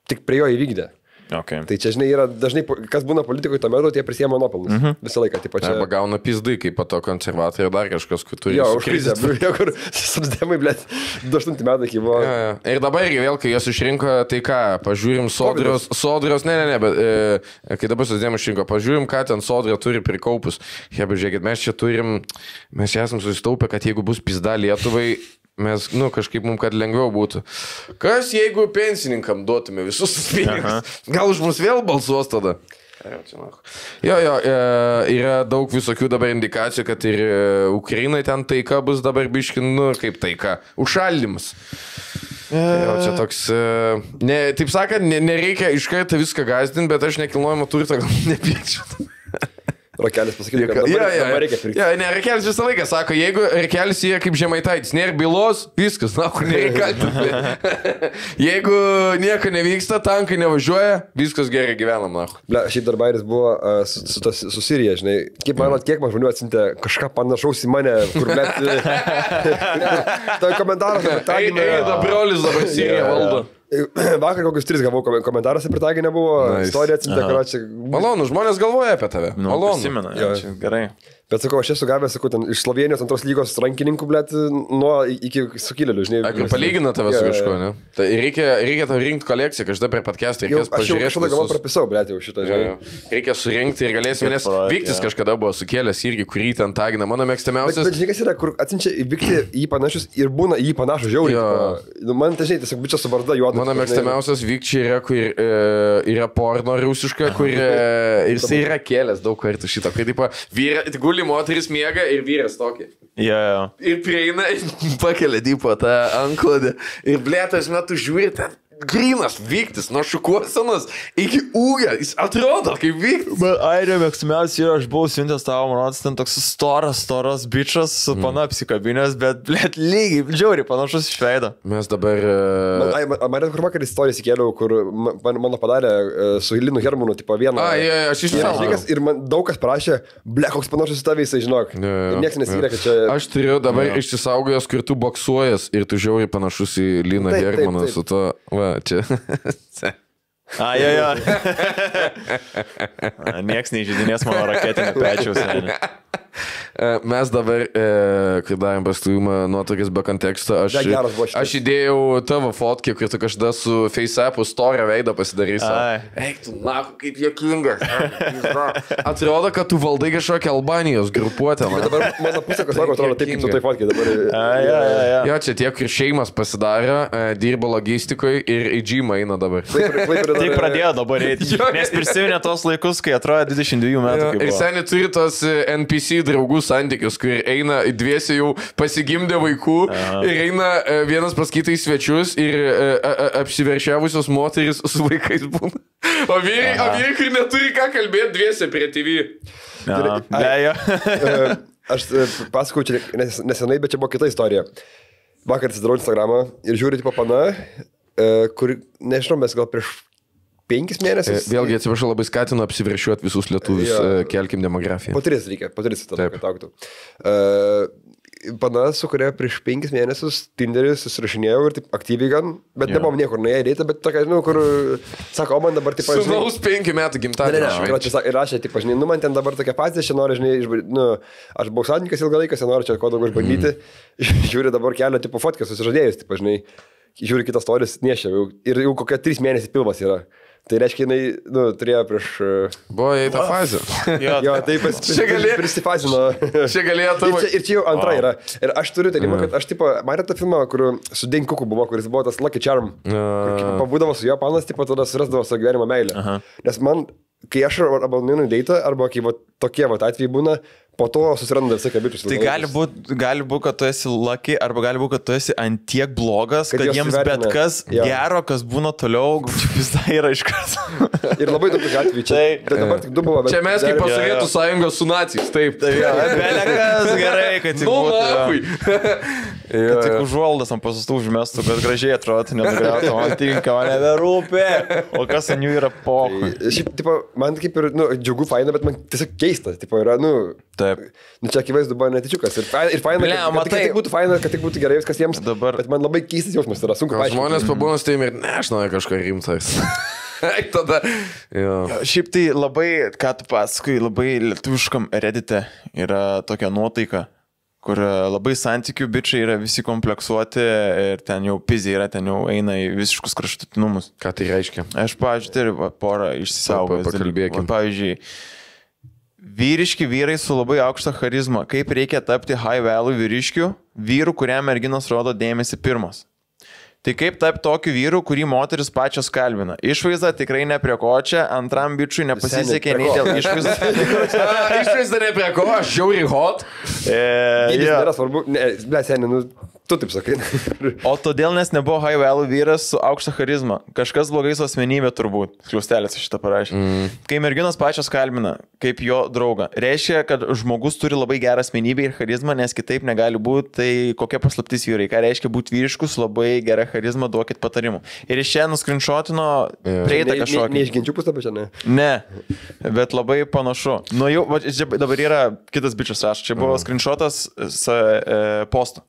tik prie jo įvykdė. Okay. Tai čia, žinai, yra dažnai, kas būna politikoje tuo metu, tie prisiema nuopelnus. Visą laiką. Taip, čia... Arba gauna pizdai, kaip po to konservatoriai dar kažkas, kur turi... Jo, už krizę, kur socdemai, blėt, 8 metai iki buvo. Ja. Ir dabar irgi vėl, kai jos išrinko, tai ką, pažiūrim sodros, ne, bet kai dabar socdemai išrinko, pažiūrim, ką ten sodra turi prikaupus. Hebe, žiūrėkit, mes čia esam susitaupę, kad jeigu bus pizda Lietuvai, mes, kažkaip mums, kad lengviau būtų. Kas, jeigu pensininkam duotume visus pinigus? Gal už mus vėl balsuos tada? Jo, yra daug visokių dabar indikacijų, kad ir Ukrainai ten taika bus dabar biškin, kaip taika, užšaldymas. Jau čia toks, taip sakant, nereikia iš karto viską gazdinti, bet aš nekilnojamo turto gal nepirkčiau. Rakelis pasakyti, kad dabar reikia pirkti. Ne, Rakelis visą laiką sako, jeigu Rakelis yra kaip Žemaitaitis, nėra bylos, viskas, nereikia kaltinti. Jeigu nieko nevyksta, tankai nevažiuoja, viskas gerai gyvenam. Šiaip darbairis buvo su Sirija, žinai. Kaip manot, kiek man žmonių atsintė kažką panašaus į mane, kur net... Tai komentaras apie tą... Eida brolis dabar Siriją valdo. Vakar kokius 3 gavau komentaruose pritaginę buvo, istorija atsintė, karočią. Malonu, žmonės galvoja apie tave. Malonu. Prisimena, čia gerai. Bet sakau, aš esu gavęs, ten iš Slovenijos 2 lygos rankininkų, blėt, nuo iki sukilėlių, žinai. Ar palygina tave su kažko, ne? Tai reikia tau rinkti kolekciją, kažkada per podcastą reikės pažiūrėti. Aš jau kažkada prapisau, blėt, jau šitą, žinai. Reikia surinkti ir galėsime, nes Viktis kažkada buvo sukėlęs irgi, kurį ten tagina. Mano mėgstamiausias. Bet žinai, kas yra, kur atsinčia Vikti jį panašius ir būna jį panašų žiauriai. Man tai žinai, tiesiog bičias su barzda juodas. Mano mėgstamiausias Vikčiai yra, kur yra porno rusiška, kur ir jisai yra kėlęs daug kartų šito. Kai taip, guli moteris miega ir vyras tokį. Yeah. Ir prieina, pakelia tipo tą anklodę. Ir blėtas metu žiūri ten. Grynas Viktis, nuo šukuosenos iki ūgio, jis atrodo kaip Viktis. Bet airio mėgstamiausias yra, aš buvau siuntęs tavo, man ten toks storas bičas su pana apsikabinės, bet, blėt, lygiai, žiauriai panašus iš veido. Mes dabar... Man kur vakar istorijas įkėliau, kur mano padarė su Linu Hermanu, tipo vieną... Aš išsisaugau. Ir man daug kas parašė, blė, koks panašus į tavį, jisai žinok. Ir nieks nesirė, kad čia... Aš turiu dabar išsisaugojęs, kur tu boksuojas ir tu žiauriai panašus į Liną Hermaną su to... Čia. Nieks neįžydinės mano raketinio pečiaus. Mes dabar, kai darėm pastūmą nuotraukas be konteksto, aš įdėjau tavo fotkį, kur tu kažkada su FaceApp'u storę veidą pasidarysi. Eik, tu, na, kaip juokingas. Atrodo, kad tu valdai kažkokią Albanijos grupuotę. Dabar mano pusė, kas sako, atrodo taip, kaip tu tai fotkį dabar. Jo, čia tiek ir šeimas pasidarė, dirba logistikoje ir į gymą eina dabar. Tik pradėjo dabar eiti. Nes prisiminė tos laikus, kai atrodo 22 metų. Ir seniai turi tos NPC draugų santykius, kur eina dviesi jau pasigimdė vaikų ir eina vienas pas kitą į svečius ir apsiveršiavusios moteris su vaikais būna. O vyrai, kur neturi ką kalbėti dviesi prie TV. Aš pasakau čia nesenai, bet čia buvo kita istorija. Vakar atsidarau Instagramą ir žiūriu tipo pana, kur, nežinau, mes gal prieš 5 mėnesius. Vėlgi, atsiprašau, labai skatinu apsiveršiuoti visus lietuvius, kelkim demografiją. Po 3 reikia, tada, kad augtų. Pana, su kuria prieš 5 mėnesius Tinderį susirašinėjau ir taip aktyviai gan, bet nebuvom niekur nuėję rytą, bet tokia, žinau, kur sako, o man dabar taip pažinai. Sunaus 5 metų gimtadienį. Ir rašė, taip pažinai, man ten dabar tokia patys, aš noriu, žinai, aš buvau sadininkas ilgą laiką, noriu čia ko daugiau išbandyti. Žiūri dabar kelią, tipo fotkę susižadėjus, taip pažinai, žiūri kitas storis, nešia ir jau kokie 3 mėnesiai pilvas yra. Tai reiškia, jinai, turėjo prieš... Buvo į tą fazę. Jo, tai prisifazino. Čia galėjo tavo... Ir čia jau antra yra. Ir aš turiu tarimą, kad aš, tipo, matėte tą filmą, kur su Dane Cooku buvo, kuris buvo tas Lucky Charm. Kur pabūdavo su jo panas, tipo, tada surasdavo savo gyvenimo meilę. Nes man, kai aš arba nuinu į deitą, arba kai tokie atvejai būna, po to susiranda visą kabičius. Tai gali būt, kad tu esi lucky, arba gali būt, kad tu esi ant tiek blogas, kad jiems bet kas gero, kas būna toliau, vis tai yra iš karto. Ir labai daug atvejų čia. Tai dabar tik 2 buvo. Čia mes kaip po Sovietų sąjungos su nacijais, taip. Belekas gerai, kad tik būtų. Kad tik užuoldas ant pasustų užmestų, kad gražiai atrodo, nenugriautų, man tinka, man neberūpė. O kas ant jų yra pohui. Šiaip, tipo, man kaip ir, džiugu faina, bet man tiesiog keista, tipo, yra, čia akivaizdu buvo netičiukas. Ir faina, kad tik būtų faina, kad tik būtų gerai viskas jiems. Bet man labai keistas jausmas yra, sunku paaiškinti. Žmonės pabūna su tavimi ir ne, aš noriu kažką rimtas. Tada. Šiaip tai labai, ką tu pasakai, labai lietuviškam Reddite yra tokia nuotaika, kur labai santykių bičiai yra visi kompleksuoti ir ten jau pizė yra, ten jau eina į visiškus kraštutinumus. Ką tai reiškia? Aš, pavyzdžiui, tai porą išsisaugojęs. Pakalbėkim. Pavyzdžiui, vyriški vyrai su labai aukšta charizma. Kaip reikia tapti high value vyriškių, vyrų, kuriam merginos rodo dėmesį pirmas. Tai kaip tapti tokiu vyru, kurį moteris pačios kalbina. Išvaizda tikrai ne prie ko čia, antram bičiui nepasisekė nei dėl išvaizdos. Išvaizda ne prie ko, aš žiauriai hot. Nėra svarbu, seniai, tu taip sakai. O todėl, nes nebuvo high value vyras su aukšta charizma. Kažkas blogai su asmenybė turbūt. Kliustelės šitą parašė. Kai merginos pačios kalbina, kaip jo draugą. Reiškia, kad žmogus turi labai gerą asmenybę ir charizmą, nes kitaip negali būti. Tai kokia paslaptis vyrai. Ką reiškia būti vyriškus, labai gerą charizmą, duokit patarimų. Ir iš čia nuskrinšotino prieitą kažkokį. Neišginčių puslapį čia, ne? Ne, bet labai panašu. Nu jau, dabar yra kitas bičias rašo. Čia buvo skrinšotas posto.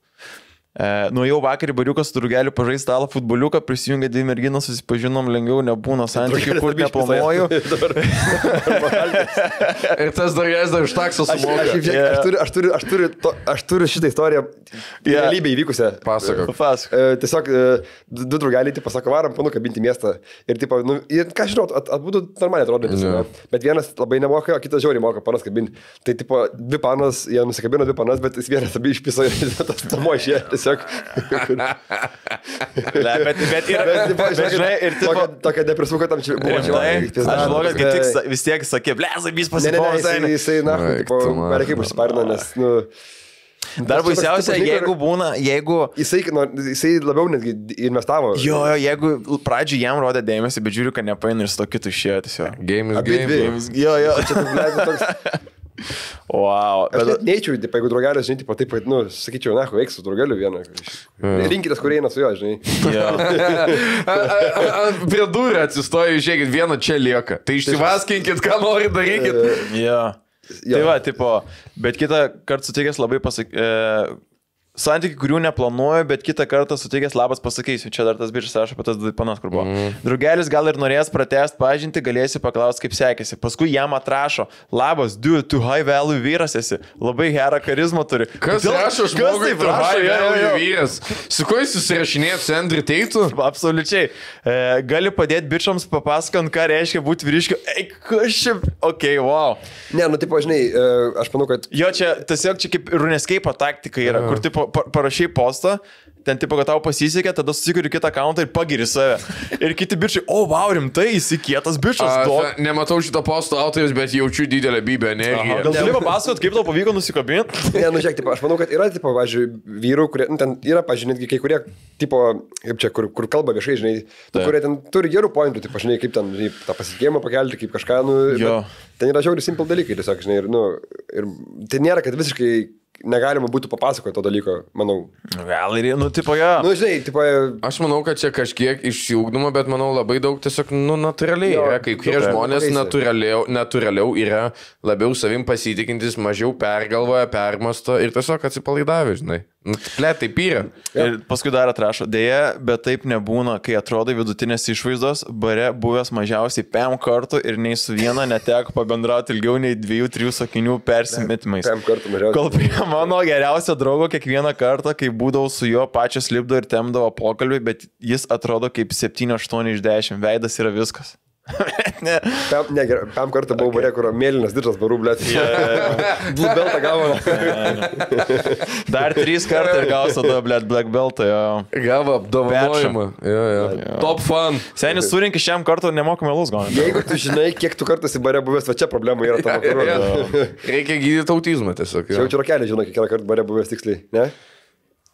Nuėjau vakar į bariuką su drugeliu pažaisti stalą futboliuką, prisijungė 2 merginos, susipažinom, lengviau nebūna santykių, kur neplanuoju. Ir tas drugelis dar už taksą sumoka. Aš turiu šitą istoriją realybę įvykusią. Pasakok. Tiesiog 2 drugeliai pasako, varam panu kabinti miestą. Ir ką žinau, būtų normaliai atrodantis. Bet vienas labai nemoka, o kitas žiauriai moka panas kabinti. Tai 2 panas, jie nusikabino 2 panas, bet jis vienas abi išpiso ir tas tamo išėjo. Tiesiog. Bet tokia depresuka tam čia buvo. Aš blogas, kad tik vis tiek sakė, blezai, vis pasikovė. Jisai, reikia kaip užsiparina, nes, Dar baisiausia, jeigu... Jisai labiau netgi investavo. Jo, jeigu pradžiui jam rodė dėmesį, bet žiūriu, kad nepaina ir su to kitu išėjo tiesiog. Game is game. Jo. Čia tu blezai toks... Wow. Aš net neičiau, jeigu draugelis, žinai, taip, sakyčiau, eik su draugeliu vieną. Rinkitės, kur eina su juo, žinai. Prie durų atsistoju, žiūrėkit, vieną čia lieka. Tai išsivaskinkit, ką nori, darykit. Tai va, tipo, bet kitą kartą sutikęs labai santykiai, kurių neplanuoju, bet kitą kartą sutikęs labas pasakysiu. Čia dar tas bičias rašo apie tas panas, kur buvo. Draugelis gal ir norės pratęsti pažinti, galėsi paklausti, kaip sekėsi. Paskui jam atrašo, labas, dude, tu high value vyras esi, labai gerą charizmą turi. Kas rašo žmogui, tu high value vyras? Su kuo jūs susirašinėjat su Andrew Tate'u? Absoliučiai. Gali padėti bičiams papasakant, ką reiškia būti vyriškiu. Ei, kas čia? Ok, wow. Ne, nu, tipo, žinai, aš manau, kad... Jo, čia tiesiog čia kaip RuneScape taktika yra, kur tipo parašai postą, ten tipo, kad tau pasisekė, tada susikuri kitą accountą ir pagiri save. Ir kiti bičiai, wow, rimtai, įsikėtas bičias. Nematau šito posto autorius, bet jaučiu didelę bybę energiją. Gal gali papasakot, kaip tau pavyko nusikabinti? Ne, nu, žiūrėk, tipo, aš manau, kad yra, tipo, važiuoju, vyrų, kurie, nu, ten yra, pažiūrėjau, netgi kai kurie, tipo, kaip čia, kur kalba viešai, žinai, kurie ten turi gerų pointų, tipo, žinai, kaip ten, žinai, tą pasitikėjimą pakelti, kaip kažką, nu, ten yra žiauriai simple dalykai, tiesiog, žinai, ir, nu, ir tai nėra, kad visiškai negalima būtų papasakoti to dalyko, manau. Gal ir, nu, tipo, jo. Nu, žinai, tipo... Aš manau, kad čia kažkiek išsiugdoma, bet manau labai daug tiesiog, nu, natūraliai yra. Kai kurie žmonės natūraliau yra labiau savim pasitikintis, mažiau pergalvoja, permasto ir tiesiog atsipalaidavė, žinai. Ple, taip yra. Ir paskui dar atrašo, dėja, bet taip nebūna, kai atrodai vidutinės išvaizdos, bare buvęs mažiausiai 5 kartų ir nei su viena neteko pabendrauti ilgiau nei 2-3 sakinių persimetimais. 5 kartų mažiausiai. Kol prie mano geriausio draugo kiekvieną kartą, kai būdavau su juo, pačios lipdo ir temdavo pokalbį, bet jis atrodo kaip 7-8 iš 10, veidas yra viskas. Ne, 5 kartų buvau bare, kur mėlynas diržas barų, blėt. Blue beltą gavo. Dar 3 kartų ir gausiu tada, blėt, black beltą. Gavo apdovanojimą. Top fun. Senis surinkį šiam kartu nemokamai lus gauni. Jeigu tu žinai, kiek tu kartus į bare buvęs, va čia problema yra tavo. Reikia gydyti autizmą tiesiog. Čia jau rokelį žino, kiekvieną kartą bare buvęs tiksliai, ne?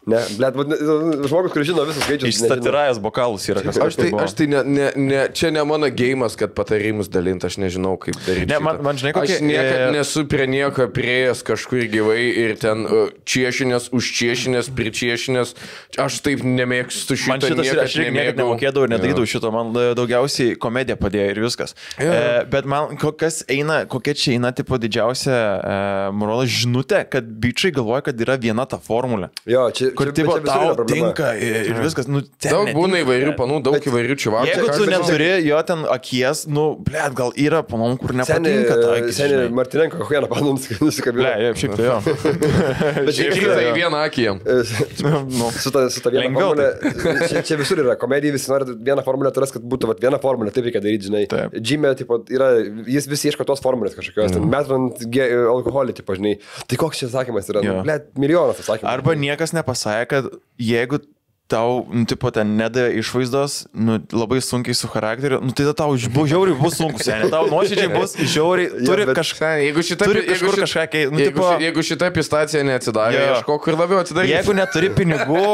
Ne, blėt, žmogus, kuris žino visus skaičius. Išstatirajęs bokalus yra kažkas. Aš tai čia ne mano geimas, kad patarimus dalinti, aš nežinau, kaip daryti. Ne, man žinai, kokie... Aš niekad nesu prie nieko prieėjęs kažkur gyvai ir ten čiešinės, užčiešinės, pričiešinės. Aš taip nemėgstu šito. Man šitas ir aš niekad nemokėdavau ir nedarydavau šito, man daugiausiai komedija padėjo ir viskas. Bet man kokia čia eina tipo didžiausia moralo žinutė, kad bičiai galvoja, kad yra viena ta formulė. Jo, čia kur tipo tau tinka ir viskas, nu, ten daug būna įvairių panų, daug įvairių čivakų. Jeigu tu neturi jo ten akies, nu, blėt, gal yra panom, kur nepatinka ta akis. Seniai Martinenko, vieną paną nusikabino. Ble, šiaip tai jo. Bet šiaip tai vieną akį jam. Su ta viena formulė, čia visur yra, komedija visi nori vieną formulę turės, kad būtų vieną formulę, taip reikia daryti, žinai. Džime, tipo, yra, jis visi ieško tos formulės kažkokios, ten metrant alkoholį, tipo, žinai. Tai koks čia atsakymas yra, blėt, milijonas atsakymų. Arba niekas nepasakė, kad jeigu tau, nu, tipo, ten nedavė išvaizdos, nu, labai sunkiai su charakteriu, nu, tai tau žiauriai bus sunku, seniai, tau nuoširdžiai bus žiauriai, turi kažką, jeigu šita pistacija neatsidarė, ieško kur labiau atsidarė. Jeigu neturi pinigų,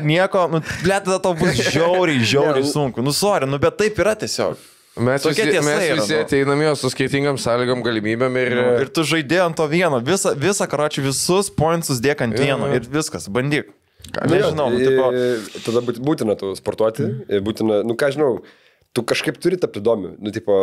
nieko, nu, blėt, tada tau bus žiauriai sunku, nu, sorry, nu, bet taip yra tiesiog. Mes visi ateiname su skirtingam sąlygom, galimybėm ir tu žaidė ant to vieno, visą karočią, visus pointsus dėk ant vieno ir viskas, bandyk. Nežinau, tada būtina tu sportuoti, būtina, nu ką žinau, tu kažkaip turi tapti įdomiu, nu, tipo...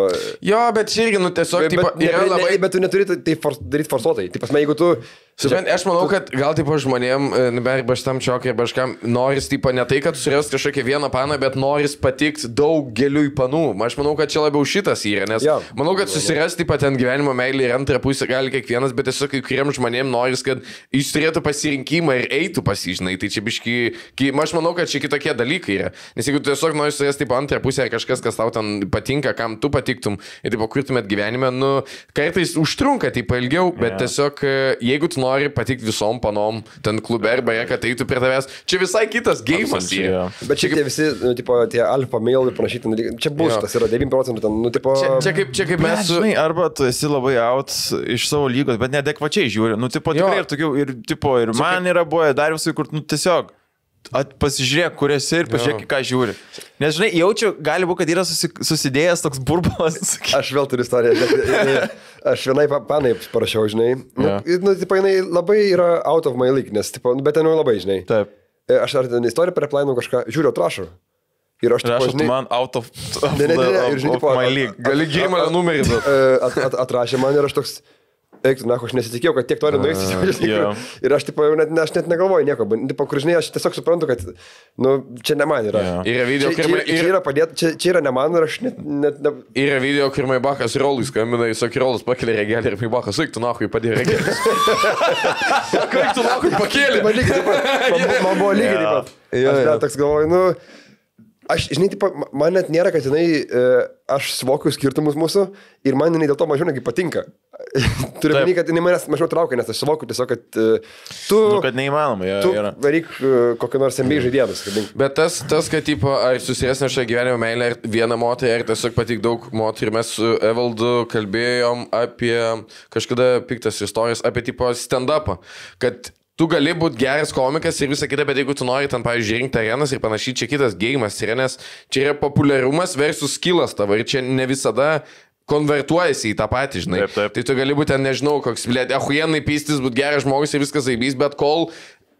Jo, bet irgi, nu, tiesiog, bet tu neturi tai daryti forsuotai, taip pasme, jeigu tu... Aš manau, kad gal tipo žmonėm, arba šitam čiokai, arba kažkam noris, tipo, ne tai, kad susirast kažkokią vieną paną, bet noris patikti daugeliui panų. Aš manau, kad čia labiau šitas yra, nes manau, kad susirasti tipo ten gyvenimo meilį ir antrą pusę gali kiekvienas, bet tiesiog kai kuriem žmonėm noris, kad jis turėtų pasirinkimą ir eitų pasižinai. Tai čia biški, aš manau, kad čia kitokie dalykai yra. Nes jeigu tu tiesiog nori susirasti tipo antrą pusę ar kažkas, kas tau ten patinka, kam tu patiktum ir tipo kurtumėt gyvenime, nu, kartais užtrunka tipo ilgiau, bet tiesiog jeigu tu nori patikti visom panom, ten klube arba kad eitų prie tavęs. Čia visai kitas geimas yra. Bet čia tie visi, tipo, tie alfa mail ir panašiai, čia bus, tas yra 9% ten, nu, tipo... Čia kaip mes su... Žinai, arba tu esi labai out iš savo lygos, bet neadekvačiai žiūri. Nu, tipo, tikrai ir tokių, ir, tipo, ir man yra buvę dar visai, kur, nu, tiesiog pasižiūrėk, kur esi ir pažiūrėk, ką žiūri. Nes, žinai, jaučiu, gali būti, kad yra susidėjęs toks burbulas. Aš vėl turiu istoriją. Aš vienai panai parašiau, žinai. Nu, tipo, jinai labai yra out of my league, nes, tipo, bet ten jau labai, žinai. Taip. Aš ar ten istoriją pereplanau kažką, žiūriu, atrašau. Ir aš, tipo, žinai... man out of my league. Gali gėjimalio numerį. Atrašė man ir aš toks... eik, na, aš nesitikėjau, kad tiek toli nueisi. Ir aš, tipo, aš net negalvoju nieko. Tipo, kur žinai, aš tiesiog suprantu, kad, nu, čia ne man yra. Yra video, čia yra padėti, čia yra ne man ir aš net... Yra video, kur Maibachas Rolui skambina, jis sakė, Rolas pakėlė regelį ir Maibachas, eik, tu nahui padėjo regelį. Kaip tu nahui pakėlė? Man buvo lygiai taip pat. Aš net toks galvoju, nu... Aš, žinai, tipo, man net nėra, kad jinai, aš suvokiu skirtumus mūsų ir man jinai dėl to mažiau negi patinka. Turiu minį, kad jinai manęs mažiau traukia, nes aš suvokiu tiesiog, kad tu... Nu, kad neįmanoma, tu varyk kokį nors MBA žaidėjas. Bet tas, kad, tipo, ar susijęsnešą gyvenimo meilę vieną moterį, ar tiesiog patik daug moterį, mes su Evaldu kalbėjom apie kažkada piktas istorijas, apie, tipo, stand-upą, kad tu gali būti geras komikas ir visą kitą, bet jeigu tu nori ten, pavyzdžiui, rinkti arenas ir panašiai, čia kitas gėjimas yra, nes čia yra populiarumas versus skillas tavo ir čia ne visada konvertuojasi į tą patį, žinai. Taip. Tai tu gali būti ten, nežinau, koks, blėt, ahujenai pystis, būti geras žmogus ir viskas zaibys, bet kol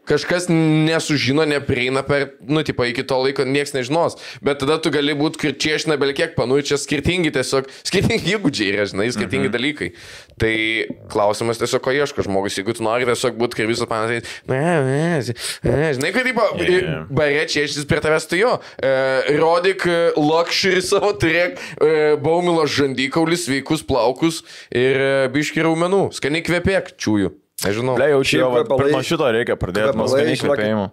kažkas nesužino, neprieina per, nu, tipo, iki to laiko nieks nežinos. Bet tada tu gali būti kirčiešina belkiek panui, čia skirtingi tiesiog, skirtingi įgūdžiai yra, žinai, skirtingi dalykai. Tai klausimas tiesiog, ko ieško žmogus, jeigu tu nori tiesiog būti kaip visą panašiai, žinai, kad, tipo, bare čieštis prie tavęs, tai jo, rodyk luxury savo, turėk baumilo žandikaulis, sveikus plaukus ir biški raumenų, skaniai kvepėk, čiųjų. Nežinau. Ble, jau čia nuo šito reikia pradėti, nuo skaniai kvepėjimų.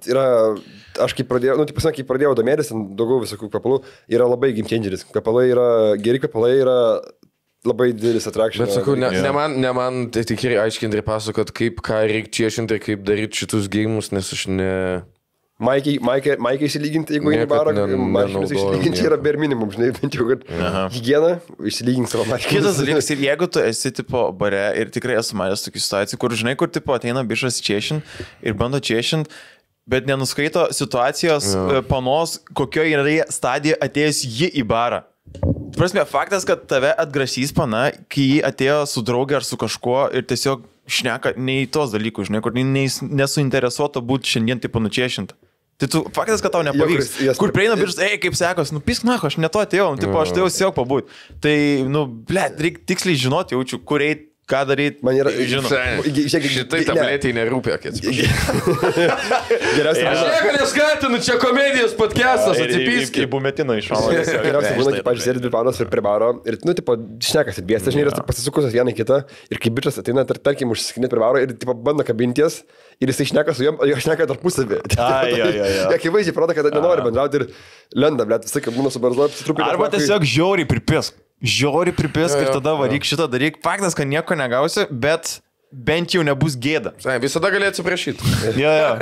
Aš kai pradėjau, nu, taip, kai pradėjau domėtis, daugiau visokių kvepalų, yra labai game changeris. Kvepalai yra, geri kvepalai yra labai didelis atrakščias. Bet sakau, ne man tai tik aiškinti ir pasakot, kaip ką reikia čiešinti ir kaip daryti šitus gėjimus, nes aš ne... Maikai įsilyginti, jeigu į barą, mašinas įsilyginti yra bare minimum, žinai, bent jau, kad higieną įsilyginti savo mašiną. Kitas dalykas, ir jeigu tu esi tipo bare ir tikrai esu matęs tokių situacijų, kur žinai, kur tipo ateina bišas čiešint ir bando čiešint, bet nenuskaito situacijos panos, kokioje yra stadija atėjus ji į barą. Prasme, faktas, kad tave atgrasys pana, kai ji atėjo su draugė ar su kažkuo ir tiesiog šneka ne į tos dalykus, žinai, kur nesuinteresuota būti šiandien tipo nučiešinta. Tai tu faktas, kad tau nepavyks. Kur prieina biržas, kaip sekos, nu pisk nako, aš ne to atėjau, tipo, aš tai jau siek pabūt. Tai, nu, ble, reikia tiksliai žinoti, jaučiu, kur eit, ką daryti. Man yra, žinau. Šitai tabletėjai nerūpė, kad geriausia. Aš nieko neskatinu, čia komedijos podcastas, atsipyski. Kaip bumetino iš šalo. Geriausia būna, kai, pavyzdžiui, sėdi dvi panos ir prie baro ir, nu, tipo, šnekas atbėsta, žinai, ir pasisukusios vieną kitą ir kai bičas ateina, tarkim, užsisakinėti prie baro ir, tipo, bando kabinties ir jisai šneka su juom, o jo šneka tarpusavį. Akivaizdžiai parodo, kad nenori bendrauti ir lenda, blėt, visai, kad būna subarzduoja, apsitrupinti. Arba tiesiog žiauriai pripisk. Žiauriai pripisk ir tada varyk šitą daryk. Faktas, kad nieko negausi, bet bent jau nebus gėda. Visada gali atsiprašyti. Jo.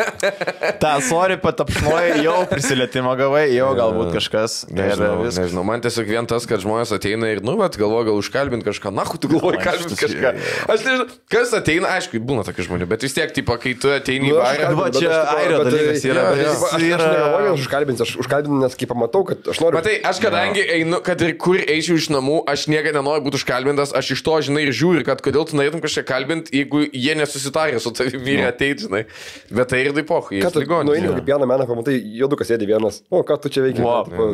Ta, sorry, patapšnoji, jau prisilietimą gavai, jau galbūt kažkas. Nežinau, man tiesiog vien tas, kad žmonės ateina ir, nu, bet galvoja gal užkalbinti kažką. Na, tu galvoji kalbinti kažką. Aš nežinau, kas ateina, aišku, būna tokių žmonių, bet vis tiek, tipo, kai tu ateini į barą. Va, čia airio dalykas yra. Aš negalvoju, aš užkalbinti, nes kai pamatau, kad aš noriu. Matai, aš kadangi einu, kad ir kur eičiau iš namų, aš niekada nenoriu būti užkalbintas, aš iš to, žinai, ir žiūriu, kad kodėl tu norėtum kažką kalbinti, jeigu jie nesusitarė su tavimi ir ateit, žinai. Bet tai ir taip poch, jie ligonis. Nu, eini kaip vieną meną, pamatai, jodukas sėdi vienas. O, ką tu čia veiki?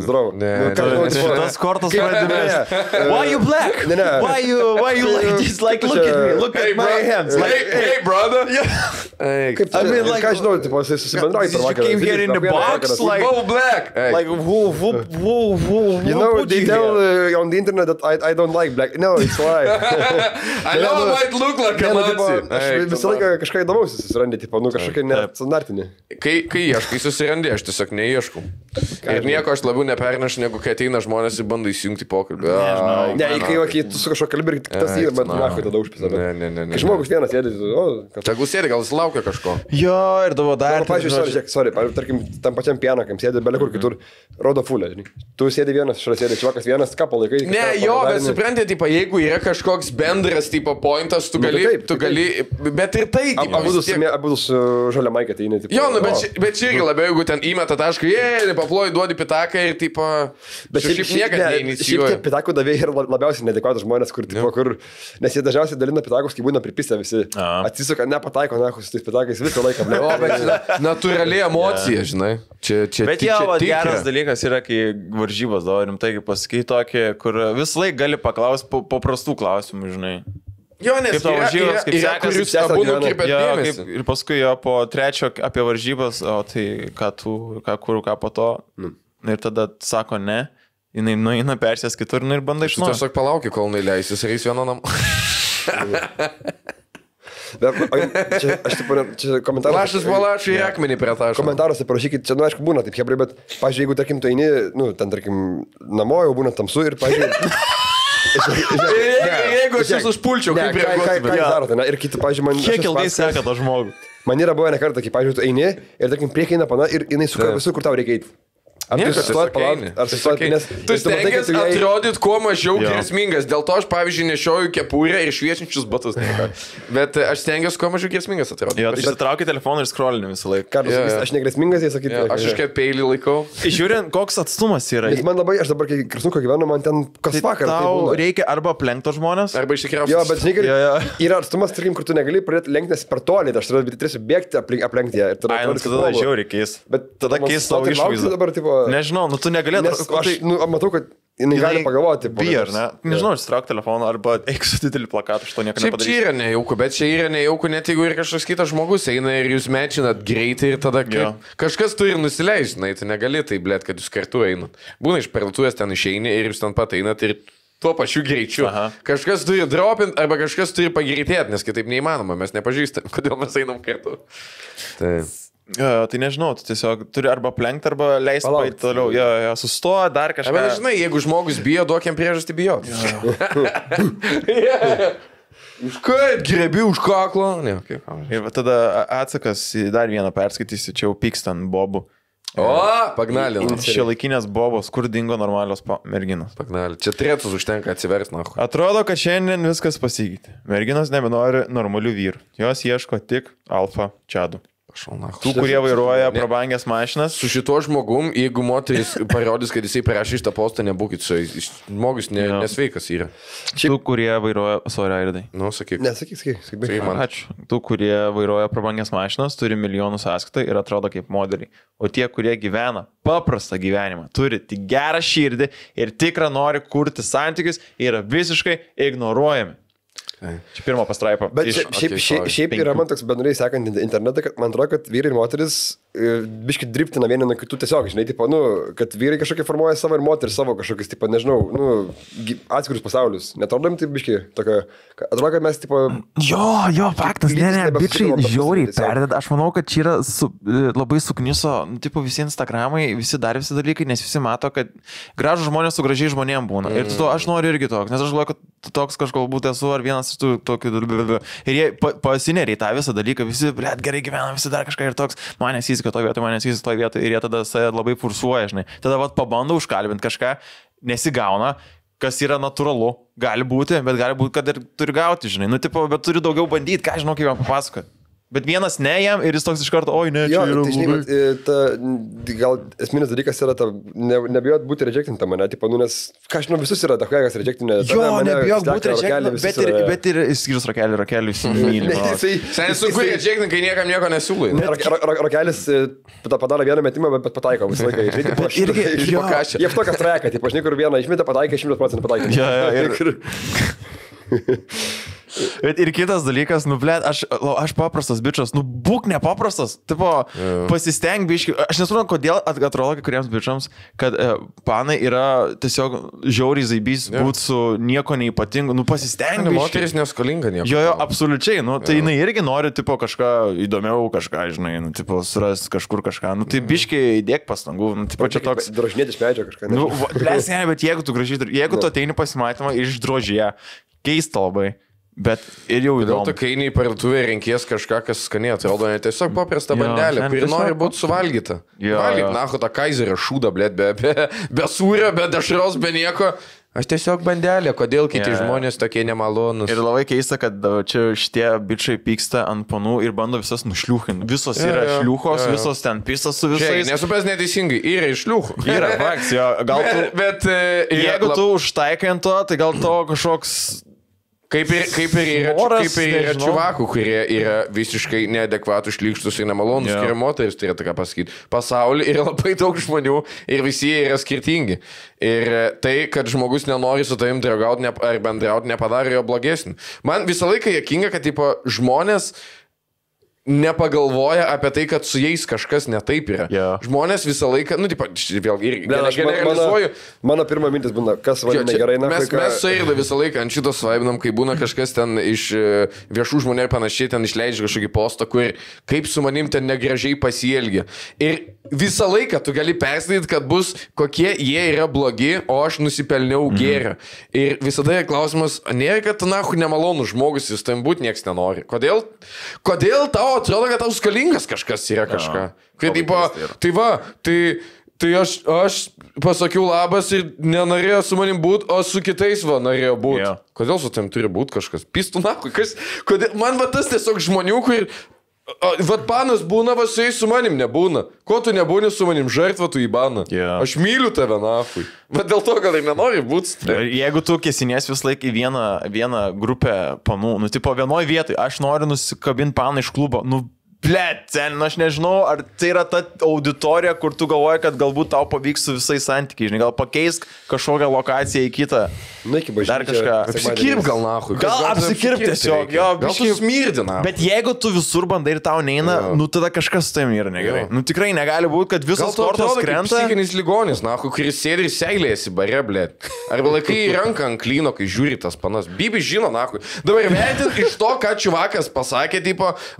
Zdravo. Tas kortas pradėmės. Why you black? Why you like this? Like, look at me, look at my hands. Hey, brother. Kaip tu, ką žinau, tipo, jisai susibendrauja per vakarą. You came here in the box, like, go black. Like, whoa. You know, they tell on the internet that I don't like black. No, it's why. I know I might look like a Nazi. Aš visą laiką kažką įdomaus susirandi, tipo, nu kažkokia nestandartinė. Kai ieškai susirandi, aš tiesiog neieškau. Ir nieko aš labiau nepernešu, negu kai ateina žmonės ir bando įsijungti pokalbį. Ne, kai tu su kažko kalbė ir kitas yra, bet nahui tada užpisa. Ne. Kai žmogus vienas sėdi, Tegul sėdi, gal jis laukia kažko. Jo, ir dabar dar. Pavyzdžiui, sorry, tarkim, tam pačiam pienakam sėdi, belia kur kitur, rodo fulę, žinai. Tu sėdi vienas, šalia sėdi čvakas vienas, ką palaikai. Ne, jo, bet suprantate, tipo, jeigu yra kažkoks bendras, tipo, pointas, tu gali, bet ir tai, abudu su žalia maikė, tai ne, tipo. Jo, nu, bet čia irgi labiau, jeigu ten įmeta tašką, paploji, duodi pitaką ir, tipo, bet šiaip niekada neinicijuoja. Šiaip pitakų davėjai yra labiausiai nedėkoti žmonės, nes jie dažniausiai dalina pitakus, kai būna pripisę visi. Atsisuka, nepataiko, su tais pitakais visą laiką. O, bet natūraliai emocija, žinai. Bet jau, geras dalykas yra, kai varžybos dabar rimtai, kaip pasakai tokį, kur visą laiką gali paklausti paprastų klausimų, žinai. Jo, nes kaip tavo varžybos, kaip sekasi. Abu nukreipėt dėmesį. Ir paskui jo po trečio apie varžybas, o tai ką po to. Ir tada sako ne. Jinai nueina persės kitur ir bando iš naujo. Tu tiesiog palauki, kol neleisis ir eis vieno namą. Čia komentaruose. Lašas palašai į akmenį prie taško. Komentaruose parašykit, čia, aišku, būna taip, hebrai, bet, pavyzdžiui, jeigu, tarkim, tu eini, ten, tarkim, namo jau būna tamsu ir, pavyzdžiui... Jeigu aš jūs užpulčiau, kaip reaguotumėte? Ką darote, ir kiti, pavyzdžiui, man... Kiek ilgai seka tą žmogų? Man yra buvę ne kartą, kai, pavyzdžiui, tu eini ir, tarkim, prieki eina pana ir jinai suka visur, kur tau reikia eiti. Ar tu sustojat palaukti, ar sustojat, nes... Tu stengias atrodyt kuo mažiau grėsmingas, dėl to aš, pavyzdžiui, nešioju kepurę ir šviesinčius batus. Bet aš stengiuosi kuo mažiau grėsmingas atrodyti. Jo, tu išsitrauki telefoną ir scrollini visą laiką. Kartais aš negrėsmingas, jie sakyti. Aš iškart peilį laikau. Žiūrint, koks atstumas yra. Nes man labai, aš dabar, kai Krasnuko gyvenu, man ten kas vakar. Tau reikia arba aplenkti žmonės, arba išsikrauti. Jo, bet žinai, yra atstumas, tarkim, kur tu negali pradėti lenktis per tolį, aš turėsiu bėgti aplenkti ją. Tada žiauriai keis. Bet tada keis savo išvaizdą. Nežinau, tu negali. Aš matau, kad jinai gali pagalvoti. Bijo, ne? Nežinau, išsitrauk telefoną arba eik su didelį plakatą, aš to nieko nepadarysiu. Čia yra nejauku, bet čia yra nejauku, net jeigu ir kažkas kitas žmogus eina ir jūs mečinat greitai ir tada kažkas turi nusileisti, na, tu negali tai, blėt, kad jūs kartu einat. Būna iš parduotuvės ten išeini ir jūs ten pat einat ir tuo pačiu greičiu. Kažkas turi dropint arba kažkas turi pagreitėti, nes kitaip neįmanoma, mes nepažįstam, kodėl mes einam kartu. Tai nežinau, tu tiesiog turi arba plenkti, arba leisti paėti toliau. Sustoja, dar kažką. Bet žinai, jeigu žmogus bijo, duok jam priežastį bijoti. Iškart grebi už kaklo. Ir tada atsakas į dar vieną perskaitysiu, čia jau pykstant bobų. O, pagnalė. Šiuolaikinės bobos, kur dingo normalios merginos. Pagnalė. Čia tretus užtenka atsiverti, na. Atrodo, kad šiandien viskas pasikeitė. Merginos nebenori normalių vyrų. Jos ieško tik alfa čadų. Tų, kurie vairuoja prabangęs mašinas. Su šituo žmogum, jeigu moteris parodys, kad jisai parašė šitą postą, nebūkit su jais. Žmogus nesveikas yra. Tų, kurie vairuoja... Sorry, Airidai. Nu, sakyk. Nesakyk. Ačiū. Tų, kurie vairuoja prabangęs mašinas, turi milijonų sąskaitą ir atrodo kaip modeliai. O tie, kurie gyvena paprastą gyvenimą, turi tik gerą širdį ir tikrą nori kurti santykius, yra visiškai ignoruojami. Čia pirmo pastraipo. Bet šiaip yra man toks bendrai sekant internetą, kad man atrodo, kad vyrai ir moteris biškai driptina vieni nuo kitų tiesiog, žinai, tipo, kad vyrai kažkokie formuoja savo ir moteris savo kažkokius, tipo, nežinau, atskirius pasaulius. Netrodom, tai biškai tokio, atrodo, kad mes, tipo... Jo, faktas, bičiai žiauriai perdeda. Aš manau, kad čia yra labai sukniso, tipo, visi Instagramai, visi dar visi dalykai, nes visi mato, kad gražų žmonės su gražiai žmonėm būna. Ir aš noriu irgi toks, nes aš galvoju, kad toks kažkolbūt esu ar vienas iš tų tokių... Ir jie pasineriai tą visą dalyką, visi, blėt, gerai gyvena, visi dar kažką ir toks, manęs įsika to vietoj, manęs įsika to vietoj ir jie tada labai forsuoja, žinai. Tada pabando užkalbinti kažką, nesigauna, kas yra natūralu, gali būti, bet gali būti, kad ir turi gauti, žinai. Bet turi daugiau bandyti, ką žinau, kaip jam papasakoti. Bet vienas ne jam ir jis toks iš karto, oi, ne, čia yra. Tai, žinai, gal esminis dalykas yra nebijot būti rejectinta mane, tipo, nes, ką žinau, visus yra, ta kas rejectinė. Jo, nebijot būti rejectinta, bet ir išskyrus Rakelį visi myli. Sen sunku rejectinti, kai niekam nieko nesiūlai. Rakelis padaro vieną metimą, bet pataiko visą laiką. Jie v tokią trajeka, tipo, žinai, kur vieną išmetą pataiko, 100% pataiko. Bet ir kitas dalykas, blėt, aš paprastas bičias, būk nepaprastas, tipo, pasisteng biški, aš nesuprantu, kodėl atrodo kai kuriems bičiams, kad panai yra tiesiog žiauriai zaibys būt su nieko neįpatingu, pasisteng biški. Moteris neskolinga nieko. Jo, absoliučiai, tai jinai irgi nori, tipo, kažką įdomiau, kažką, žinai, tipo, suras kažkur kažką, tai biški įdėk pastangų, tipo, čia toks... Drožinėti iš medžio kažką. Blėt, bet jeigu tu gražiai, jeigu tu ateini pasimatymą išdrožė, keista labai. Bet ir jau įdomu. Dėl to, kai eini į parduotuvę renkies kažką, kas skanėtų, atrodo, ne tiesiog paprasta bandelė, kuri nori būti suvalgyta. Valgyt, naho, tą kaizerio šūdą, blėt, be sūrio, be dešros, be nieko. Aš tiesiog bandelė, kodėl kiti žmonės tokie nemalonus. Ir labai keista, kad čia šitie bičiai pyksta ant panų ir bando visas nušliūkinti. Visos yra šliūchos, visos ten pisas su visais. Nesupras neteisingai, yra šliūchų. Yra, faks, jo. Gal tu, bet jeigu tu užtaikai ant to, tai gal to kažkoks... Kaip ir yra čuvakų, kurie yra visiškai neadekvatų, šlykštus ir nemalonus, kurie moteris turėtų ką pasakyti. Pasaulyje yra labai daug žmonių ir visi jie yra skirtingi. Ir tai, kad žmogus nenori su tavim draugauti ar bendrauti, nepadaro jo blogesnį. Man visą laiką juokinga, kad žmonės nepagalvoja apie tai, kad su jais kažkas netaip yra. Žmonės visą laiką, vėlgi, generalizuoju. Mano pirma mintis būna, kas vadina negerai, mes su Eirda visą laiką ant šito svaibinam, kai būna kažkas ten iš viešų žmonių ir panašiai, ten išleidžia kažkokį postą, kur kaip su manim ten negražiai pasielgia. Ir visą laiką tu gali perskaityti, kad bus, kokie jie yra blogi, o aš nusipelniau gėrio. Ir visada klausimas, nėra, kad nahu nemalonus žmogus, jis tam būti nieks nenori. Kodėl tau atrodo, kad tau skolingas kažkas yra kažką? Tai aš pasakiau labas ir nenorėjo su manim būti, o su kitais norėjo būti. Kodėl su tam turi būti kažkas? Pistų nahu, man tas tiesiog žmonių, kur... Vat panas būna, vasai su manim nebūna. Ko tu nebūni su manim, žartva tu į baną. Aš myliu tave, nafui. Bet dėl to gal ir nenori būti. Jeigu tu kesinies vis laik į vieną grupę panų, vienoje vietoje, aš noriu nusikabinti paną iš klubo, aš nežinau, ar tai yra ta auditorija, kur tu galvoji, kad galbūt tau pavyks su visais santykiai, gal pakeisk kažkokią lokaciją į kitą. Dar kažką. Apsikirp gal nahui. Gal apsikirp tiesiog. Gal tu smirdina. Bet jeigu tu visur bandai ir tau neina, tada kažkas su tavim yra negerai. Tikrai negali būti, kad visas kortos krenta. Psichinis ligonis, nahui, kuris sėdi ir seilėsi bare, blėt. Arba laikai į ranką ant klyno, kai žiūri tas panas. Bibi žino, nahui. Dabar vertint iš to, ką čiuvakas pasakė,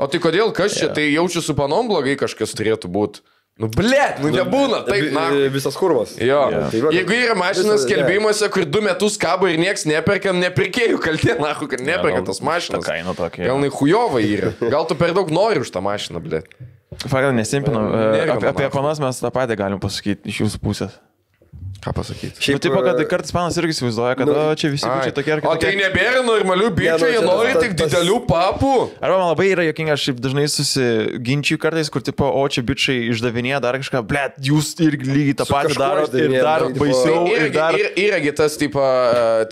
o tai kodėl kas čia? Tai jaučiu su panom blogai kažkas turėtų būti. Nebūna, taip, visas kurvas. Jo. Jeigu yra mašinas skelbimuose, kur 2 metus kabo ir nieks neperka, nepirkėjų kaltė, nahu, kad neperka tas mašinas. Gal nai yra. Gal tu per daug nori už tą mašiną, blėt. Faktai nesimpinu. Apie panas mes tą patį galim pasakyti iš jūsų pusės. Ką pasakyti? Šiaip taip, kad kartais panas irgi įsivaizduoja, kad čia visi čia tokie ar kitokie. O tai nebėra normalių bičių, jie nori tik didelių papų. Arba man labai yra jokinga, aš šiaip dažnai susiginčiu kartais, kur tipo, o čia bičiai išdavinėja dar kažką, blėt, jūs irgi lygiai tą patį darot ir dar baisiau. Yragi tas, tipo,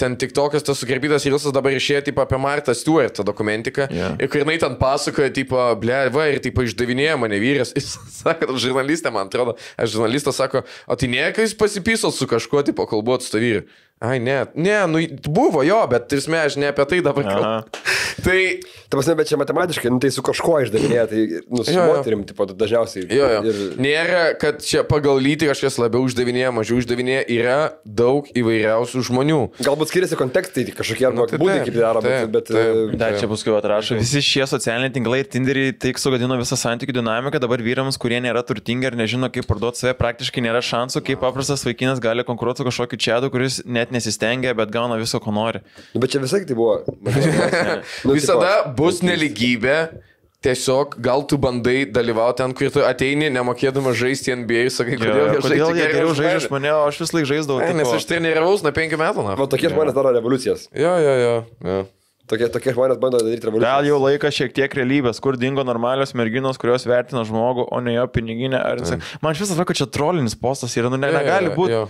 ten tiktokas, tas sugerbėtas Rilsas dabar išėjo, tipo, apie Martą Stewart, tą dokumentiką. Ir kur jinai ten pasakoja, tipo, blėt, va, ir tipo išdavinėja mane vyras. Jis sako, žurnalistė, man atrodo, žurnalistas sako, o tai nėra, kai jis pasipyso su kažkuo, tipo, kalbuot su tavyri. Ai, buvo jo, bet tirsme, aš ne apie tai dabar kalbu. Tai... Ta prasme, bet čia matematiškai, tai su kažkuo išdavinėja, tai su moterim, tipo, dažniausiai. Ir... Nėra, kad čia pagal lytį kažkas labiau uždavinėja, mažiau uždavinėja, yra daug įvairiausių žmonių. Galbūt skiriasi kontekstai kažkokie, arba būdai kaip daro, bet... Dar čia paskui atrašo. Visi šie socialiniai tinklai ir Tinderiai taip sugadino visą santykių dinamiką, dabar vyrams, kurie nėra turtingi ir nežino, kaip parduoti save, praktiškai nėra šansų, kaip paprastas vaikinas gali konkuruoti su kažkokiu čiadu, kuris net nesistengia, bet gauna viso, ko nori. Bet čia visai tai buvo. Visada bus neligybė. Tiesiog gal tu bandai dalyvauti ten, kur tu ateini, nemokėdama žaisti NBA, sakai, kodėl jie geriau žaidžia iš mane, o aš vis laik žaisdavau. Nes aš treniravaus nuo 5 metų. O tokie žmonės daro revoliucijas. Jo. Tokie žmonės bando daryti revoliuciją. Gal jau laikas šiek tiek realybės, kur dingo normalios merginos, kurios vertina žmogų, o ne jo piniginę. Man šis atrodo, kad čia trolinis postas yra, negali būti.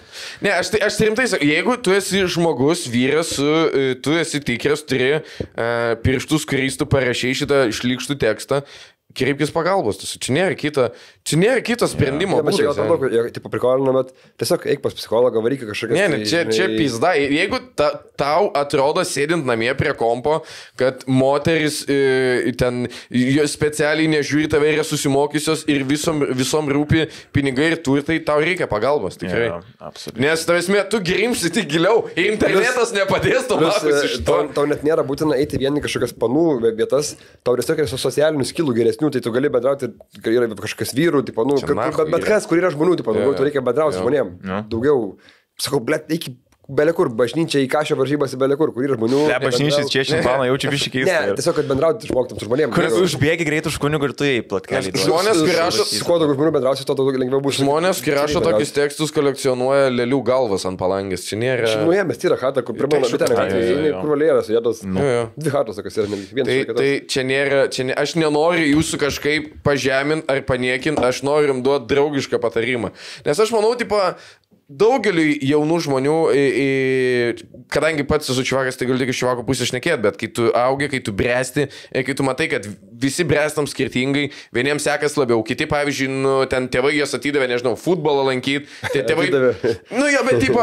Ne, aš rimtai sakau, jeigu tu esi žmogus, vyras, tu esi tikras, turi pirštus, kuriais tu parašai šitą šlykštų tekstą, kreipkis pagalbos, čia nėra kito sprendimo. Bet čia gal per daug, tipo prikolina, bet tiesiog eik pas psichologą, varyk kažkokias... Ne, čia pizda. Jeigu tau atrodo sėdint namie prie kompo, kad moteris ten specialiai nežiūri tave yra susimokysios ir visom rūpi pinigai ir turtai, tau reikia pagalbos, tikrai. Nes tavęsmė, tu grimsi tik giliau, internetas nepadės tau lakus iš to. Tau net nėra būtina eiti vieni kažkokias panų vietas, tau tiesiog yra socialinių skilų geresnių. Tai tu gali bendrauti, yra kažkas vyrų, tipo, bet kas, kur yra žmonių, tipo, daugiau tu reikia bendrauti su žmonėm. Daugiau, sakau, blėt, iki belekur, bažnyčia į kažio varžybas į belekur, kur yra žmonių. Ne, bažnyčias čia šiandieną jaučiu biškį keistą. Ne, tiesiog, kad bendrauti išmoktum su žmonėm. Kuris užbėgi greit už kunigų ir tu į platkelį. Žmonės, kurie rašo... Su kuo daugiau žmonių bendrausi, to daugiau lengviau bus. Žmonės, kurie rašo tokius tekstus, kolekcionuoja lėlių galvas ant palangės. Čia nėra... Žinoje, mes tyra hatą, kur pirmą bitę, kur valėras, jėdos. 2 hatos, tokios yra. Tai čia nėra... Aš nenoriu jūsų kažkaip pažeminti ar paniekinti, aš noriu jums duoti draugišką patarimą. Nes aš manau, tipo, daugeliui jaunų žmonių, kadangi pats esu čivakas, tai galiu tik iš čivako pusės šnekėti, bet kai tu augi, kai tu bręsti, kai tu matai, kad visi bręstam skirtingai, vieniems sekas labiau, kiti, pavyzdžiui, ten tėvai jos atidavė, nežinau, futbolą lankyti, tai tėvai, bet tipo,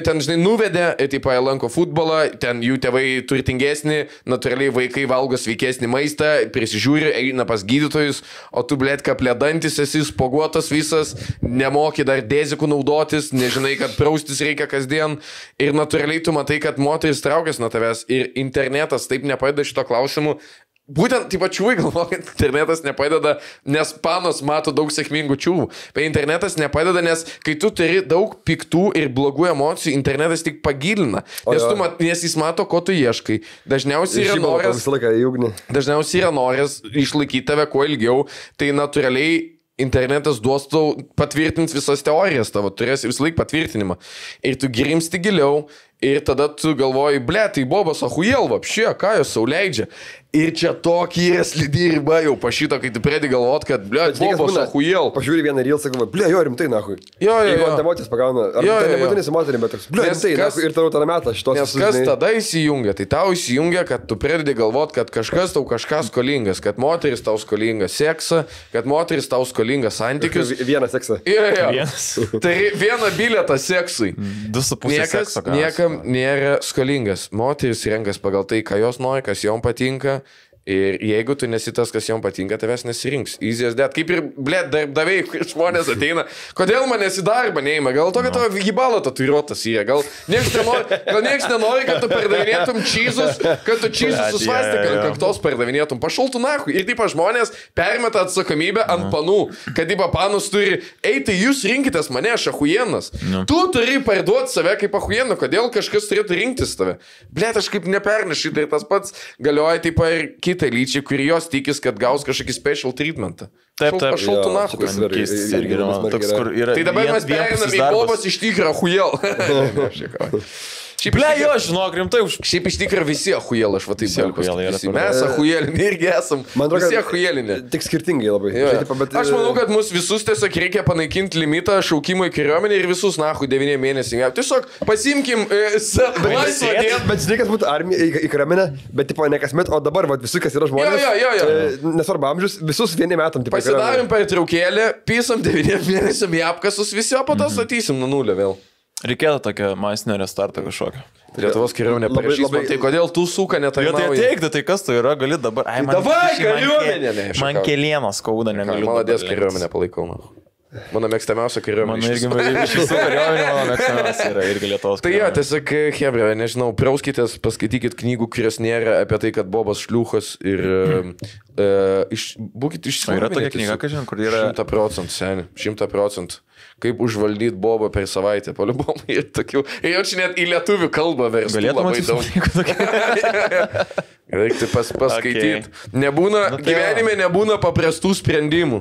ten, žinai, nuvedė, tipo, lanko futbolą, ten jų tėvai turtingesni, natūraliai vaikai valgo sveikesnį maistą, prisižiūri, eina pas gydytojus, o tu, blėt, kaplėdantis, esi spoguotas visas, nemoki dar dezikų naudotis, nežinai, kad praustis reikia kasdien ir natūraliai tu matai, kad moteris traukiasi nuo tavęs ir internetas taip nepadeda šito klausimu. Būtent, taip pačiui galvoju, kad internetas nepadeda, nes panos mato daug sėkmingų čiūvų. Bet internetas nepadeda, nes kai tu turi daug piktų ir blogų emocijų, internetas tik pagilina. Nes jis mato, ko tu ieškai. Dažniausiai yra noras išlaikyti tave kuo ilgiau, tai natūraliai internetas duos tau patvirtins visas teorijas tavo, turėsi visą laiką patvirtinimą. Ir tu grimsti giliau ir tada tu galvoji, ble, tai Bobas ahujel, vapšė, ką jos sau leidžia. Ir čia tokį yra slidi riba jau pašito, kai tu pradedi galvot, kad, ble, Bobas ahujel. Pažiūrį vieną reel, sakau, ble, jo, rimtai, nahui. Jo. Demotis pagauna. Ar tai nebūtinai su moterim, bet toks, ble, rimtai, ir tau tada metą šitos. Nes kas tada įsijungia? Tai tau įsijungia, kad tu pradedi galvot, kad kažkas tau kažkas skolingas, kad moteris tau skolinga seksą, kad moteris tau skolinga santykius. Vieną seksą. Tai vieną bilietą seksui. 2,5 sekso. Niekam nėra skolingas. Moteris renkas pagal tai, ką jos nori, kas jom patinka. Ir jeigu tu nesi tas, kas jom patinka, tavęs nesirinks. Easy as that. Kaip ir, blėt, darbdaviai, žmonės ateina. Kodėl manęs į darbą neima? Gal to, kad tavo gybalo tatuiruotas yra. Gal nieks nenori, kad tu pardavinėtum čyzus, kad tu čyzus susvastika ant kaktos pardavinėtum. Pašultų nahui. Ir taip žmonės permeta atsakomybę ant panų. Kad taip panus turi, tai jūs rinkitės mane, aš ahujienas. Tu turi parduoti save kaip ahujieną. Kodėl kažkas turėtų rinktis tave? Blėt, aš kaip neperneši. Tai tas pats galioja taip ir kitai lyčiai, kurie jos tikis, kad gaus kažkokį special treatmentą. Taip. Pašultų nahui. Tai dabar mes pereinam į Bobas iš tikrą ahujel. Ble, jo, žinok, rimtai už... Šiaip iš tikrųjų visi ahujel, aš va taip sakysiu. Mes ahujelinė irgi esam. Visi ahujelinė. Tik skirtingai labai. Aš manau, kad mus visus tiesiog reikia panaikinti limitą šaukimo į kariuomenę ir visus nahui 9 mėnesių. Tiesiog pasimkim laisvą dieną. Bet žinai, kas būtų armija į kariuomenę, bet tipo ne kasmet, o dabar va, visi, kas yra žmonės. Nesvarbu amžius, visus 1 metam. Pasidarim per traukėlę, pysam 9 mėnesių į apkasus, visi, o po to statysim nuo nulio vėl. Reikėtų tokio masinio restarto kažkokio. Lietuvos kariuomenė parašys, tai kodėl tu suka netarnauji? Tai teikti, tai kas tu yra, gali dabar... Davai, kariuomenė! Man kelienos skauda, negaliu. Maladės kariuomenė palaikau. Mano mėgstamiausia kariuomenė. Mano iš visų kariuomenė mano mėgstamiausia yra irgi Lietuvos kariuomenė. Tai jo, tiesiog, hebra, nežinau, prauskitės, paskaitykit knygų, kurios nėra apie tai, kad Bobas šliuchas ir būkit išsilavinę. Yra tokia knyga, kažin, kur yra... 100%, seni, 100%. Kaip užvaldyti Bobą per savaitę, poliubomai ir tokių. Ir jau čia net į lietuvių kalbą verstų labai daug. Reikti paskaityti. Gyvenime nebūna paprastų sprendimų.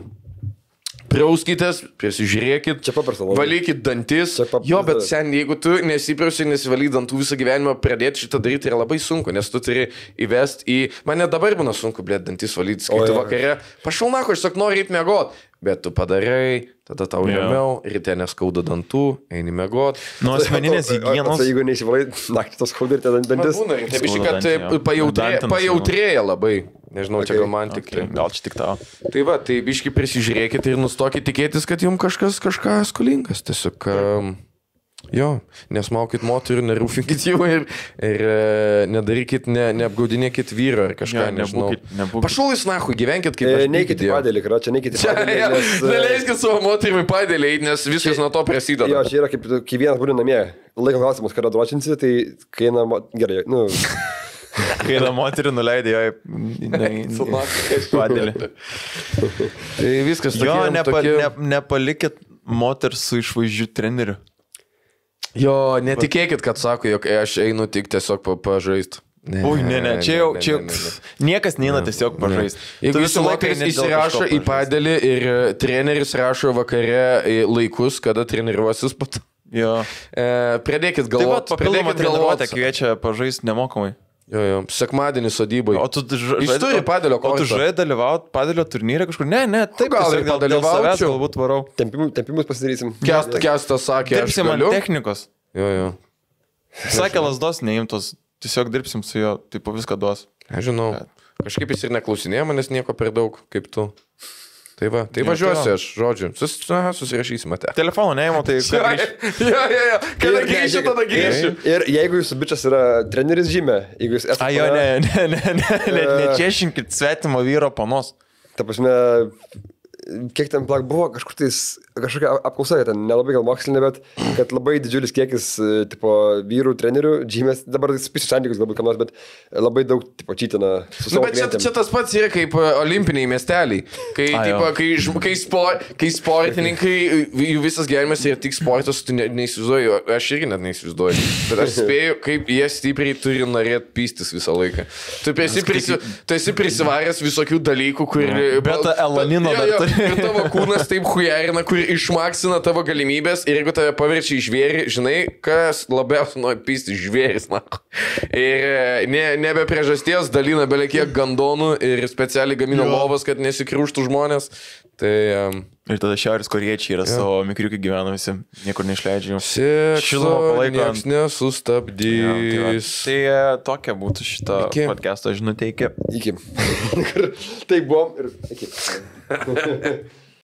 Prauskitės, prisižiūrėkit, valykit dantis. Jo, bet sen, jeigu tu nesiprausi ir nesivalyk dantų visą gyvenimą, pradėti šitą daryti yra labai sunku, nes tu turi įvesti į... Man net dabar būna sunku, blėt, dantis valyti, kai tu vakare. Pašalnako, aš sak noriu eiti mėgot. Bet tu padarai, tada tau ramiau, ryte neskauda dantų, eini mėgot. Nuo asmeninės higienos. Jeigu neįsivalai, naktį tos skauda ir dantis. Taip, biškai, kad pajautrėja labai. Nežinau, čia gal man tik tai. Gal čia tik tau. Tai va, tai biškai prisižiūrėkit ir nustokit tikėtis, kad jums kažkas kažką skolingas. Tiesiog, jo, nesmaukit moterų, nerūfinkit jų ir nedarykit, neapgaudinėkit vyro ar kažką, nežinau. Pašulis nahui, gyvenkit kaip aš. Neikit į padėlį, čia neikit į padėlį. Neleiskit savo moterimi padėlį, nes viskas nuo to prasideda. Jo, čia yra kaip kai vienas būna namie. Laiko klausimus, kada dročinsi, tai kai gerai, Kai tą moterį nuleidė jo į padėlį. Tai viskas tokie. Nepalikit moters su išvaizdžiu treneriu. Jo, netikėkit, kad sako, jog aš einu tik tiesiog pažaisti. Ui, ne, čia jau niekas neina tiesiog pažaisti. Jeigu jūsų moteris įsirašo į padėlį ir treneris rašo vakare laikus, kada treniruosis pat. Jo. Pradėkit galvoti. Papildomą treniruotę kviečia pažaisti nemokamai. Jo, sekmadienį sodybai. O tu Jis turi padelio kortą. O tu žadėjai dalyvauti padelio turnyre kažkur? Ne, taip, gal ir dėl savęs galbūt varau. Tempimus pasidarysim. Kestas sakė, aš dirbsim ant galiu. technikos. Jo. Sakė, lasdos neimtos, tiesiog dirbsim su juo, tipo viską duos. Aš žinau, kažkaip jis ir neklausinėjo manęs nieko per daug, kaip tu. Tai važiuosiu aš, žodžiu, susirašysime te. Telefoną neįmu, tai... Jo, kada grįšiu, tada grįšiu. Ir jeigu jūsų bičias yra treneris žymė, jeigu jūs esate... Jo, nečiešinkit svetimo vyro panos. Ta prasme, kiek ten buvo kažkokia apklausa, ten nelabai gal mokslinė, bet kad labai didžiulis kiekis tipo vyrų trenerių, žymės, dabar spėsiu santykius galbūt kam nors, bet labai daug tipo čytina su savo klientėm. Bet čia tas pats yra kaip olimpiniai miesteliai, kai sportininkai, jų visas gyvenimas yra tik sportas, tu neįsivaizduoju, aš irgi net neįsivaizduoju, bet aš spėju, kaip jie stipriai turi norėti pystis visą laiką. Tu esi prisivaręs visokių dalykų, kur... Beta elanino dar turi. Ir tavo kūnas taip hujarina, kur išmaksina tavo galimybės ir jeigu tave paverčia į žvėrį, žinai, kas labiausiai nori pysti žvėris, na. Ir nebe priežasties dalina belekiek gandonų ir specialiai gamina lovas, kad nesikriūštų žmonės. Tai... Ir tada šiaurės koriečiai yra savo mikriukai gyvena visi, niekur neišleidžia. Sekso nieks nesustabdys. Tai tokia būtų šito podcast'o žinutė iki. Tai buvom ir iki.